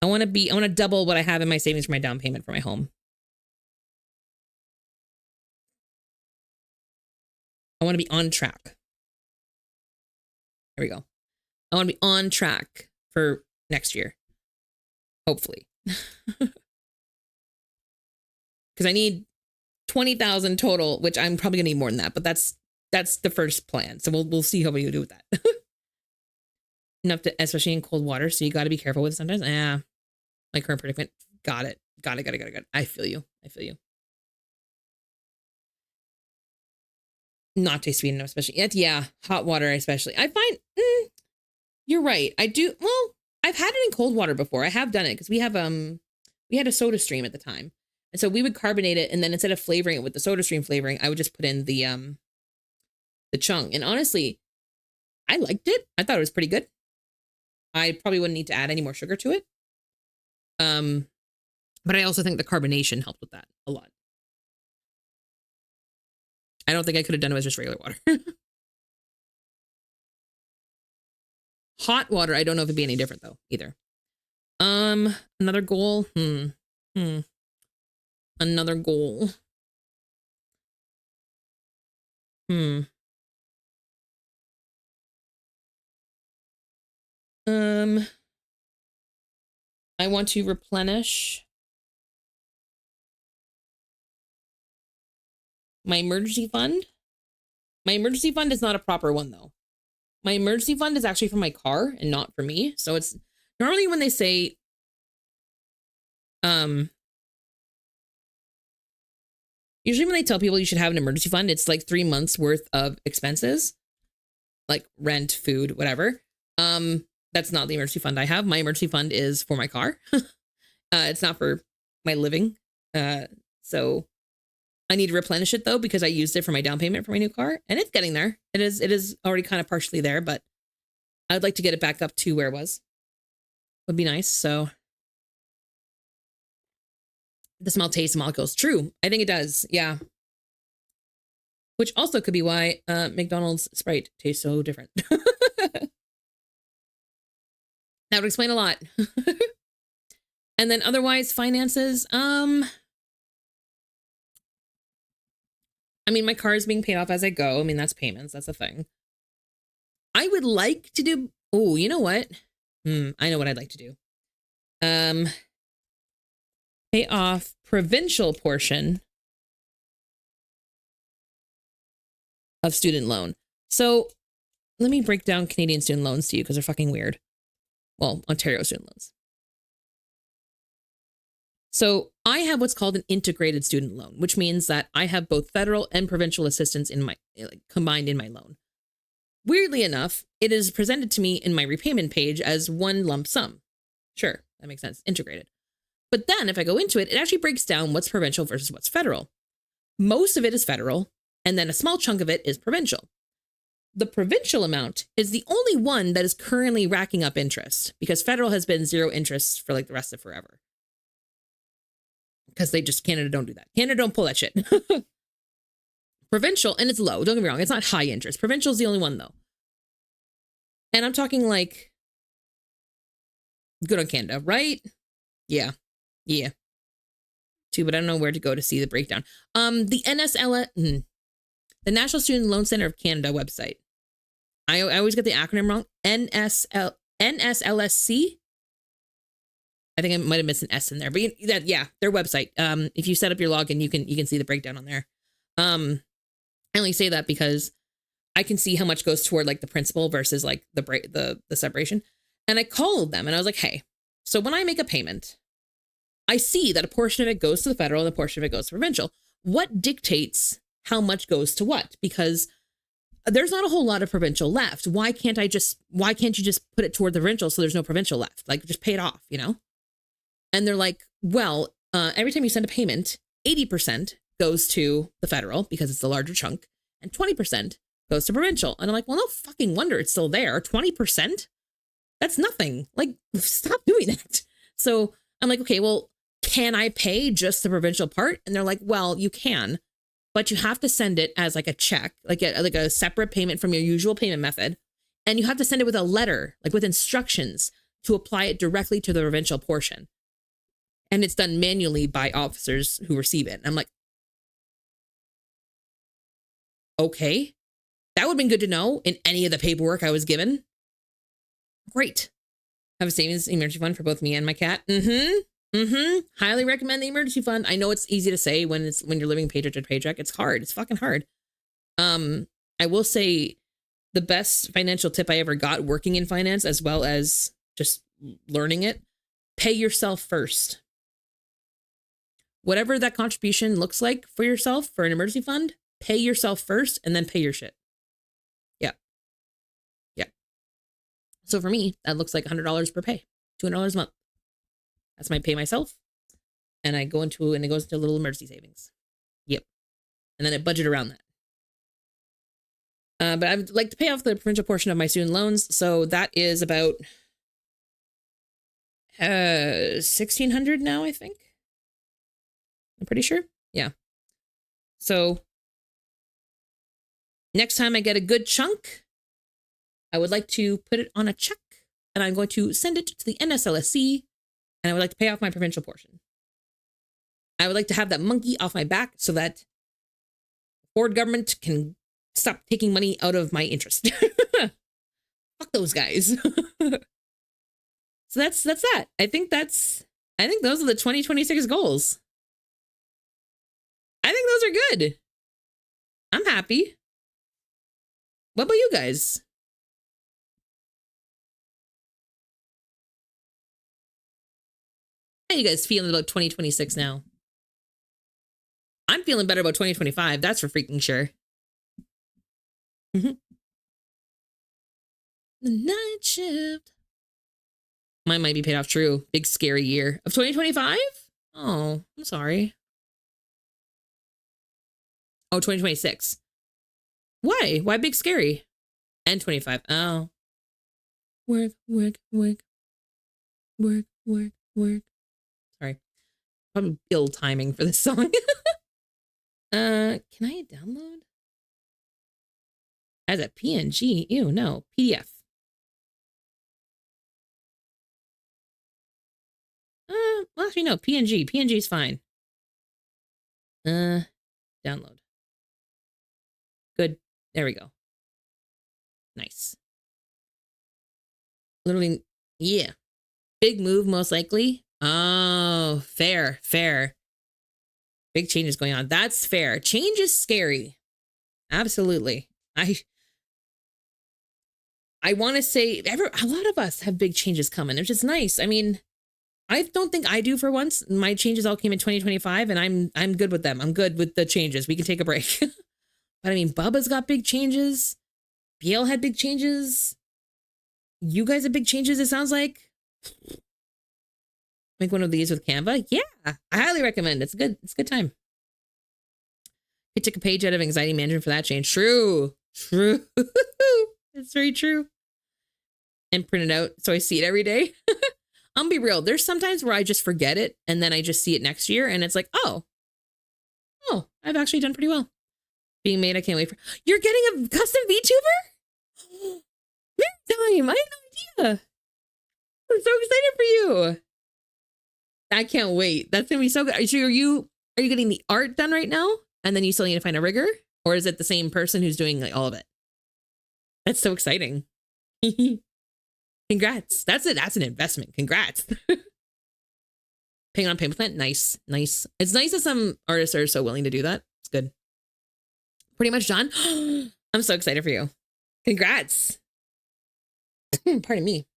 I want to double what I have in my savings for my down payment for my home. I want to be on track. There we go. I want to be on track for next year. Hopefully. because I need 20,000 total, which I'm probably gonna need more than that, but that's the first plan. So we'll see how we do with that. Enough to, especially in cold water, so you got to be careful with it sometimes. Yeah, my current predicament. Got it. I feel you. Not too sweet enough, especially. Yeah, hot water, especially. I find you're right. I do. Well, I've had it in cold water before. I have done it because we had a Soda Stream at the time, and so we would carbonate it, and then instead of flavoring it with the Soda Stream flavoring, I would just put in the chung. And honestly, I liked it. I thought it was pretty good. I probably wouldn't need to add any more sugar to it. But I also think the carbonation helped with that a lot. I don't think I could have done it with just regular water. Hot water, I don't know if it'd be any different though, either. Another goal. Another goal. I want to replenish my emergency fund. My emergency fund is not a proper one though. My emergency fund is actually for my car and not for me. So it's normally when they say, usually when they tell people you should have an emergency fund, it's like 3 months worth of expenses, like rent, food, whatever. That's not the emergency fund I have. My emergency fund is for my car. It's not for my living. So I need to replenish it though, because I used it for my down payment for my new car, and it's getting there. It is already kind of partially there, but I'd like to get it back up to where it was. Would be nice. So the smell, taste, molecules. True. I think it does. Yeah. Which also could be why McDonald's Sprite tastes so different. That would explain a lot. And then otherwise, finances. I mean, my car is being paid off as I go. I mean, that's payments. That's a thing. I would like to do. Oh, you know what? I know what I'd like to do. Pay off provincial portion of student loan. So let me break down Canadian student loans to you because they're fucking weird. Well, Ontario student loans. So I have what's called an integrated student loan, which means that I have both federal and provincial assistance in my combined in my loan. Weirdly enough, it is presented to me in my repayment page as one lump sum. Sure, that makes sense. Integrated. But then if I go into it, it actually breaks down what's provincial versus what's federal. Most of it is federal, and then a small chunk of it is provincial. The provincial amount is the only one that is currently racking up interest because federal has been zero interest for like the rest of forever. Because Canada don't do that. Canada don't pull that shit. Provincial, and it's low. Don't get me wrong. It's not high interest. Provincial is the only one though. And I'm talking like good on Canada, right? Yeah. Too, but I don't know where to go to see the breakdown. The the National Student Loan Center of Canada website. I always get the acronym wrong. NSLSC. I think I might have missed an S in there, but yeah, their website. If you set up your login, you can see the breakdown on there. I only say that because I can see how much goes toward like the principal versus like the separation. And I called them and I was like, hey, so when I make a payment, I see that a portion of it goes to the federal and a portion of it goes to provincial. What dictates how much goes to what? Because there's not a whole lot of provincial left. Why can't you just put it toward the provincial so there's no provincial left? Like just pay it off, you know? And they're like, well, every time you send a payment, 80% goes to the federal because it's the larger chunk and 20% goes to provincial. And I'm like, well, no fucking wonder it's still there. 20%? That's nothing. Like, stop doing that. So I'm like, okay, well, can I pay just the provincial part? And they're like, well, you can, but you have to send it as like a check, like a separate payment from your usual payment method. And you have to send it with a letter, like with instructions to apply it directly to the provincial portion. And it's done manually by officers who receive it. And I'm like, okay, that would have been good to know in any of the paperwork I was given. Great. Have a savings emergency fund for both me and my cat. Highly recommend the emergency fund. I know it's easy to say when you're living paycheck to paycheck. It's hard. It's fucking hard. I will say the best financial tip I ever got working in finance, as well as just learning it, pay yourself first. Whatever that contribution looks like for yourself for an emergency fund, pay yourself first and then pay your shit. Yeah. Yeah. So for me, that looks like $100 per pay, $200 a month. That's my pay myself. And it goes into a little emergency savings. Yep. And then I budget around that. But I would like to pay off the provincial portion of my student loans. So that is about $1,600 now, I think. I'm pretty sure. Yeah. So next time I get a good chunk, I would like to put it on a check and I'm going to send it to the NSLSC and I would like to pay off my provincial portion. I would like to have that monkey off my back so that the Ford government can stop taking money out of my interest. Fuck those guys. So that's that. I think those are the 2026 goals. I think those are good. I'm happy. What about you guys? How you guys feeling about 2026 now? I'm feeling better about 2025. That's for freaking sure. The night shift. Mine might be paid off. True. Big scary year of 2025. Oh, I'm sorry. Oh, 2026. Why? Why big scary? And 25. Oh. Work. Sorry. Probably ill timing for this song. Can I download? As a PNG? Ew, no. PDF. Well, actually, no. PNG. PNG is fine. Download. Good. There we go. Nice. Literally, yeah. Big move, most likely. Oh, fair. Big changes going on. That's fair. Change is scary. Absolutely. I want to say a lot of us have big changes coming, which is nice. I mean, I don't think I do for once. My changes all came in 2025 and I'm good with them. I'm good with the changes. We can take a break. But I mean, Bubba's got big changes. BL had big changes. You guys have big changes, it sounds like. Make one of these with Canva. Yeah, I highly recommend. It's a good time. I took a page out of anxiety management for that change. True. It's very true. And print it out so I see it every day. I'll be real. There's sometimes where I just forget it and then I just see it next year and it's like, oh, I've actually done pretty well. Being made, I can't wait for. You're getting a custom VTuber? Time. I had no idea. I'm so excited for you. I can't wait. That's gonna be so good. Are you getting the art done right now? And then you still need to find a rigger? Or is it the same person who's doing like all of it? That's so exciting. Congrats. That's it. That's an investment. Congrats. Paying on payment plan. Nice. It's nice that some artists are so willing to do that. It's good. Pretty much done. I'm so excited for you. Congrats. Pardon me.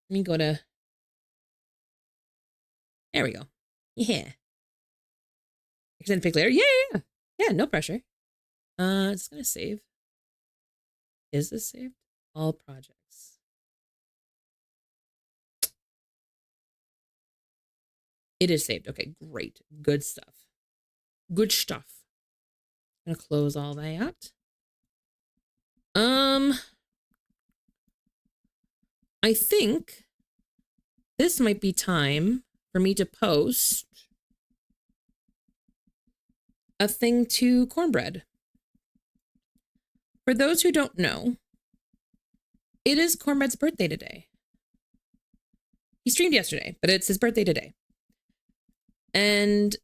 Let me go to. There we go. Yeah. Extend pick later. Yeah. No pressure. It's gonna save. Is this saved? All projects. It is saved. Okay, great. Good stuff. I'm gonna close all that. I think this might be time for me to post a thing to Cornbread. For those who don't know, it is Cornbread's birthday today. He streamed yesterday, but it's his birthday today. And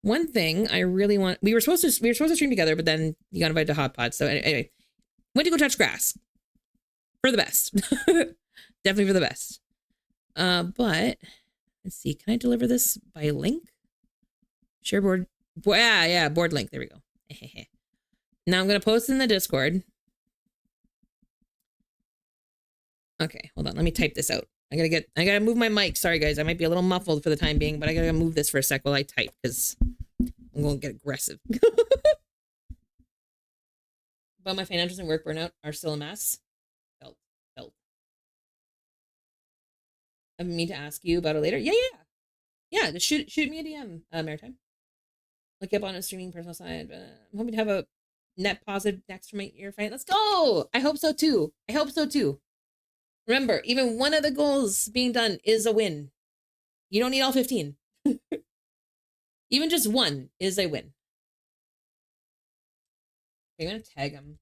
one thing I really want, we were supposed to stream together, but then he got invited to Hot Pot. So anyway, went to go touch grass for the best. Definitely for the best. But let's see. Can I deliver this by link? Share board. Yeah, board link. There we go. Now I'm gonna post in the Discord. Okay, hold on. Let me type this out. I gotta move my mic. Sorry guys, I might be a little muffled for the time being, but I gotta move this for a sec while I type because I'm gonna get aggressive. But my financials and work burnout are still a mess. Felt. I mean to ask you about it later. Yeah. Just shoot me a DM, Maritime. Look up on a streaming personal side. I'm hoping to have a net positive next for my year fight. Let's go! I hope so too. Remember, even one of the goals being done is a win. You don't need all 15. Even just one is a win. Okay, I'm gonna tag him.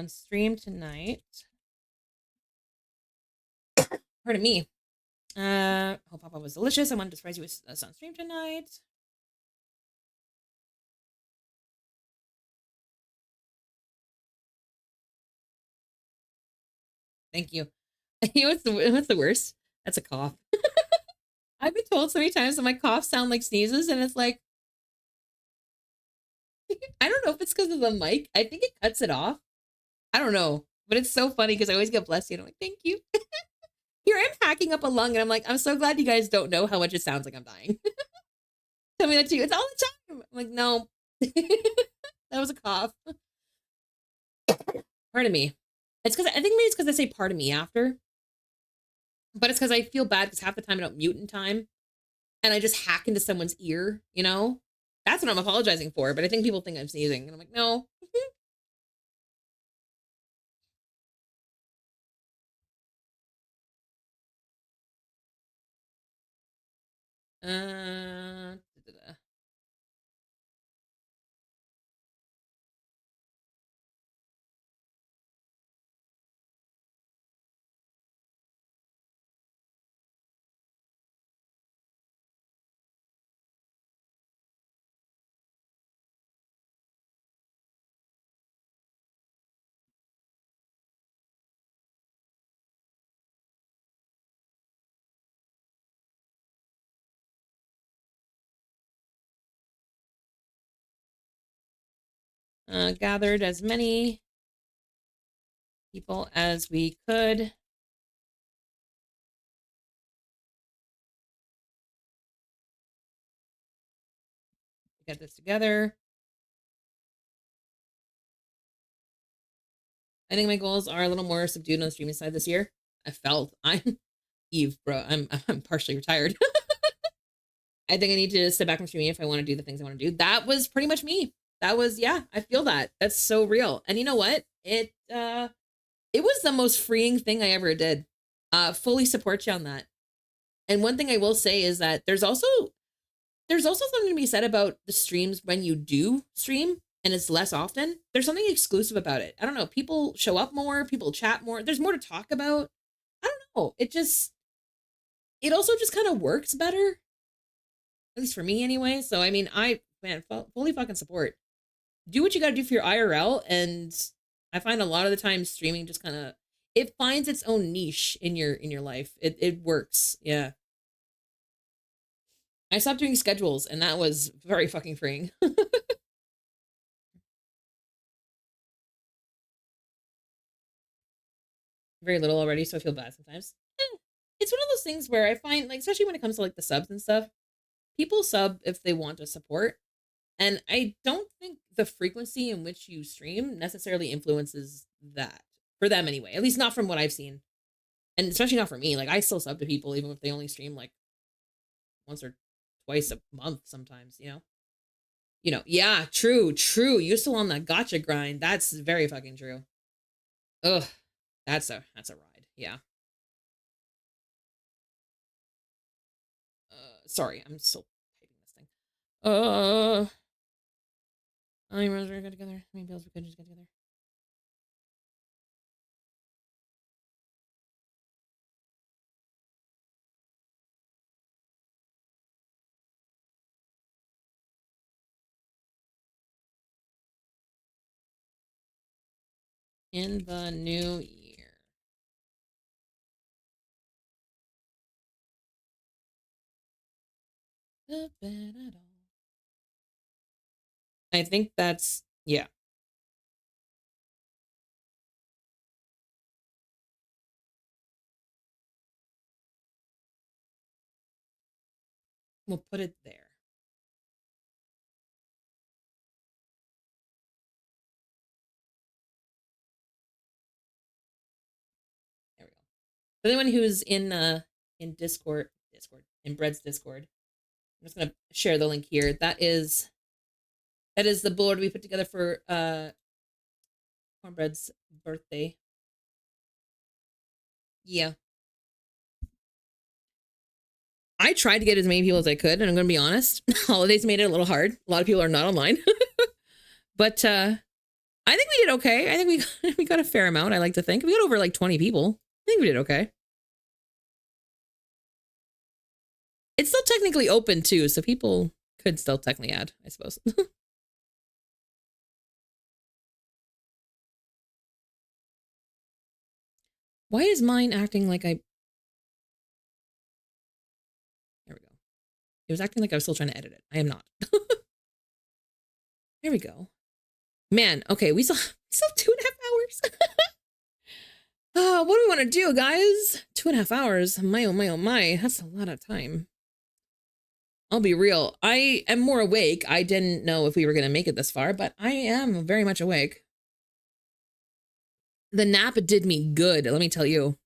Stream tonight. Pardon me. Hope Papa was delicious. I wanted to surprise you with us on stream tonight. Thank you. You know what's the worst? That's a cough. I've been told so many times that my coughs sound like sneezes, and it's like, I don't know if it's because of the mic. I think it cuts it off. I don't know, but it's so funny because I always get bless you, and I'm like, thank you. Here I'm hacking up a lung, and I'm like, I'm so glad you guys don't know how much it sounds like I'm dying. Tell me that too. It's all the time. I'm like, no, that was a cough. Pardon me. It's because I think maybe it's because I say pardon me after, but it's because I feel bad because half the time I don't mute in time, and I just hack into someone's ear. You know, that's what I'm apologizing for. But I think people think I'm sneezing, and I'm like, no. Da, da, da. Gathered as many people as we could. Get this together. I think my goals are a little more subdued on the streaming side this year. I'm Eve, bro. I'm partially retired. I think I need to step back from streaming if I want to do the things I want to do. That was pretty much me. That was, yeah, I feel that. That's so real. And you know what? It was the most freeing thing I ever did. Fully support you on that. And one thing I will say is that there's also something to be said about the streams when you do stream and it's less often. There's something exclusive about it. I don't know. People show up more, people chat more. There's more to talk about. I don't know. It also just kind of works better. At least for me anyway. So I mean, fully fucking support. Do what you gotta do for your IRL, and I find a lot of the time streaming just kind of it finds its own niche in your life. It works. Yeah. I stopped doing schedules, and that was very fucking freeing. Very little already, so I feel bad sometimes. It's one of those things where I find, like, especially when it comes to like the subs and stuff, people sub if they want to support. And I don't think the frequency in which you stream necessarily influences that for them anyway, at least not from what I've seen. And especially not for me. Like, I still sub to people even if they only stream like once or twice a month sometimes, you know? Yeah, true. You're still on that gotcha grind. That's very fucking true. Ugh, that's a ride. Yeah. sorry, I'm still typing this thing. How many rows are good together? How many bills we could just get together? In the new year. I think that's, yeah. We'll put it there. There we go. For anyone who's in Discord, in Bread's Discord, I'm just gonna share the link here. That is the board we put together for Cornbread's birthday. Yeah. I tried to get as many people as I could, and I'm gonna be honest, holidays made it a little hard. A lot of people are not online. But I think we did okay. I think we got a fair amount, I like to think. We got over like 20 people. I think we did okay. It's still technically open too, so people could still technically add, I suppose. Why is mine acting like I... There we go. It was acting like I was still trying to edit it. I am not. There we go. Man, okay, we still have 2.5 hours. What do we want to do, guys? 2.5 hours. My, oh my, oh my. That's a lot of time. I'll be real. I am more awake. I didn't know if we were going to make it this far, but I am very much awake. The nap did me good, let me tell you.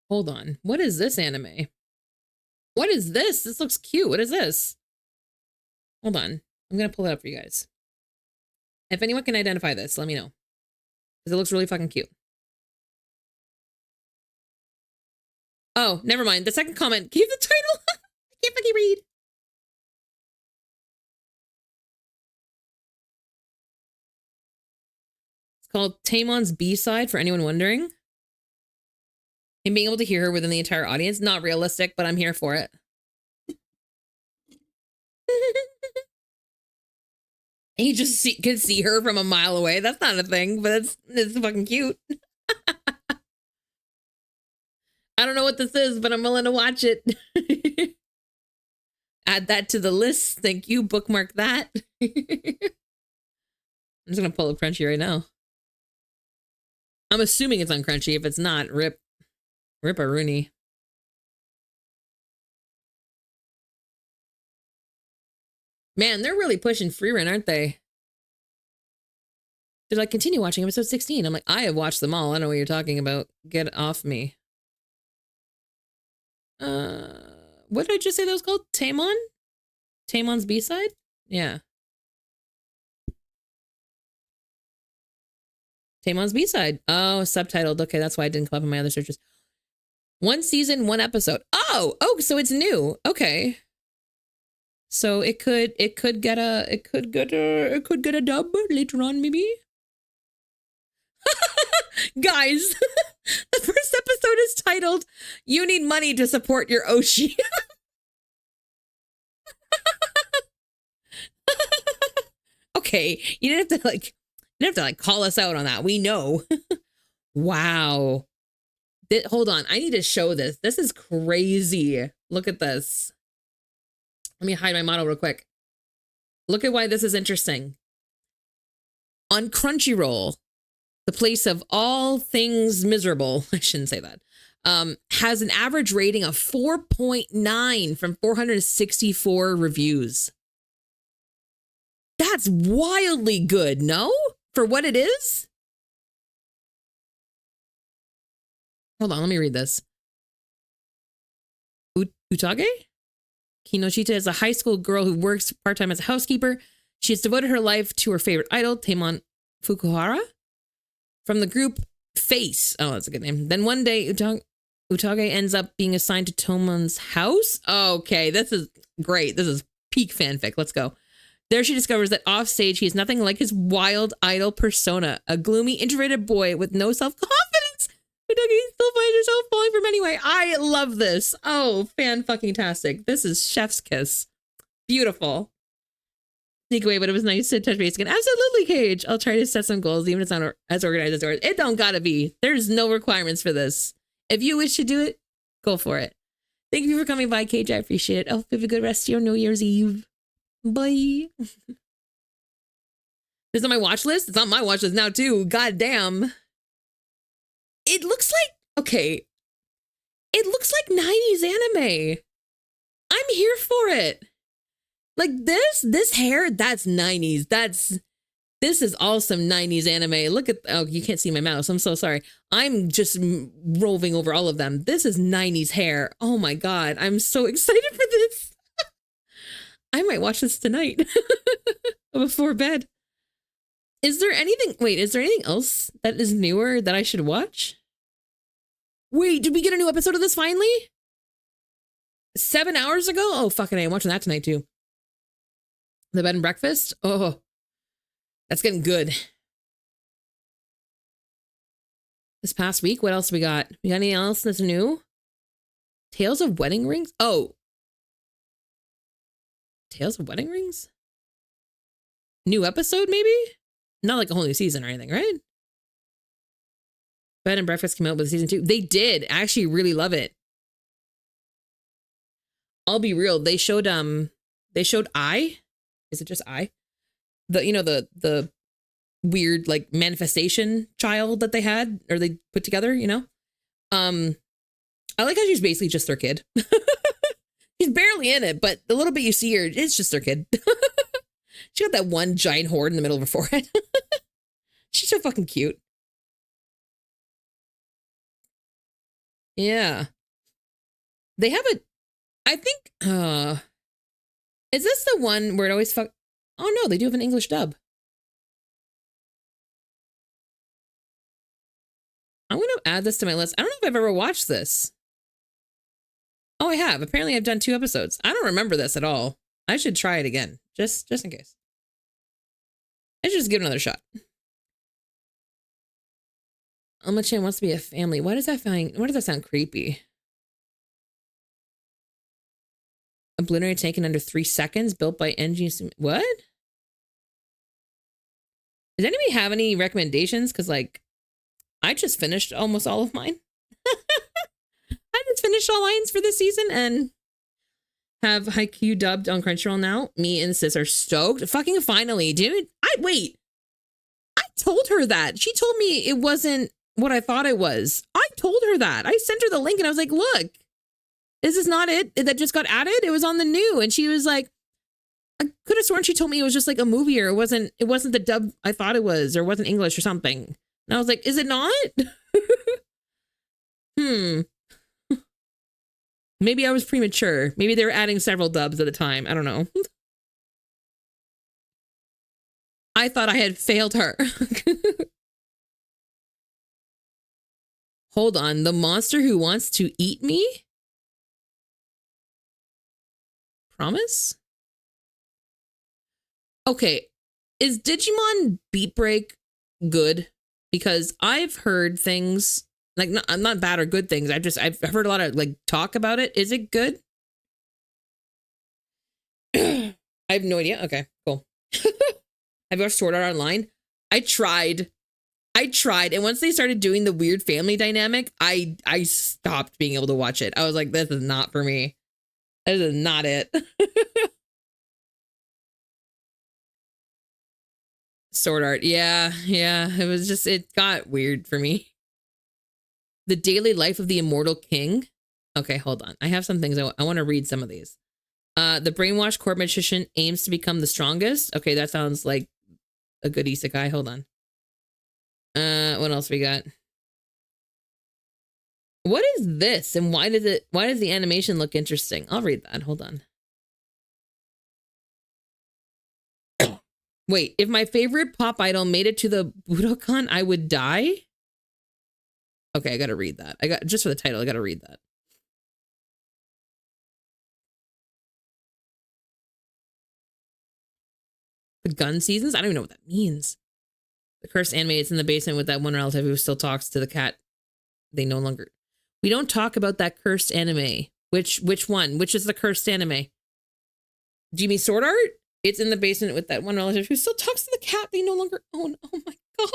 Hold on. What is this anime? What is this? This looks cute. What is this? Hold on. I'm going to pull it up for you guys. If anyone can identify this, let me know. Because it looks really fucking cute. Oh, never mind. The second comment gave the title. I can't fucking read. It's called Taemon's B-side, for anyone wondering. And being able to hear her within the entire audience. Not realistic, but I'm here for it. And you just could see her from a mile away. That's not a thing, but it's fucking cute. I don't know what this is, but I'm willing to watch it. Add that to the list. Thank you. Bookmark that. I'm just going to pull up Crunchy right now. I'm assuming it's on Crunchy. If it's not, rip a Rooney. Man, they're really pushing free run, aren't they? They're like, continue watching episode 16. I'm like, I have watched them all. I know what you're talking about. Get off me. What did I just say that was called? Taemon? Taemon's B-side? Yeah. Taemon's B-side. Oh, subtitled. Okay, that's why I didn't come up in my other searches. 1 season, 1 episode. Oh, so it's new. Okay. So it could get a dub later on, maybe. Guys, the first episode is titled "You Need Money to Support Your Oshi." Okay, you didn't have to call us out on that. We know. Wow. Hold on, I need to show this. This is crazy. Look at this. Let me hide my model real quick. Look at why this is interesting. On Crunchyroll, the place of all things miserable, I shouldn't say that, has an average rating of 4.9 from 464 reviews. That's wildly good, no? For what it is? Hold on, let me read this. Utage? Kinoshita is a high school girl who works part-time as a housekeeper. She has devoted her life to her favorite idol, Taemon Fukuhara. from the group Face. Oh, that's a good name. Then one day, Utage ends up being assigned to Tomon's house. Okay, this is great. This is peak fanfic. Let's go. There she discovers that offstage, he is nothing like his wild idol persona, a gloomy, introverted boy with no self-confidence. Utage still finds herself falling for him anyway. I love this. Oh, fan-fucking-tastic. This is chef's kiss. Beautiful. Sneak away, but it was nice to touch base again. Absolutely, Cage. I'll try to set some goals, even if it's not as organized as yours. It don't gotta be. There's no requirements for this. If you wish to do it, go for it. Thank you for coming by, Cage. I appreciate it. I hope you have a good rest of your New Year's Eve. Bye. This is on my watch list. It's on my watch list now, too. God damn. It looks like, okay. It looks like 90s anime. I'm here for it. Like this hair, that's 90s. This is awesome 90s anime. Look at, oh, you can't see my mouse. I'm so sorry. I'm just roving over all of them. This is 90s hair. Oh my God. I'm so excited for this. I might watch this tonight before bed. Is there anything else that is newer that I should watch? Wait, did we get a new episode of this finally? 7 hours ago? Oh, fucking A, I'm watching that tonight too. The Bed and Breakfast? Oh, that's getting good. This past week, what else we got? We got anything else that's new? Tales of Wedding Rings? Oh. Tales of Wedding Rings? New episode, maybe? Not like a whole new season or anything, right? Bed and Breakfast came out with season 2. They did. I actually really love it. I'll be real. They showed I. Is it just I? The weird like manifestation child that they had or they put together, you know? I like how she's basically just their kid. She's barely in it, but the little bit you see her, it's just their kid. She got that one giant horde in the middle of her forehead. She's so fucking cute. Yeah. They have I think, is this the one where it always Oh no, they do have an English dub. I'm going to add this to my list. I don't know if I've ever watched this. Oh, I have. Apparently I've done 2 episodes. I don't remember this at all. I should try it again. Just in case. I should just give it another shot. Alma-chan wants to be a family. Why does that sound creepy? Obliterate taken under 3 seconds, built by NG. What? Does anybody have any recommendations? Because, like, I just finished almost all of mine. I just finished all lines for this season and have Haikyuu dubbed on Crunchyroll now. Me and Sis are stoked. Fucking finally, dude. I told her that. She told me it wasn't what I thought it was. I told her that. I sent her the link and I was like, look, this is not it that just got added. It was on the new. And she was like, I could have sworn she told me it was just like a movie or it wasn't the dub I thought it was or wasn't English or something. And I was like, is it not? Maybe I was premature. Maybe they were adding several dubs at a time. I don't know. I thought I had failed her. Hold on. The monster who wants to eat me? Promise? Okay. Is Digimon Beat Break good? Because I've heard things like not bad or good things. I've heard a lot of like talk about it. Is it good? I have no idea. Okay, cool. Have you watched Sword Art Online? I tried. And once they started doing the weird family dynamic, I stopped being able to watch it. I was like, this is not for me. This is not it. Sword Art. Yeah. It got weird for me. The Daily Life of the Immortal King. Okay, hold on. I have some things I want to read some of these. The brainwashed court magician aims to become the strongest. Okay, that sounds like a good isekai. Hold on. What else we got? What is this? And why does the animation look interesting? I'll read that. Hold on. Wait, if my favorite pop idol made it to the Budokan, I would die? Okay, I gotta read that. Just for the title, I gotta read that. The gun seasons? I don't even know what that means. The cursed anime is in the basement with that one relative who still talks to the cat. They no longer... We don't talk about that cursed anime. Which one? Which is the cursed anime? Do you mean Sword Art? It's in the basement with that one relative who still talks to the cat they no longer own. Oh my god.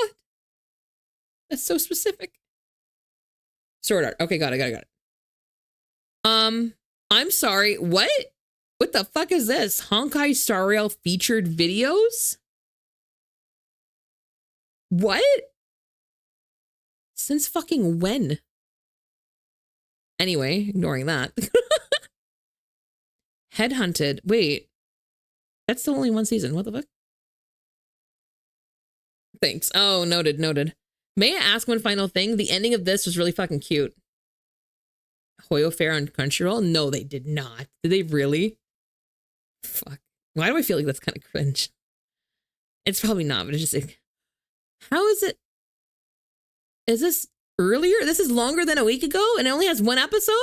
That's so specific. Sword Art. Okay, got it. I'm sorry. What? What the fuck is this? Honkai Star Rail featured videos? What? Since fucking when? Anyway, ignoring that. Headhunted. Wait. That's still only one season. What the fuck? Thanks. Oh, noted. May I ask one final thing? The ending of this was really fucking cute. Hoyo Fair on Crunchyroll? No, they did not. Did they really? Fuck. Why do I feel like that's kind of cringe? It's probably not, but it's just like, how is it? Is this earlier? This is longer than a week ago and it only has one episode?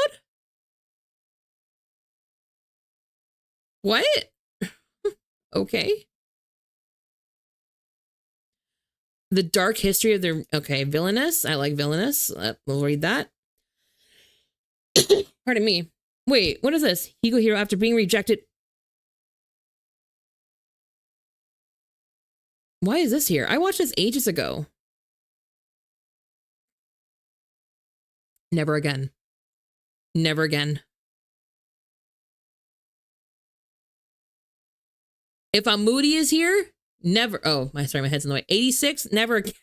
What? Okay. The dark history of their... Okay, villainous. I like villainous. We'll read that. Pardon me. Wait, what is this? Higo Hero after being rejected... Why is this here? I watched this ages ago. Never again. Never again. If I'm moody is here, never. Oh, my head's in the way. 86, never again.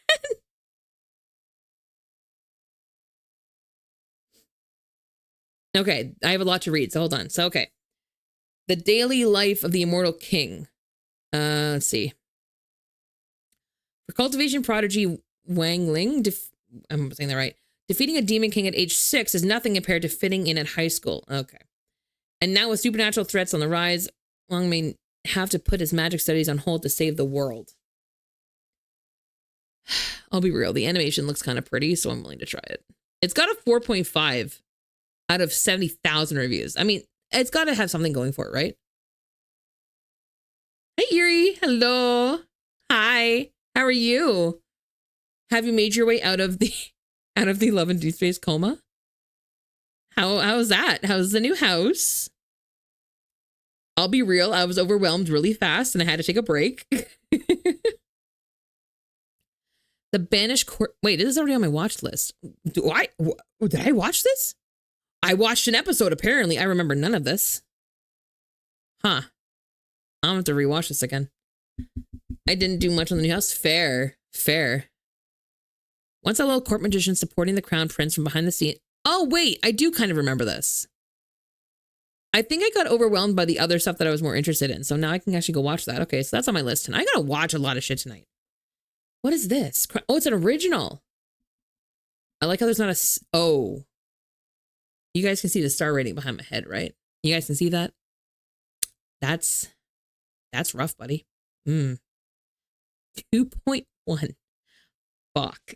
Okay, I have a lot to read, so hold on. So, okay. The Daily Life of the Immortal King. Let's see. For cultivation prodigy Wang Ling, I'm saying that right. Defeating a demon king at age 6 is nothing compared to fitting in at high school. Okay. And now with supernatural threats on the rise, Wang may have to put his magic studies on hold to save the world. I'll be real. The animation looks kind of pretty, so I'm willing to try it. It's got a 4.5 out of 70,000 reviews. I mean, it's got to have something going for it, right? Hey, Yuri. Hello. Hi. How are you? Have you made your way out of the Love-Induced Space coma? How's that? How's the new house? I'll be real. I was overwhelmed really fast and I had to take a break. The Banished Court. Wait, this is already on my watch list. Did I watch this? I watched an episode, apparently. I remember none of this. Huh. I'll have to rewatch this again. I didn't do much on the new house. Fair. Once a little court magician supporting the crown prince from behind the scene. Oh, wait. I do kind of remember this. I think I got overwhelmed by the other stuff that I was more interested in. So now I can actually go watch that. Okay, so that's on my list. And I gotta watch a lot of shit tonight. What is this? Oh, it's an original. I like how there's not a... Oh. You guys can see the star rating behind my head, right? You guys can see that? That's rough, buddy. 2.1. Fuck.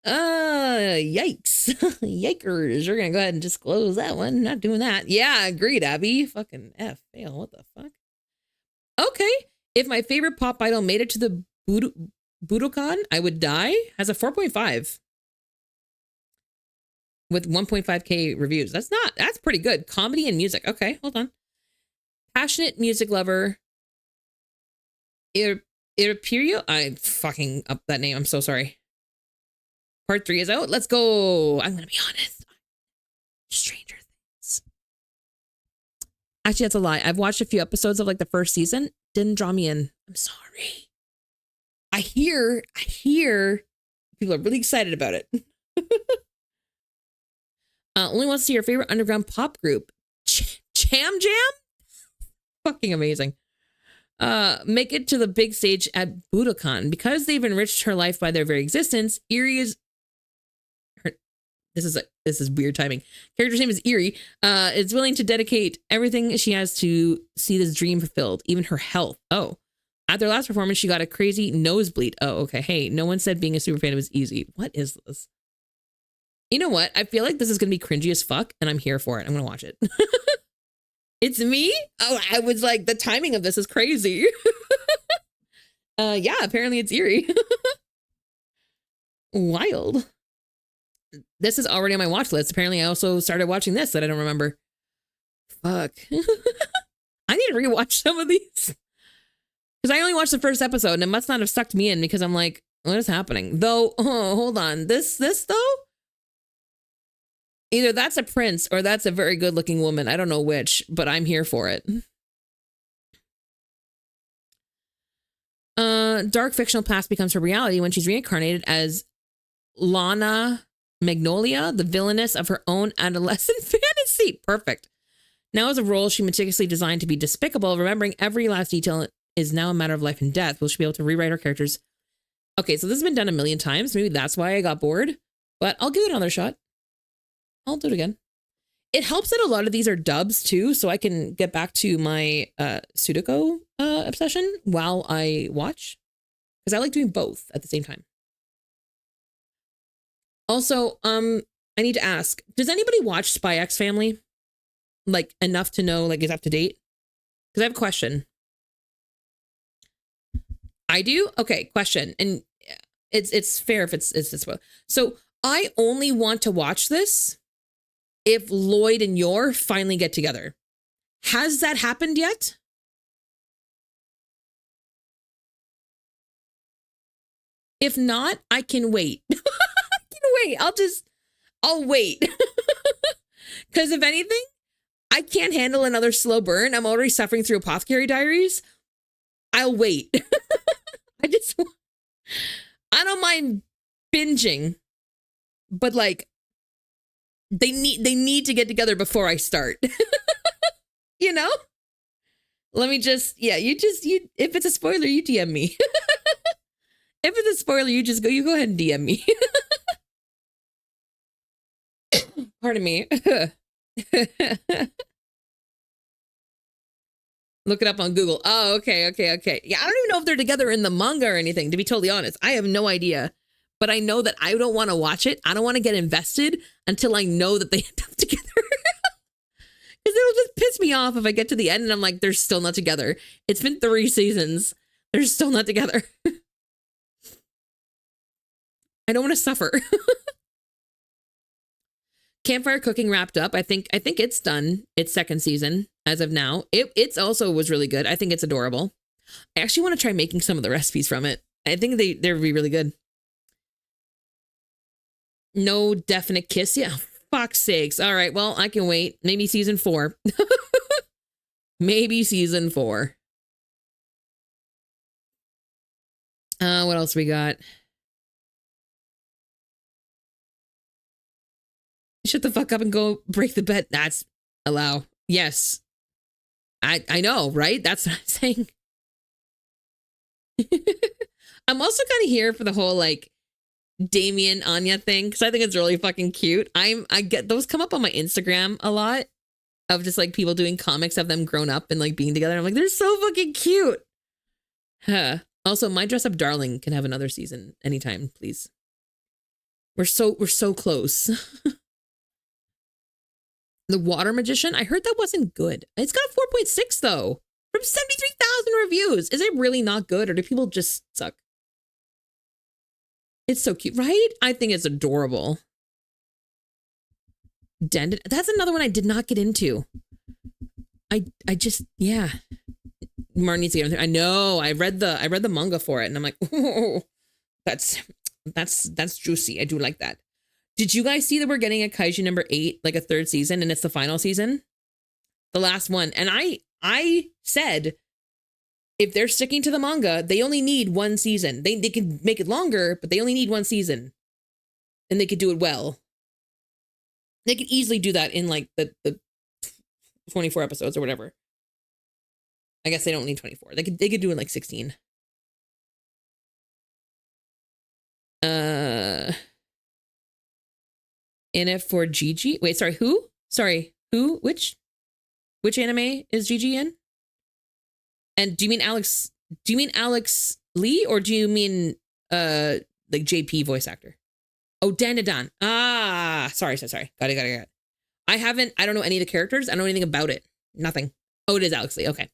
Yikes. Yikers. We're gonna go ahead and disclose that one. Not doing that. Yeah, agreed, Abby. Fucking F. Fail. What the fuck? Okay. If my favorite pop idol made it to the Budokan, I would die. Has a 4.5. With 1.5k reviews. That's pretty good. Comedy and music. Okay, hold on. Passionate music lover. Irpirio? I fucking up that name. I'm so sorry. Part 3 is out. Let's go. I'm gonna be honest. Stranger Things. Actually, that's a lie. I've watched a few episodes of like the first season. Didn't draw me in. I'm sorry. I hear people are really excited about it. Only wants to see your favorite underground pop group. Cham Jam? Fucking amazing. Make it to the big stage at Budokan. Because they've enriched her life by their very existence, Eerie is... This is weird timing. Character's name is Eerie. Is willing to dedicate everything she has to see this dream fulfilled, even her health. Oh, At their last performance, she got a crazy nosebleed. Oh, okay. Hey, no one said being a super fan was easy. What is this? You know what? I feel like this is going to be cringy as fuck, and I'm here for it. I'm going to watch it. It's me? Oh, I was like, the timing of this is crazy. Yeah, apparently it's eerie. Wild. This is already on my watch list. Apparently, I also started watching this that I don't remember. Fuck. I need to rewatch some of these. Because I only watched the first episode, and it must not have sucked me in because I'm like, what is happening? Though, oh, hold on. This though? Either that's a prince or that's a very good looking woman. I don't know which, but I'm here for it. Dark fictional past becomes her reality when she's reincarnated as Lana Magnolia, the villainess of her own adolescent fantasy. Perfect. Now as a role she meticulously designed to be despicable, remembering every last detail is now a matter of life and death. Will she be able to rewrite her characters? Okay, so this has been done a million times. Maybe that's why I got bored, but I'll give it another shot. I'll do it again. It helps that a lot of these are dubs too, so I can get back to my Sudoku obsession while I watch, because I like doing both at the same time. Also, I need to ask, does anybody watch Spy X Family? Like enough to know, like, is up to date? Because I have a question. I do? Okay, question. And it's fair if it's this way. So I only want to watch this if Lloyd and Yor finally get together. Has that happened yet? If not, I can wait. I can wait. I'll wait. Because if anything, I can't handle another slow burn. I'm already suffering through Apothecary Diaries. I'll wait. I don't mind binging, but like, they need to get together before I start. You know? Let me just, yeah, you if it's a spoiler, you DM me. If it's a spoiler, you go ahead and DM me. Pardon me. Look it up on Google. Oh, okay. Yeah, I don't even know if they're together in the manga or anything, to be totally honest. I have no idea. But I know that I don't want to watch it. I don't want to get invested until I know that they end up together. Because it'll just piss me off if I get to the end and I'm like, they're still not together. It's been 3 seasons. They're still not together. I don't want to suffer. Campfire Cooking wrapped up. I think it's done. Its 2nd season as of now. It's also was really good. I think it's adorable. I actually want to try making some of the recipes from it. I think they're really good. No definite kiss. Yeah, fuck's sakes. All right, well, I can wait. Maybe season 4. Maybe season 4. What else we got? Shut the fuck up and go break the bed. That's allow. Yes. I know, right? That's what I'm saying. I'm also kind of here for the whole like Damien Anya thing, because I think it's really fucking cute. I get those come up on my Instagram a lot of just like people doing comics of them grown up and like being together. I'm like, they're so fucking cute. Huh. Also, My Dress Up Darling can have another season anytime, please. We're so close. The Water Magician, I heard that wasn't good. It's got a 4.6 though, from 73,000 reviews. Is it really not good, or do people just suck? It's so cute, right? I think it's adorable. Dented. That's another one I did not get into. I just, yeah. Martin needs to get into it. I know. I read the manga for it, and I'm like, oh, that's juicy. I do like that. Did you guys see that we're getting a Kaiju number 8, like a 3rd season, and it's the final season? The last one. And I said, if they're sticking to the manga, they only need 1 season. They can make it longer, but they only need 1 season. And they could do it well. They could easily do that in like the 24 episodes or whatever. I guess they don't need 24. They could do it in like 16. In it for Gigi. Wait, sorry, who? Sorry, who? Which anime is Gigi in? And do you mean Alex Do you mean Alex Lee or do you mean like JP voice actor? Oh, Dandadan. Ah, sorry. Got it. I don't know any of the characters. I don't know anything about it. Nothing. Oh, it is Alex Lee. Okay.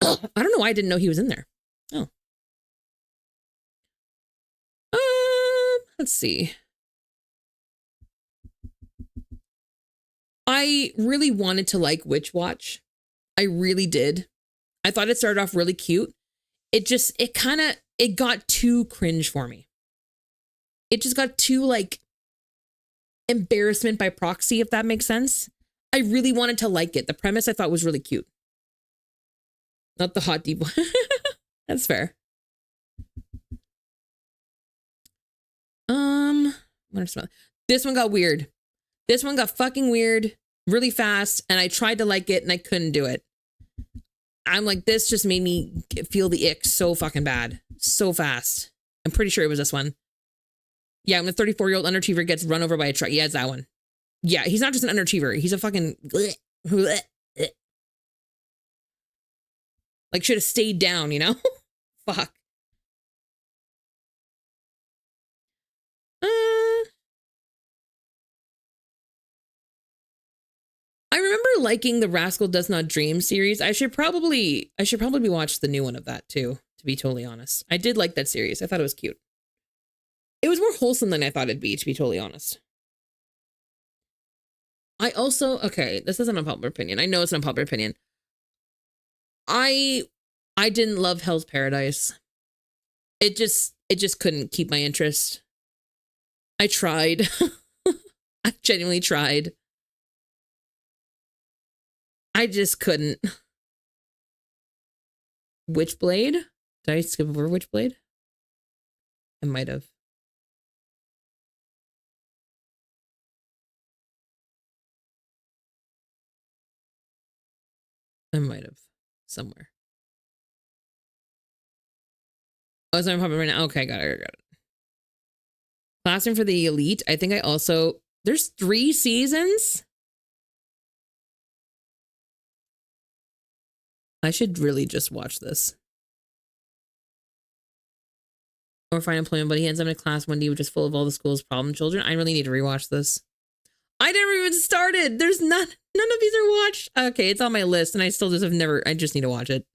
I don't know why I didn't know he was in there. Oh. Let's see. I really wanted to like Witch Watch. I really did. I thought it started off really cute. It got too cringe for me. It just got too like embarrassment by proxy, if that makes sense. I really wanted to like it. The premise I thought was really cute. Not the hot deep one. That's fair. This one got weird. This one got fucking weird really fast, and I tried to like it and I couldn't do it. I'm like, this just made me feel the ick so fucking bad. So fast. I'm pretty sure it was this one. Yeah, when a 34-year-old underachiever gets run over by a truck. Yeah, it's that one. Yeah, he's not just an underachiever. He's a fucking... Like, should have stayed down, you know? Fuck. I remember liking the Rascal Does Not Dream series. I should probably watch the new one of that too, to be totally honest. I did like that series. I thought it was cute. It was more wholesome than I thought it'd be, to be totally honest. I also, okay, this isn't a popular opinion. I know it's an unpopular opinion. I didn't love Hell's Paradise. It just couldn't keep my interest. I tried. I genuinely tried. I just couldn't. Witchblade? Did I skip over Witchblade? I might have. Somewhere. Oh, it's not popular right now. Okay, got it. Classroom for the Elite. I think I also... There's 3 seasons? I should really just watch this. Or find employment, but he ends up in a class one day which is full of all the school's problem children. I really need to rewatch this. I never even started. There's none of these are watched. Okay, it's on my list and I still just have never... I just need to watch it.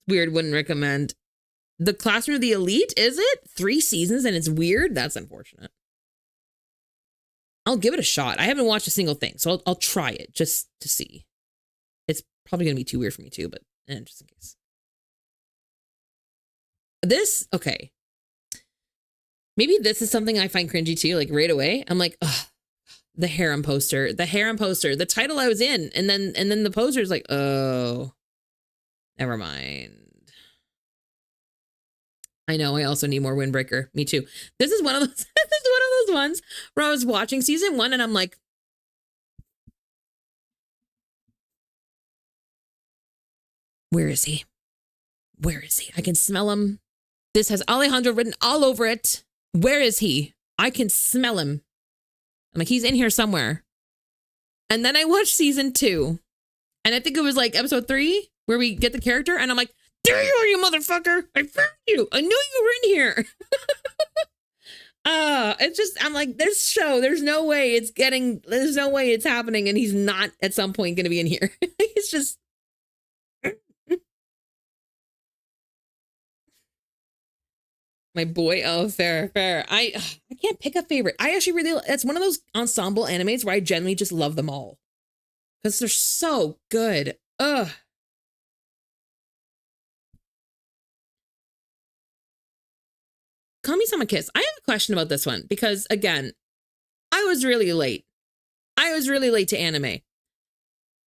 Weird, wouldn't recommend. The Classroom of the Elite, is it? 3 seasons and it's weird? That's unfortunate. I'll give it a shot. I haven't watched a single thing, so I'll try it just to see. It's probably going to be too weird for me too, but just in case. This, okay. Maybe this is something I find cringy too, like right away. I'm like, ugh, the harem poster. The title I was in, and then the poster is like, oh, never mind. I know, I also need more Windbreaker. Me too. This is one of those, this is one of those ones where I was watching season 1 and I'm like, where is he? Where is he? I can smell him. This has Alejandro written all over it. Where is he? I can smell him. I'm like, he's in here somewhere. And then I watched season 2. And I think it was like episode 3 where we get the character. And I'm like, there you are, you motherfucker. I found you. I knew you were in here. It's just, I'm like, there's no way it's happening. And he's not at some point going to be in here. He's just. My boy. Oh, fair. I can't pick a favorite. I actually really, it's one of those ensemble animes where I generally just love them all. Because they're so good. Ugh. Kami-sama Kiss. I have a question about this one because, again, I was really late. To anime.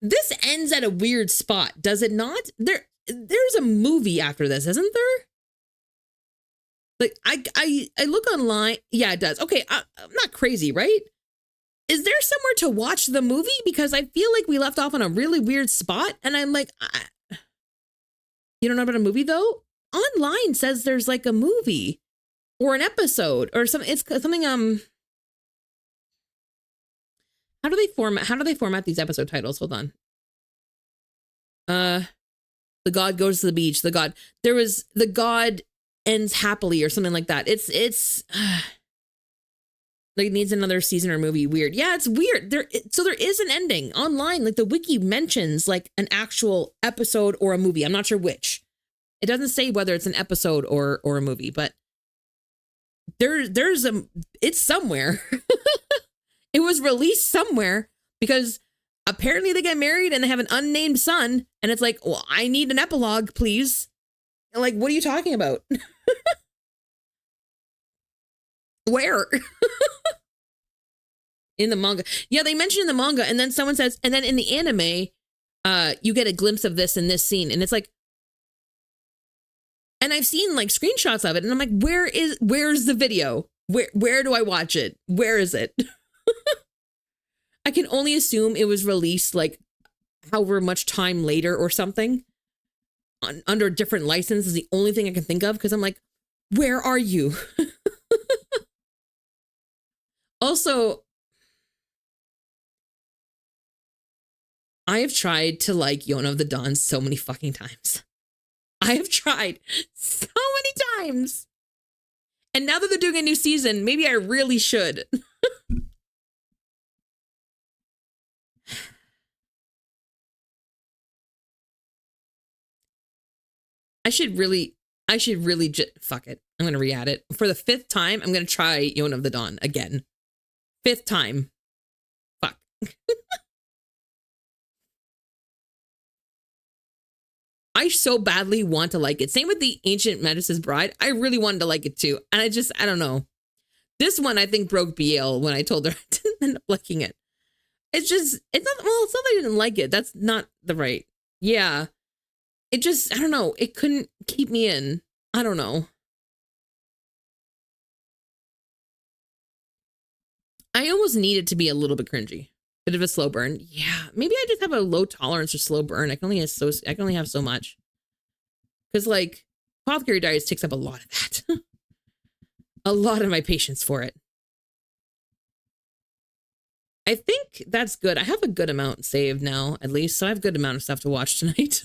This ends at a weird spot, does it not? There's a movie after this, isn't there? Like, I look online. Yeah, it does. Okay, I'm not crazy, right? Is there somewhere to watch the movie? Because I feel like we left off on a really weird spot. And I'm like, you don't know about a movie, though? Online says there's like a movie. Or an episode or something. It's something. How do they format these episode titles? Hold on. the god goes to the beach. The god ends happily or something like that. It's like it needs another season or movie. Weird. Yeah, it's weird. So there is an ending online. Like the wiki mentions like an actual episode or a movie. I'm not sure which. It doesn't say whether it's an episode or a movie, but it's somewhere. It was released somewhere because apparently they get married and they have an unnamed son. And it's like, well, I need an epilogue, please. And like, what are you talking about? Where? In the manga. Yeah, they mentioned in the manga, and then someone says, and then in the anime, you get a glimpse of this in this scene. And it's like, and I've seen like screenshots of it, and I'm like, where's the video? Where do I watch it? Where is it? I can only assume it was released like however much time later or something under a different license is the only thing I can think of. Cause I'm like, where are you? Also, I have tried to like Yona of the Dawn so many fucking times. I have tried so many times. And now that they're doing a new season, maybe I really should. I should really fuck it. I'm going to re-add it. For the 5th time, I'm going to try Yona of the Dawn again. 5th time. Fuck. I so badly want to like it. Same with the Ancient Medusa's Bride. I really wanted to like it too. And I don't know. This one I think broke BL when I told her I didn't end up liking it. It's not that I didn't like it. That's not the right. Yeah. It just, I don't know. It couldn't keep me in. I don't know. I almost need it to be a little bit cringy. Bit of a slow burn. Yeah. Maybe I just have a low tolerance for slow burn. I can only have so much. Because like Apothecary Diaries takes up a lot of that. A lot of my patience for it. I think that's good. I have a good amount saved now, at least. So I have a good amount of stuff to watch tonight.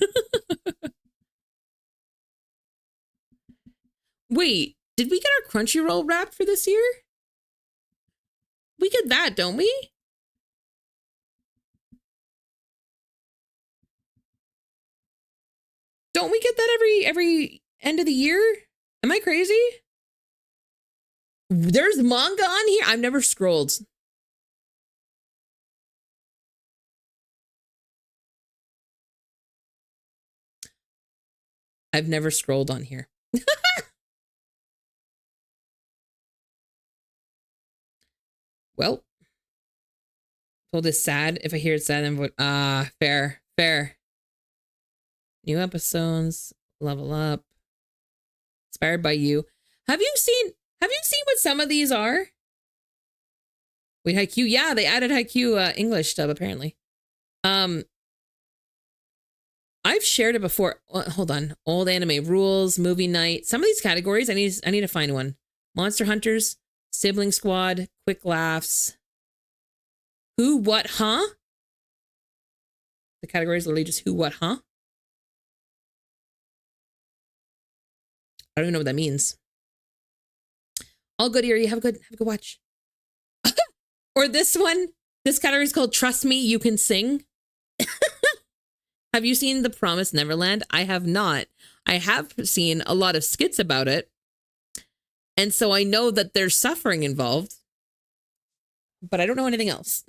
Wait, did we get our Crunchyroll wrapped for this year? We get that, don't we? Don't we get that every end of the year? Am I crazy? There's manga on here? I've never scrolled. I've never scrolled on here. Well, told is sad. If I hear it's sad, then fair. New episodes, level up. Inspired by you. Have you seen what some of these are? Wait, Haikyuu. Yeah, they added Haikyuu English stuff apparently. I've shared it before. Hold on. Old anime rules, movie night. Some of these categories, I need to find one. Monster Hunters, Sibling Squad, Quick Laughs. Who, what, huh? The category is literally just who, what, huh? I don't even know what that means. All good, Erie. Have a good watch. Or this one. This category is called Trust Me, You Can Sing. Have you seen The Promised Neverland? I have not. I have seen a lot of skits about it. And so I know that there's suffering involved. But I don't know anything else.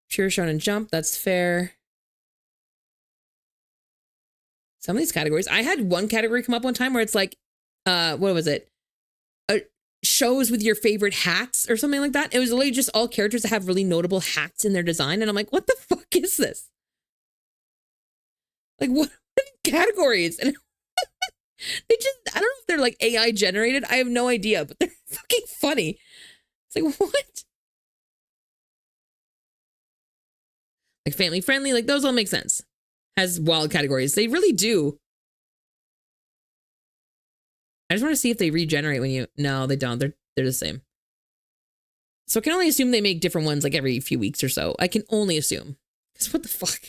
Pure Shonen Jump, that's fair. Some of these categories. I had one category come up one time where it's like, what was it? Shows with your favorite hats or something like that. It was literally just all characters that have really notable hats in their design. And I'm like, what the fuck is this? Like, what categories? And they just, I don't know if they're like AI generated. I have no idea, but they're fucking funny. It's like, what? Like family friendly, like those all make sense. Has wild categories. They really do. I just want to see if they regenerate when you... No, they don't. They're the same. So I can only assume they make different ones like every few weeks or so. I can only assume. What the fuck?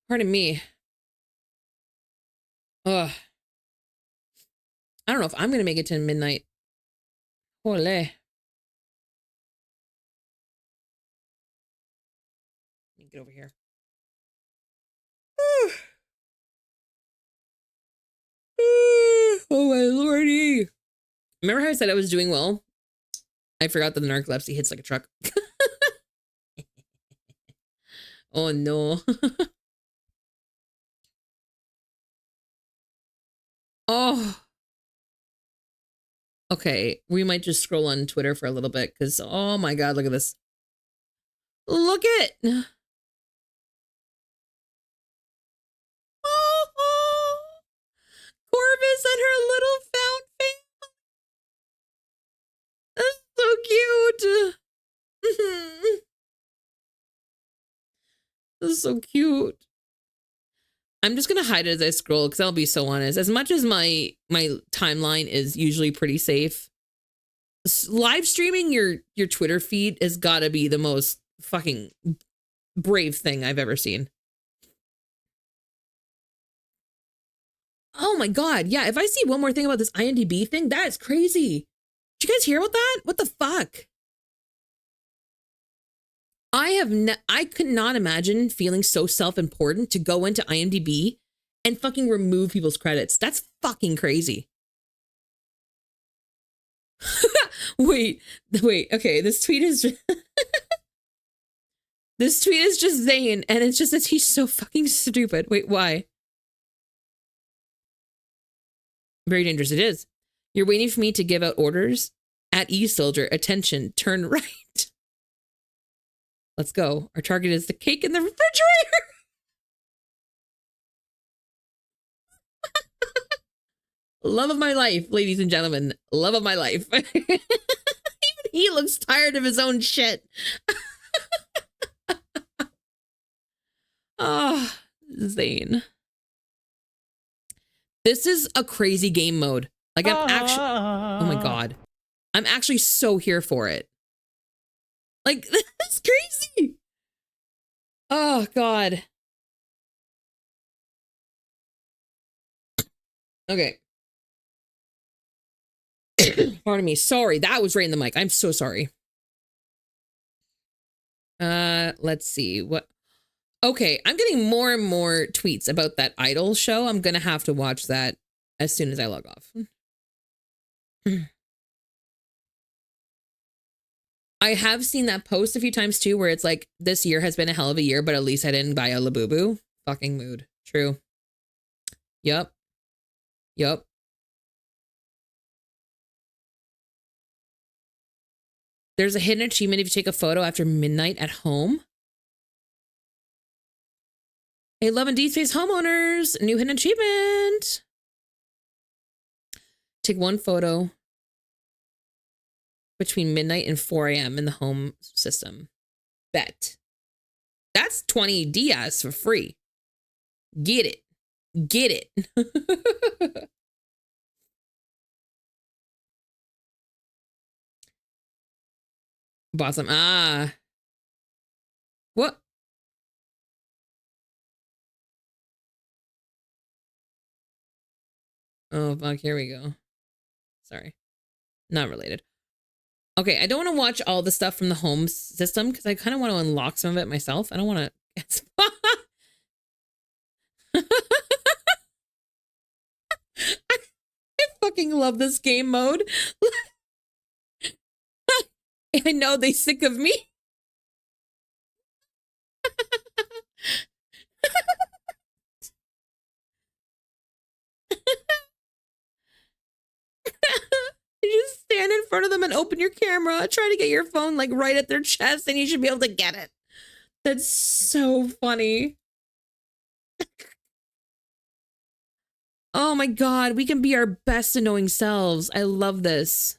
Pardon me. Ugh. I don't know if I'm gonna make it to midnight. Ole. Get over here. Oh my lordy. Remember how I said I was doing well? I forgot that the narcolepsy hits like a truck. Oh no. Oh. Okay, we might just scroll on Twitter for a little bit because, oh my God, look at this. Look it. Oh, Corvus and her little found family. That's so cute. This is so cute. I'm just gonna hide it as I scroll because I'll be so honest. As much as my timeline is usually pretty safe, live streaming your Twitter feed has got to be the most fucking brave thing I've ever seen. Oh my God. Yeah, if I see one more thing about this IMDb thing, that is crazy. Did you guys hear about that? What the fuck? I could not imagine feeling so self-important to go into IMDb and fucking remove people's credits. That's fucking crazy. wait. Okay, this tweet is just this tweet is just Zane, and it's just that he's so fucking stupid. Wait, why? Very dangerous it is. You're waiting for me to give out orders? At ease, soldier. Attention, turn right. Let's go. Our target is the cake in the refrigerator. Love of my life, ladies and gentlemen. Love of my life. Even he looks tired of his own shit. Oh, Zane. This is a crazy game mode. Like, I'm actually... Oh my God. I'm actually so here for it. Like, that's crazy. Oh, God. Okay. Pardon me. Sorry, that was right in the mic. I'm so sorry. Let's see. What? Okay, I'm getting more and more tweets about that Idol show. I'm gonna have to watch that as soon as I log off. I have seen that post a few times too, where it's like, this year has been a hell of a year, but at least I didn't buy a Labubu. Fucking mood. True. Yup. Yup. There's a hidden achievement if you take a photo after midnight at home. Hey, Love and D Space homeowners, new hidden achievement. Take one photo between midnight and 4 a.m. in the home system. Bet. That's 20 DS for free. Get it. Get it. Bought some. Ah. What? Oh, fuck. Here we go. Sorry. Not related. Okay, I don't want to watch all the stuff from the home system because I kind of want to unlock some of it myself. I don't want to... I fucking love this game mode. I know they sick of me. You just stand in front of them and open your camera. Try to get your phone like right at their chest and you should be able to get it. That's so funny. Oh my God, we can be our best annoying selves. I love this.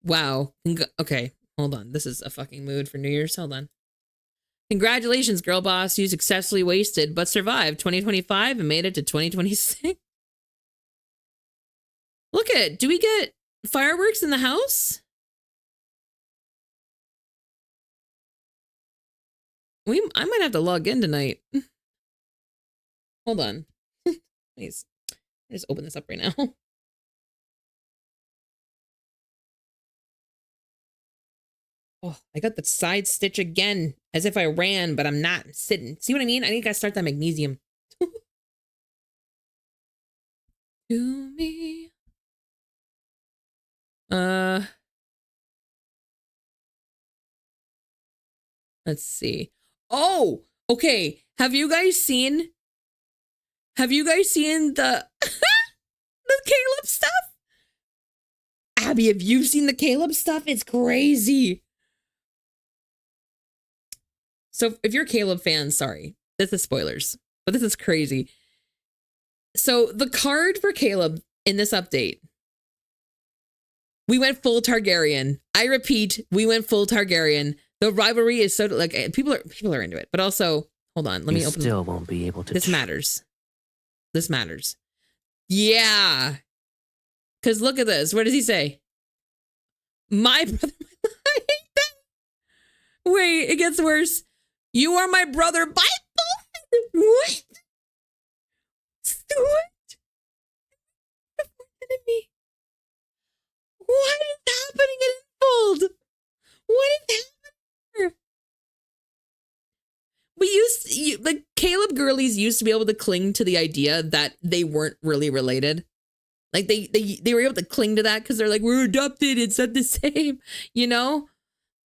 Wow. Okay, hold on. This is a fucking mood for New Year's. Hold on. Congratulations, girl boss. You successfully wasted, but survived 2025 and made it to 2026. Look at, do we get fireworks in the house? I might have to log in tonight. Hold on. Please. Just open this up right now. Oh, I got the side stitch again. As if I ran, but I'm not. I'm sitting. See what I mean? I need to start that magnesium. To me. Let's see. Oh, okay. Have you guys seen the the Caleb stuff? Abby, have you seen the Caleb stuff? It's crazy. So if you're a Caleb fan, sorry. This is spoilers, but this is crazy. So the card for Caleb in this update, we went full Targaryen. I repeat, we went full Targaryen. The rivalry is so like people are into it, but also hold on, let me open. Still won't be able to. This matters. This matters. Yeah. Because look at this. What does he say? My brother. I hate that. Wait, it gets worse. You are my brother by blood. What? What? What is happening in Fold? What is happening? We used like Caleb girlies used to be able to cling to the idea that they weren't really related. Like they were able to cling to that because they're like, we're adopted, it's not the same, you know?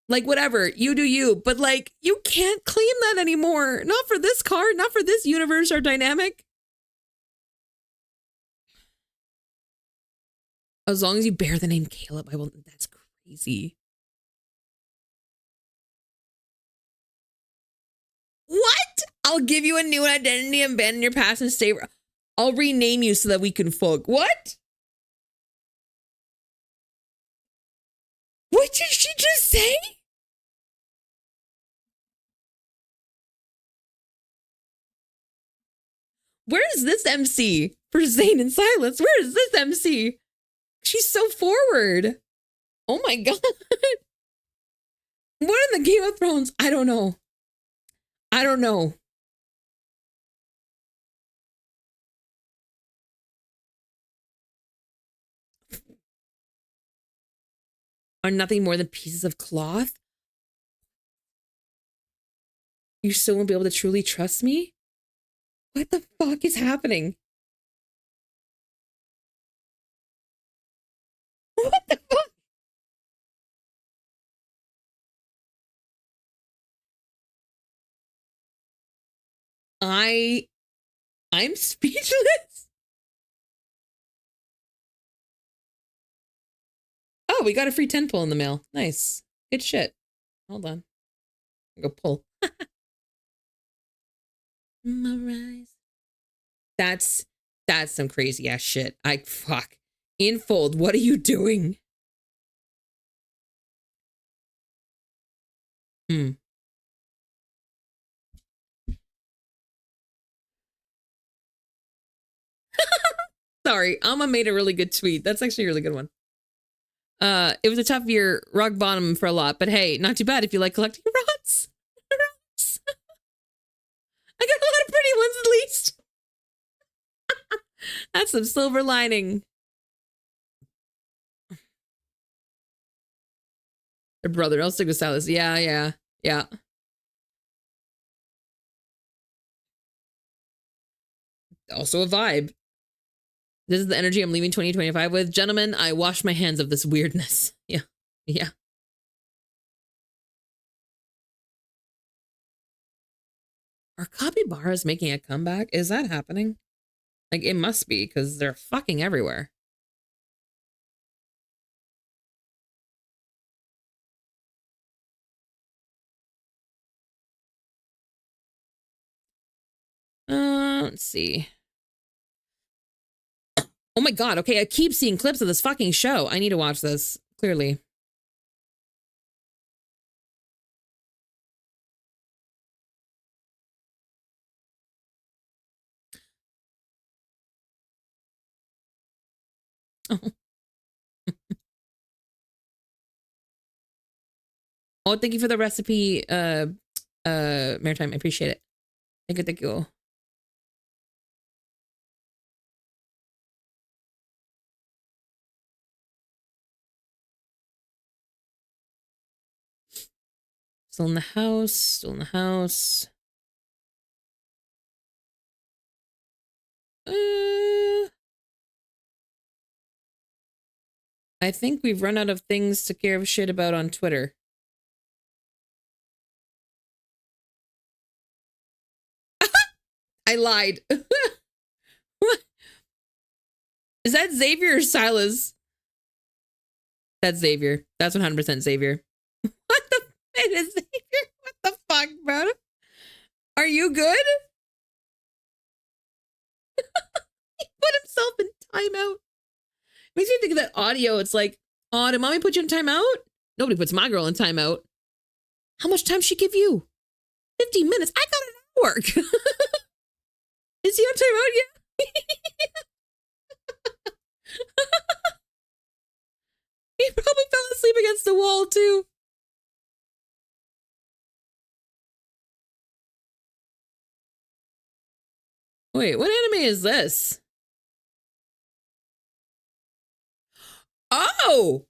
Like whatever, you do you, but like you can't claim that anymore. Not for this card, not for this universe or dynamic. As long as you bear the name Caleb, I will. That's crazy. What? I'll give you a new identity, abandon your past, and stay. I'll rename you so that we can fuck. What? What did she just say? Where is this MC for Zane and Silence? Where is this MC? She's so forward. Oh my god. What in the Game of Thrones? I don't know. I don't know. Are nothing more than pieces of cloth? You still won't be able to truly trust me? What the fuck is happening? What the fuck? I'm speechless. Oh, we got a free 10 pull in the mail. Nice. Good shit. Hold on. I'll go pull. That's some crazy ass shit. Fuck. Infold, what are you doing? Sorry, Alma made a really good tweet. That's actually a really good one. It was a tough year, rock bottom for a lot, but hey, not too bad if you like collecting rods. Rods. I got a lot of pretty ones at least. That's some silver lining. Her brother, I'll stick with Silas. Yeah. Also a vibe. This is the energy I'm leaving 2025 with. Gentlemen, I wash my hands of this weirdness. Yeah. Are capybaras making a comeback? Is that happening? Like, it must be, because they're fucking everywhere. Let's see. Oh my god, okay, I keep seeing clips of this fucking show. I need to watch this, clearly. Oh. Oh, thank you for the recipe, Maritime. I appreciate it. Thank you, thank you. Still in the house, still in the house. I think we've run out of things to care a shit about on Twitter. I lied. What? Is that Xavier or Silas? That's Xavier. That's 100% Xavier. What the? It is Xavier. What the fuck, bro? Are you good? He put himself in timeout. Makes me think of that audio. It's like, oh, did mommy put you in timeout? Nobody puts my girl in timeout. How much time she give you? 15 minutes. I got it at work. Is he on timeout yet? He probably fell asleep against the wall too. Wait, what anime is this? Oh!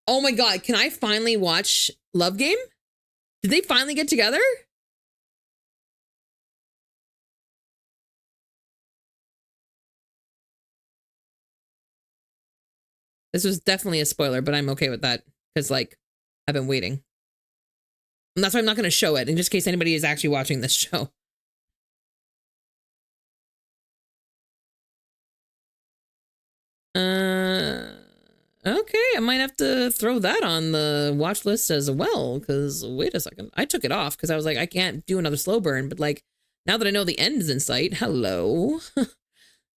Oh my god, can I finally watch Love Game? Did they finally get together? This was definitely a spoiler, but I'm okay with that. Because, like, I've been waiting. And that's why I'm not going to show it, in just case anybody is actually watching this show. Okay, I might have to throw that on the watch list as well, because wait a second. I took it off because I was like, I can't do another slow burn, but like, now that I know the end is in sight, hello.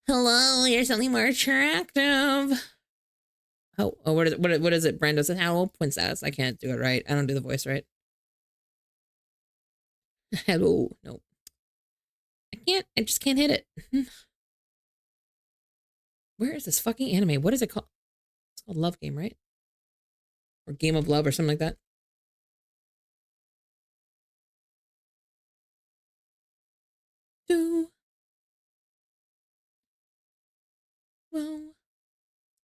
Hello, you're something more attractive. Oh, what is it? Brando said, hello, princess. I can't do it right. I don't do the voice right. Hello, no. I just can't hit it. Where is this fucking anime? What is it called? It's called Love Game, right? Or Game of Love or something like that. Well,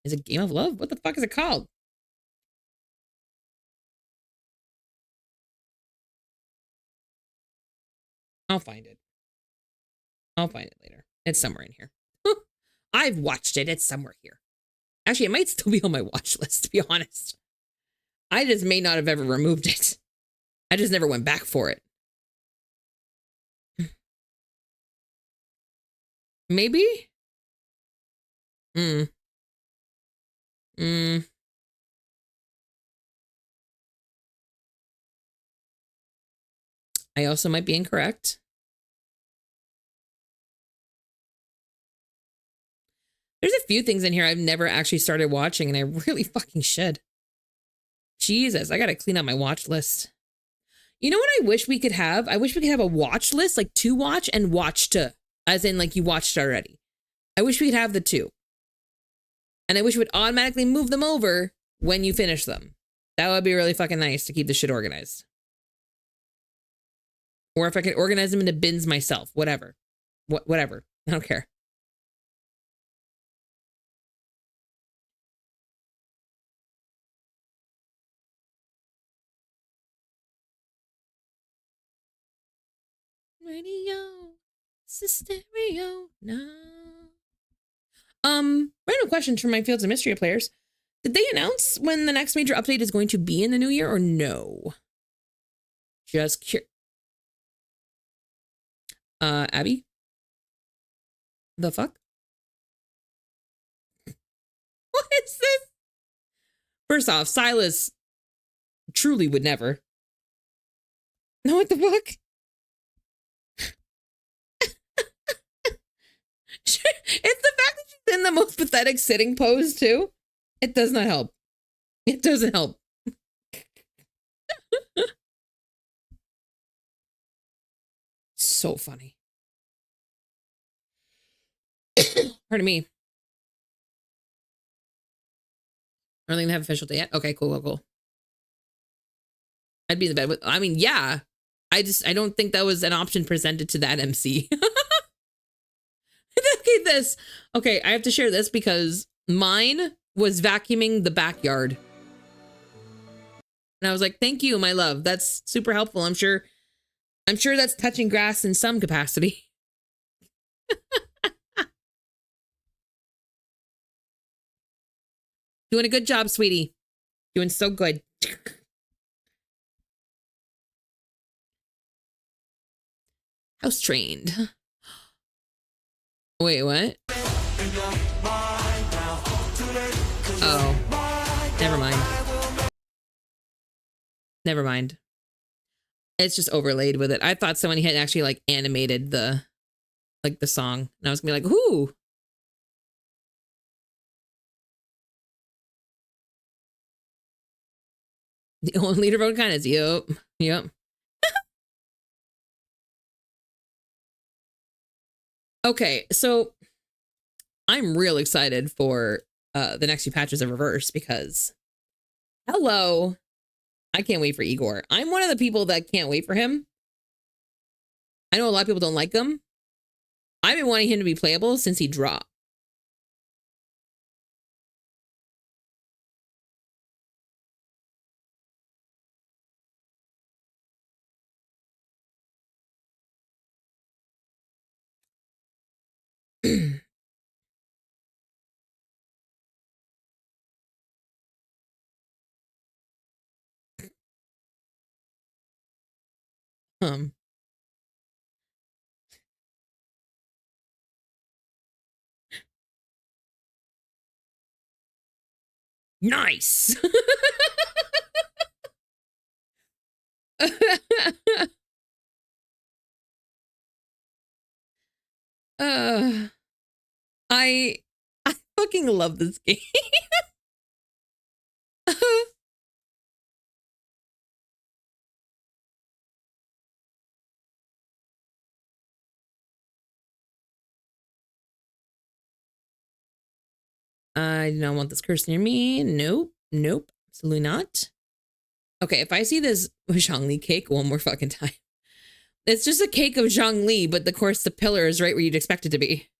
is it Game of Love? What the fuck is it called? I'll find it. I'll find it later. It's somewhere in here. I've watched it. It's somewhere here. Actually, it might still be on my watch list, to be honest. I just may not have ever removed it. I just never went back for it. Maybe? I also might be incorrect. There's a few things in here I've never actually started watching, and I really fucking should. Jesus, I gotta clean up my watch list. You know what I wish we could have? I wish we could have a watch list, like to watch and watch to, as in like you watched already. I wish we could have the two. And I wish it would automatically move them over when you finish them. That would be really fucking nice to keep the shit organized. Or if I could organize them into bins myself, whatever. Whatever. I don't care. Radio, stereo, no. Random question from my Fields of Mystery players. Did they announce when the next major update is going to be in the new year or no? Just curious. Abby? The fuck? What is this? First off, Silas truly would never. No, what the fuck? It's the fact that she's in the most pathetic sitting pose, too. It does not help. It doesn't help. So funny. Pardon me. Are they gonna have official date yet? Okay, cool. I'd be in the bed with, I mean, yeah. I don't think that was an option presented to that MC. Okay, this. Okay, I have to share this because mine was vacuuming the backyard. And I was like, thank you, my love. That's super helpful. I'm sure that's touching grass in some capacity. Doing a good job, sweetie. Doing so good. House trained. Wait, what? Oh, never mind. Never mind. It's just overlaid with it. I thought someone had actually like animated the song, and I was gonna be like, "Ooh." The only leader vote kind is yep. Okay, so I'm real excited for the next few patches of Reverse because hello, I can't wait for Igor. I'm one of the people that can't wait for him. I know a lot of people don't like him. I've been wanting him to be playable since he dropped. um Nice. uh, I fucking love this game. I do not want this curse near me. Nope. Absolutely not. Okay, if I see this Zhongli cake one more fucking time. It's just a cake of Zhongli, but of course the pillar is right where you'd expect it to be.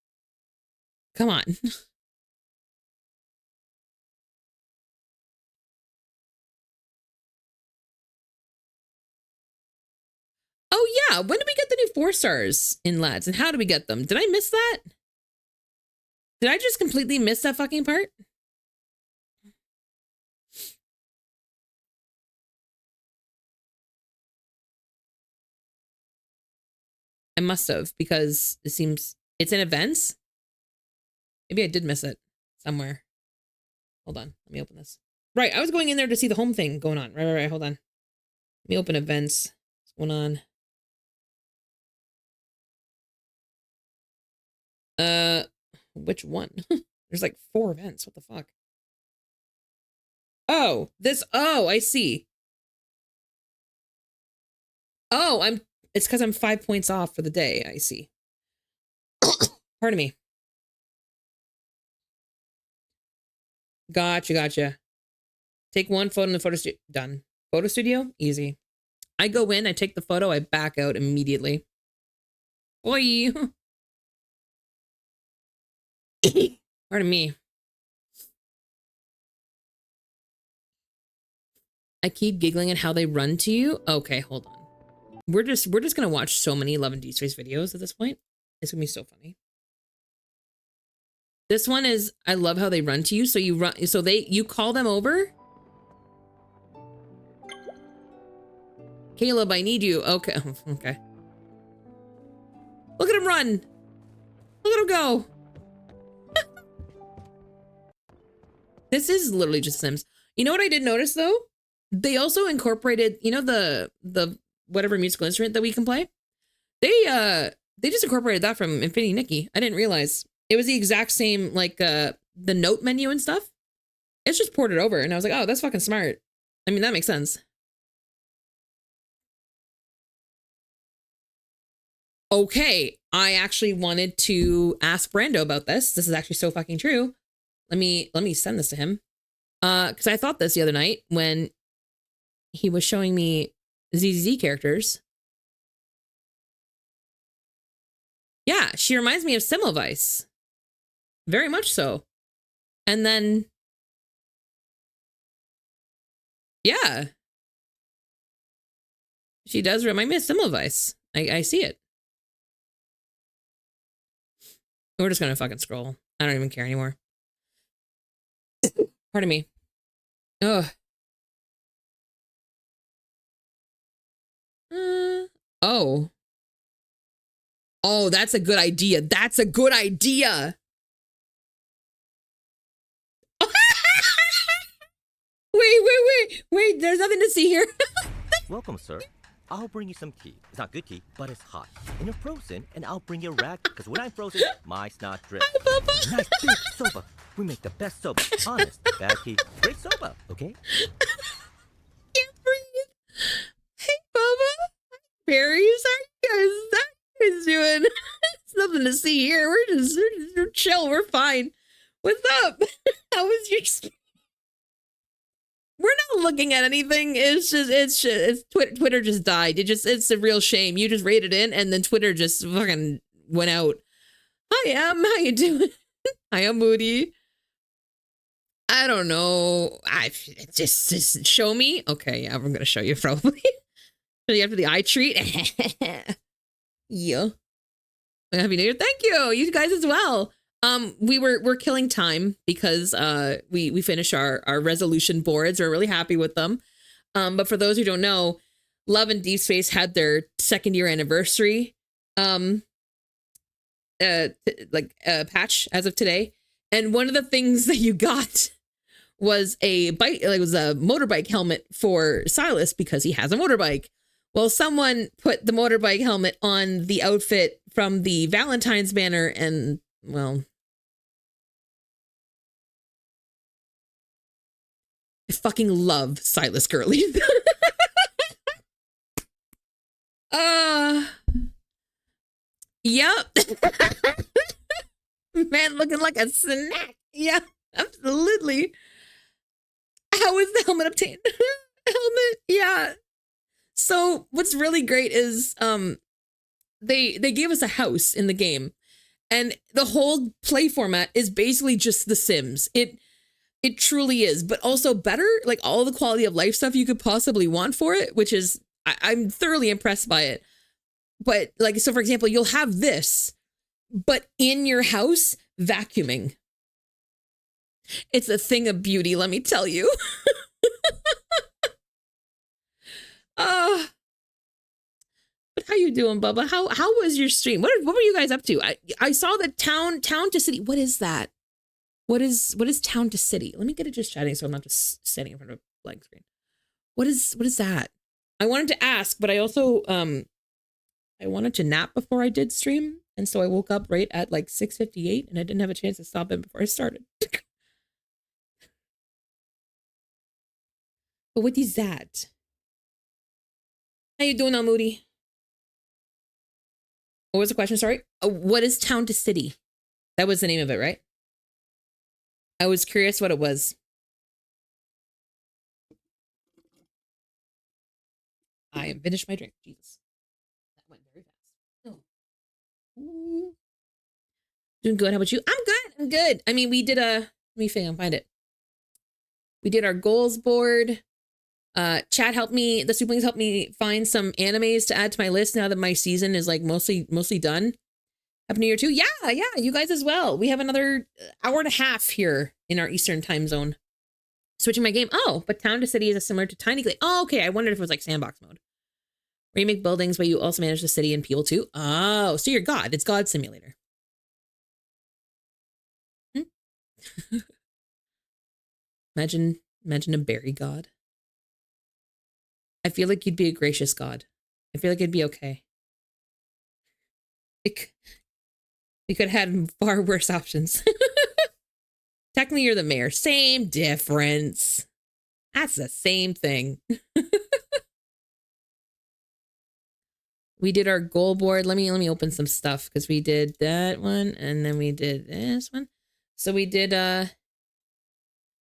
Come on. Oh yeah, when did we get the new 4 stars in lads? And how do we get them? Did I miss that? Did I just completely miss that fucking part? I must have, because it seems it's in events. Maybe I did miss it somewhere. Hold on, let me open this. Right, I was going in there to see the home thing going on. Right, hold on. Let me open events. What's going on? Which one? There's like 4 events. What the fuck? Oh, I see. Oh, it's because I'm 5 points off for the day. I see. Pardon me. Gotcha. Take one photo in the photo studio. Done. Photo studio? Easy. I go in, I take the photo, I back out immediately. Oi. Pardon me. I keep giggling at how they run to you. Okay, hold on. We're just gonna watch so many Love and D-Space videos at this point. It's gonna be so funny. This one is, I love how they run to you. So you call them over. Caleb, I need you. Okay. Okay. Look at him run. Look at him go. This is literally just Sims. You know what I did notice though? They also incorporated, you know, the whatever musical instrument that we can play. They just incorporated that from Infinity Nikki. I didn't realize it was the exact same, like the note menu and stuff. It's just ported over, and I was like, oh, that's fucking smart. I mean, that makes sense. Okay, I actually wanted to ask Brando about this. This is actually so fucking true. Let me send this to him. Because I thought this the other night when he was showing me ZZZ characters. Yeah, she reminds me of Semmelweis. Very much so. And then, yeah. She does remind me of Semmelweis. I see it. We're just gonna fucking scroll. I don't even care anymore. Pardon me. Ugh. Oh. Oh, that's a good idea. That's a good idea. Wait. There's nothing to see here. Welcome, sir. I'll bring you some tea. It's not good tea, but it's hot. And you're frozen, and I'll bring you a rag, because when I'm frozen, my snot drips. Nice big soba. We make the best soba. Honest. Bad tea. Great soba, okay? Can't breathe. Hey, Bubba. Berries, how you guys doing? It's nothing to see here. We're just chill. We're fine. What's up? How was your... We're not looking at anything. It's Twitter just died. It's a real shame. You just rated in and then Twitter just fucking went out. Hi, Em. How you doing? Hi, I'm Moody. I don't know. Just show me. Okay, yeah, I'm going to show you probably. Show you after the eye treat. Yeah. Happy New Year. Thank you. You guys as well. We're killing time because we finished our resolution boards. We're really happy with them. But for those who don't know, Love and Deep Space had their 2nd year anniversary patch as of today. And one of the things that you got was a motorbike helmet for Silas because he has a motorbike. Well, someone put the motorbike helmet on the outfit from the Valentine's banner and, well, I fucking love Silas Gurley. Yep. Man looking like a snack. Yeah, absolutely. How is the helmet obtained? Helmet, yeah. So what's really great is they gave us a house in the game, and the whole play format is basically just The Sims. It truly is, but also better, like all the quality of life stuff you could possibly want for it, which is I'm thoroughly impressed by it. But like, so for example, you'll have this, but in your house vacuuming. It's a thing of beauty, let me tell you. But how you doing, Bubba? How was your stream? What were you guys up to? I saw the town to city. What is that? What is town to city? Let me get it just chatting so I'm not just standing in front of a blank screen. What is that? I wanted to ask, but I also I wanted to nap before I did stream, and so I woke up right at like 6:58, and I didn't have a chance to stop in before I started. But what is that? How you doing now, Moody? What was the question? Sorry. What is town to city? That was the name of it, right? I was curious what it was. I am finished my drink. Jesus. That went very fast. Oh. Doing good. How about you? I'm good. I mean, we did let me find it. We did our goals board. Chat helped me, the Superlings helped me find some animes to add to my list now that my season is like mostly done. Happy New Year too. Yeah, you guys as well. We have another hour and a half here in our Eastern time zone. Switching my game. Oh, but town to city is similar to Tiny Glade. Oh, okay. I wondered if it was like sandbox mode. Where you make buildings, but you also manage the city and people too. Oh, so you're God. It's God Simulator. Imagine a berry god. I feel like you'd be a gracious god. I feel like it'd be okay. We could have had far worse options. Technically, you're the mayor. Same difference. That's the same thing. We did our goal board. Let me open some stuff because we did that one and then we did this one. So we did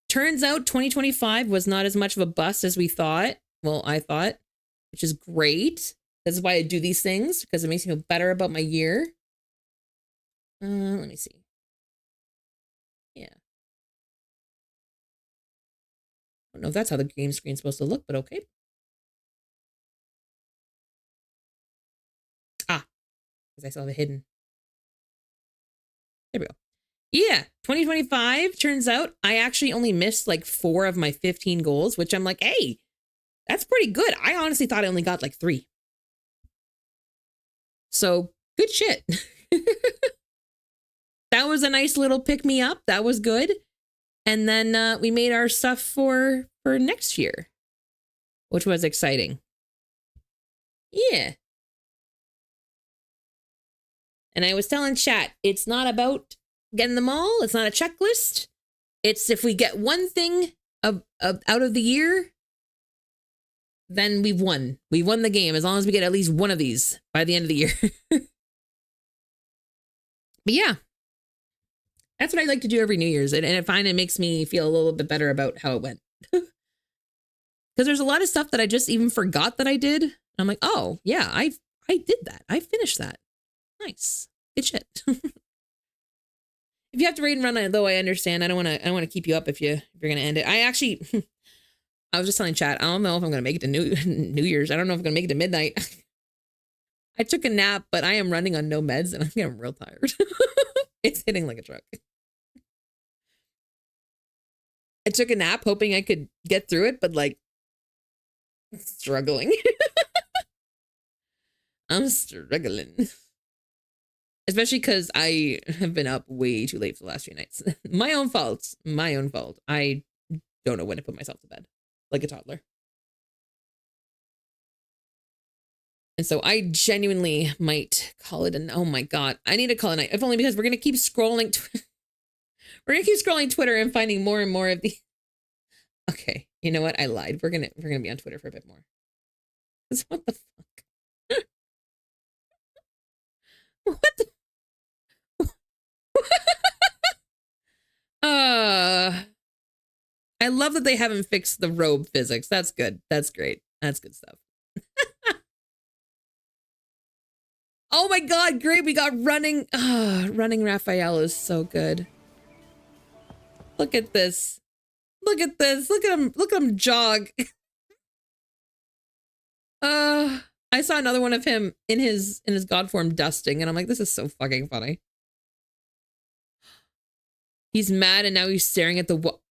turns out 2025 was not as much of a bust as we thought. Well, I thought, which is great. This is why I do these things, because it makes me feel better about my year. Let me see. Yeah. I don't know if that's how the game screen's supposed to look, but okay. Ah, because I saw the hidden. There we go. Yeah, 2025, turns out I actually only missed like 4 of my 15 goals, which I'm like, hey, that's pretty good. I honestly thought I only got like 3. So good shit. That was a nice little pick me up. That was good. And then we made our stuff for next year, which was exciting. Yeah. And I was telling chat, it's not about getting them all. It's not a checklist. It's if we get one thing out of the year, then we've won. We won the game as long as we get at least one of these by the end of the year. But yeah, that's what I like to do every New Year's. And I find it makes me feel a little bit better about how it went. Because there's a lot of stuff that I just even forgot that I did. I'm like, oh, yeah, I did that. I finished that. Nice. Good shit. If you have to raid and run it, though, I understand. I don't want to keep you up if you're going to end it. I was just telling chat, I don't know if I'm going to make it to New Year's. I don't know if I'm going to make it to midnight. I took a nap, but I am running on no meds and I'm getting real tired. It's hitting like a truck. I took a nap hoping I could get through it, but like struggling. I'm struggling. Especially because I have been up way too late for the last few nights. My own fault. My own fault. I don't know when to put myself to bed. Like a toddler. And so I genuinely might call it an, oh my God. I need to call it a night. If only because we're going to keep scrolling. We're going to keep scrolling Twitter and finding more and more of the. Okay. You know what? I lied. We're going to be on Twitter for a bit more. What the fuck? What the? I love that they haven't fixed the robe physics. That's good. That's great. That's good stuff. Oh my God, great. We got running. Running Raphael is so good. Look at this. Look at this. Look at him. Look at him jog. I saw another one of him in his god form dusting, and I'm like, this is so fucking funny. He's mad and now he's staring at the wall.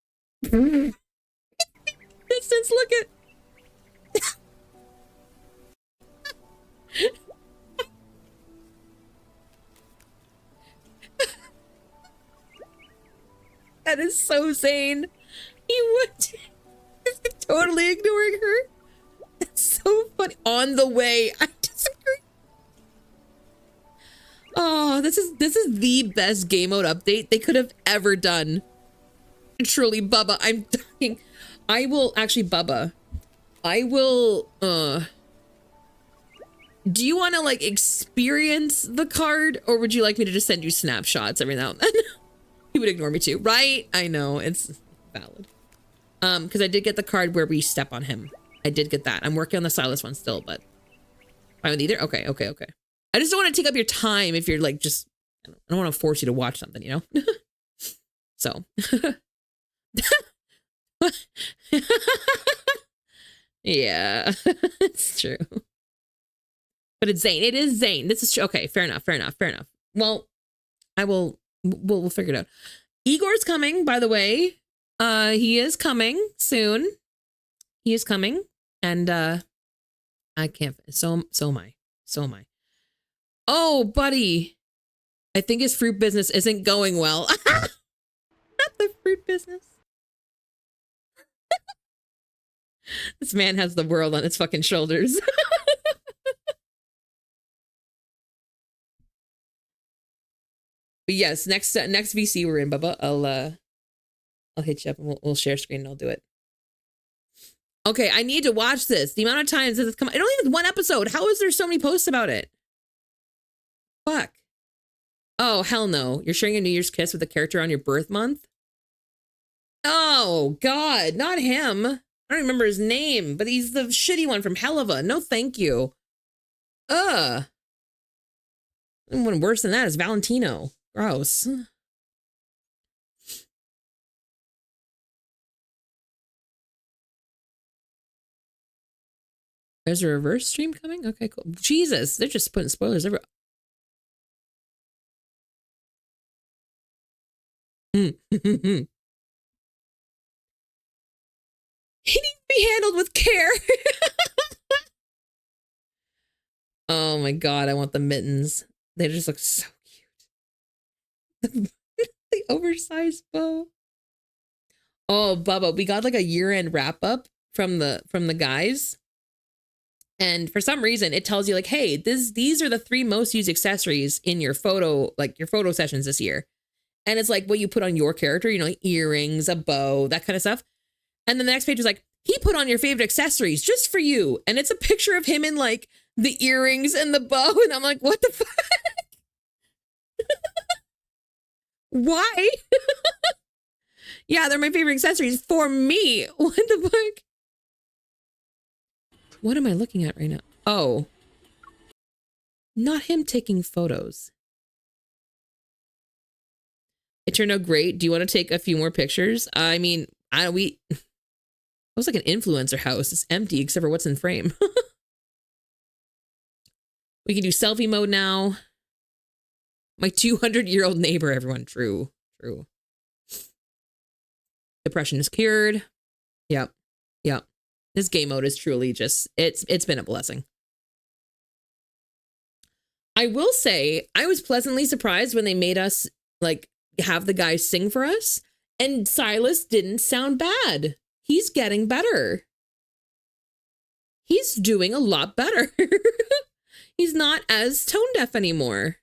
Distance, look at. That is so Zane. He would totally ignoring her. That's so funny. On the way. I disagree. Oh, this is the best game mode update they could have ever done. Truly, Bubba, I'm dying. I will actually, Bubba. I will. Do you want to like experience the card, or would you like me to just send you snapshots every now and then? He would ignore me too, right? I know, it's valid. Because I did get the card where we step on him. I did get that. I'm working on the Silas one still, but fine with either. Okay. I just don't want to take up your time if you're like just. I don't want to force you to watch something, you know. So. Yeah, it's true. But it's Zane. It is Zane. This is true. Okay, fair enough. Well, we'll figure it out. Igor's coming, by the way. He is coming soon. He is coming, and I can't. So am I. Oh, buddy, I think his fruit business isn't going well. Not the fruit business. This man has the world on his fucking shoulders. But yes, next VC we're in, Bubba. I'll hit you up and we'll share screen and I'll do it. Okay, I need to watch this. The amount of times this has come, it only has one episode. How is there so many posts about it? Fuck. Oh, hell no. You're sharing a New Year's kiss with a character on your birth month? Oh, God, not him. I don't remember his name, but he's the shitty one from Helava. No, thank you. One worse than that is Valentino. Gross. There's a reverse stream coming? Okay, cool. Jesus, they're just putting spoilers everywhere. He needs to be handled with care. Oh my God, I want the mittens. They just look so cute. The oversized bow. Oh, Bubba, we got like a year-end wrap-up from the guys. And for some reason, it tells you like, hey, these are the 3 most used accessories in your photo, like your photo sessions this year. And it's like what you put on your character, you know, like earrings, a bow, that kind of stuff. And then the next page was like, he put on your favorite accessories just for you. And it's a picture of him in like the earrings and the bow. And I'm like, what the fuck? Why? Yeah, they're my favorite accessories for me. What the fuck? What am I looking at right now? Oh. Not him taking photos. It turned out great. Do you want to take a few more pictures? I mean, it was like an influencer house. It's empty except for what's in frame. We can do selfie mode now. My 200-year-old neighbor, everyone. True. Depression is cured. Yep. This game mode is truly just, it's been a blessing. I will say, I was pleasantly surprised when they made us like have the guys sing for us, and Silas didn't sound bad. He's getting better. He's doing a lot better. He's not as tone deaf anymore.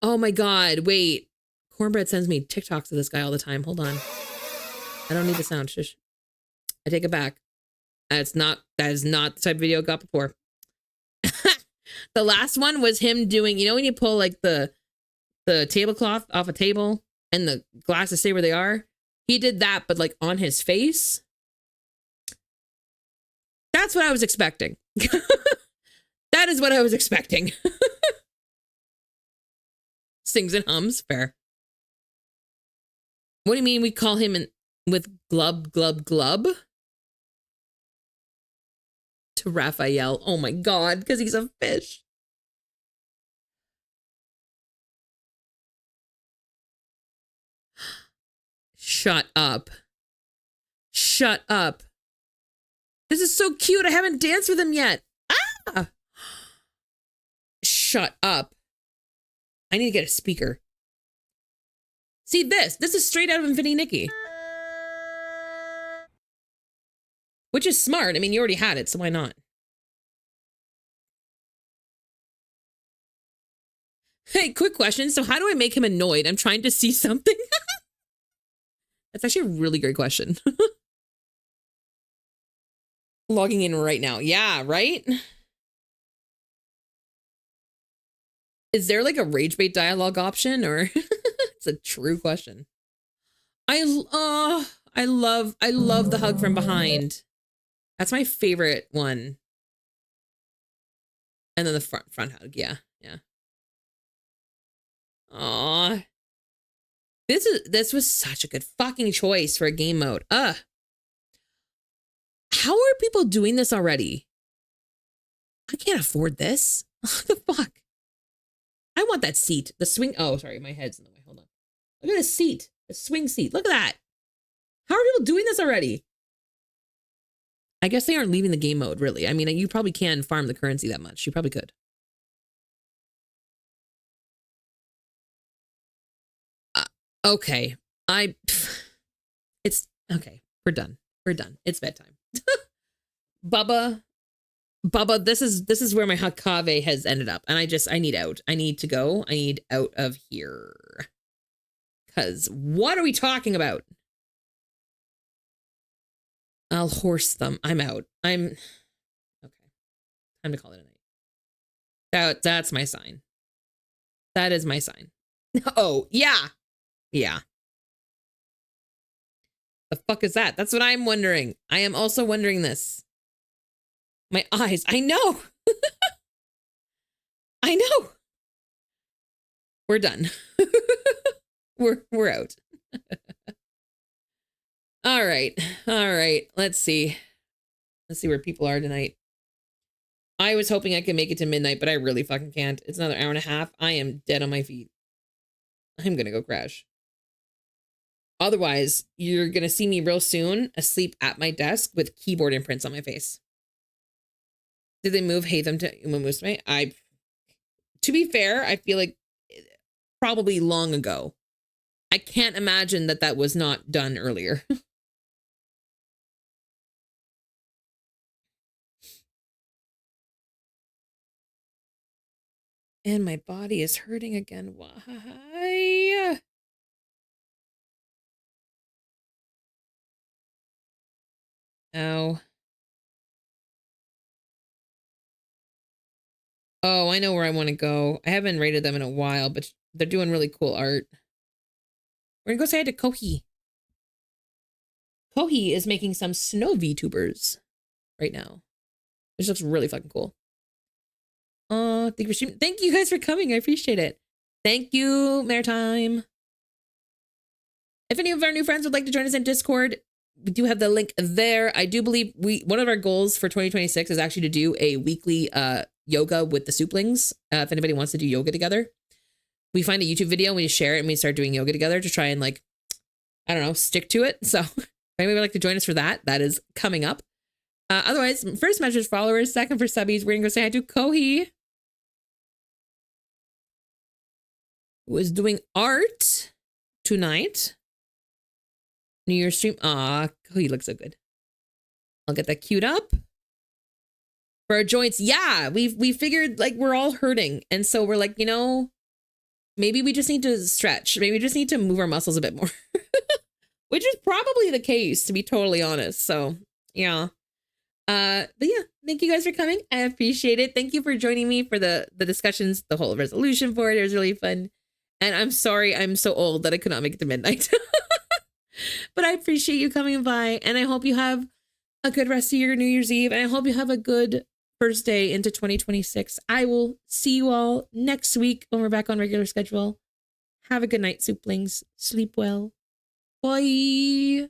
Oh my God, wait. Cornbread sends me TikToks of this guy all the time. Hold on. I don't need the sound. Shush. I take it back. That is not the type of video I got before. The last one was him doing, you know when you pull like the tablecloth off a table and the glasses stay where they are? He did that, but like on his face. That's what I was expecting. That is what I was expecting. Sings and hums, fair. What do you mean we call him with glub, glub, glub? To Raphael. Oh my God, because he's a fish. Shut up. Shut up. This is so cute. I haven't danced with him yet. Ah! Shut up. I need to get a speaker. See this. This is straight out of Infinity Nikki. Which is smart. I mean, you already had it, so why not? Hey, quick question. So how do I make him annoyed? I'm trying to see something. That's actually a really great question. Logging in right now. Yeah, right? Is there like a rage bait dialogue option, or it's a true question? I love the hug from behind. That's my favorite one. And then the front hug. Yeah. Aw. This was such a good fucking choice for a game mode. How are people doing this already? I can't afford this. What the fuck? I want that seat. The swing. Oh, sorry. My head's in the way. Hold on. Look at this seat. The swing seat. Look at that. How are people doing this already? I guess they aren't leaving the game mode, really. I mean, you probably can farm the currency that much. You probably could. Okay. It's okay. We're done. It's bedtime. Bubba, this is where my Hakave has ended up. And I need out. I need to go. I need out of here. Because what are we talking about? I'll horse them. I'm out. Okay. Time to call it a night. That's my sign. That is my sign. Oh, yeah. Yeah. The fuck is that? That's what I'm wondering. I am also wondering this. My eyes. I know. I know. We're done. We're out. All right. All right. Let's see. Let's see where people are tonight. I was hoping I could make it to midnight, but I really fucking can't. It's another hour and a half. I am dead on my feet. I'm gonna go crash. Otherwise, you're gonna see me real soon asleep at my desk with keyboard imprints on my face. Did they move Hatham to Umamusume? To be fair, I feel like probably long ago. I can't imagine that that was not done earlier. And my body is hurting again. Why? Ow. Oh, I know where I want to go. I haven't rated them in a while, but they're doing really cool art. We're gonna go say hi to Kohi. Kohi is making some snow VTubers right now, which looks really fucking cool. Thank you for streaming. Thank you guys for coming. I appreciate it. Thank you, Maritime. If any of our new friends would like to join us in Discord, we do have the link there. I do believe one of our goals for 2026 is actually to do a weekly yoga with the Souplings. If anybody wants to do yoga together, we find a YouTube video and we share it and we start doing yoga together to try and, like, I don't know, stick to it. So if anybody would like to join us for that, that is coming up. Otherwise, first measures followers, second for subbies. We're gonna go say hi to Kohi, who is doing art tonight. New Year's stream. Aw, Kohi looks so good. I'll get that queued up. For our joints, yeah, we figured, like, we're all hurting. And so we're like, you know, maybe we just need to stretch. Maybe we just need to move our muscles a bit more. Which is probably the case, to be totally honest. So, yeah. But yeah, thank you guys for coming. I appreciate it. Thank you for joining me for the discussions, the whole resolution board. It was really fun. And I'm sorry I'm so old that I could not make it to midnight. But I appreciate you coming by, and I hope you have a good rest of your New Year's Eve, and I hope you have a good first day into 2026. I will see you all next week when we're back on regular schedule. Have a good night, Souplings. Sleep well. Bye.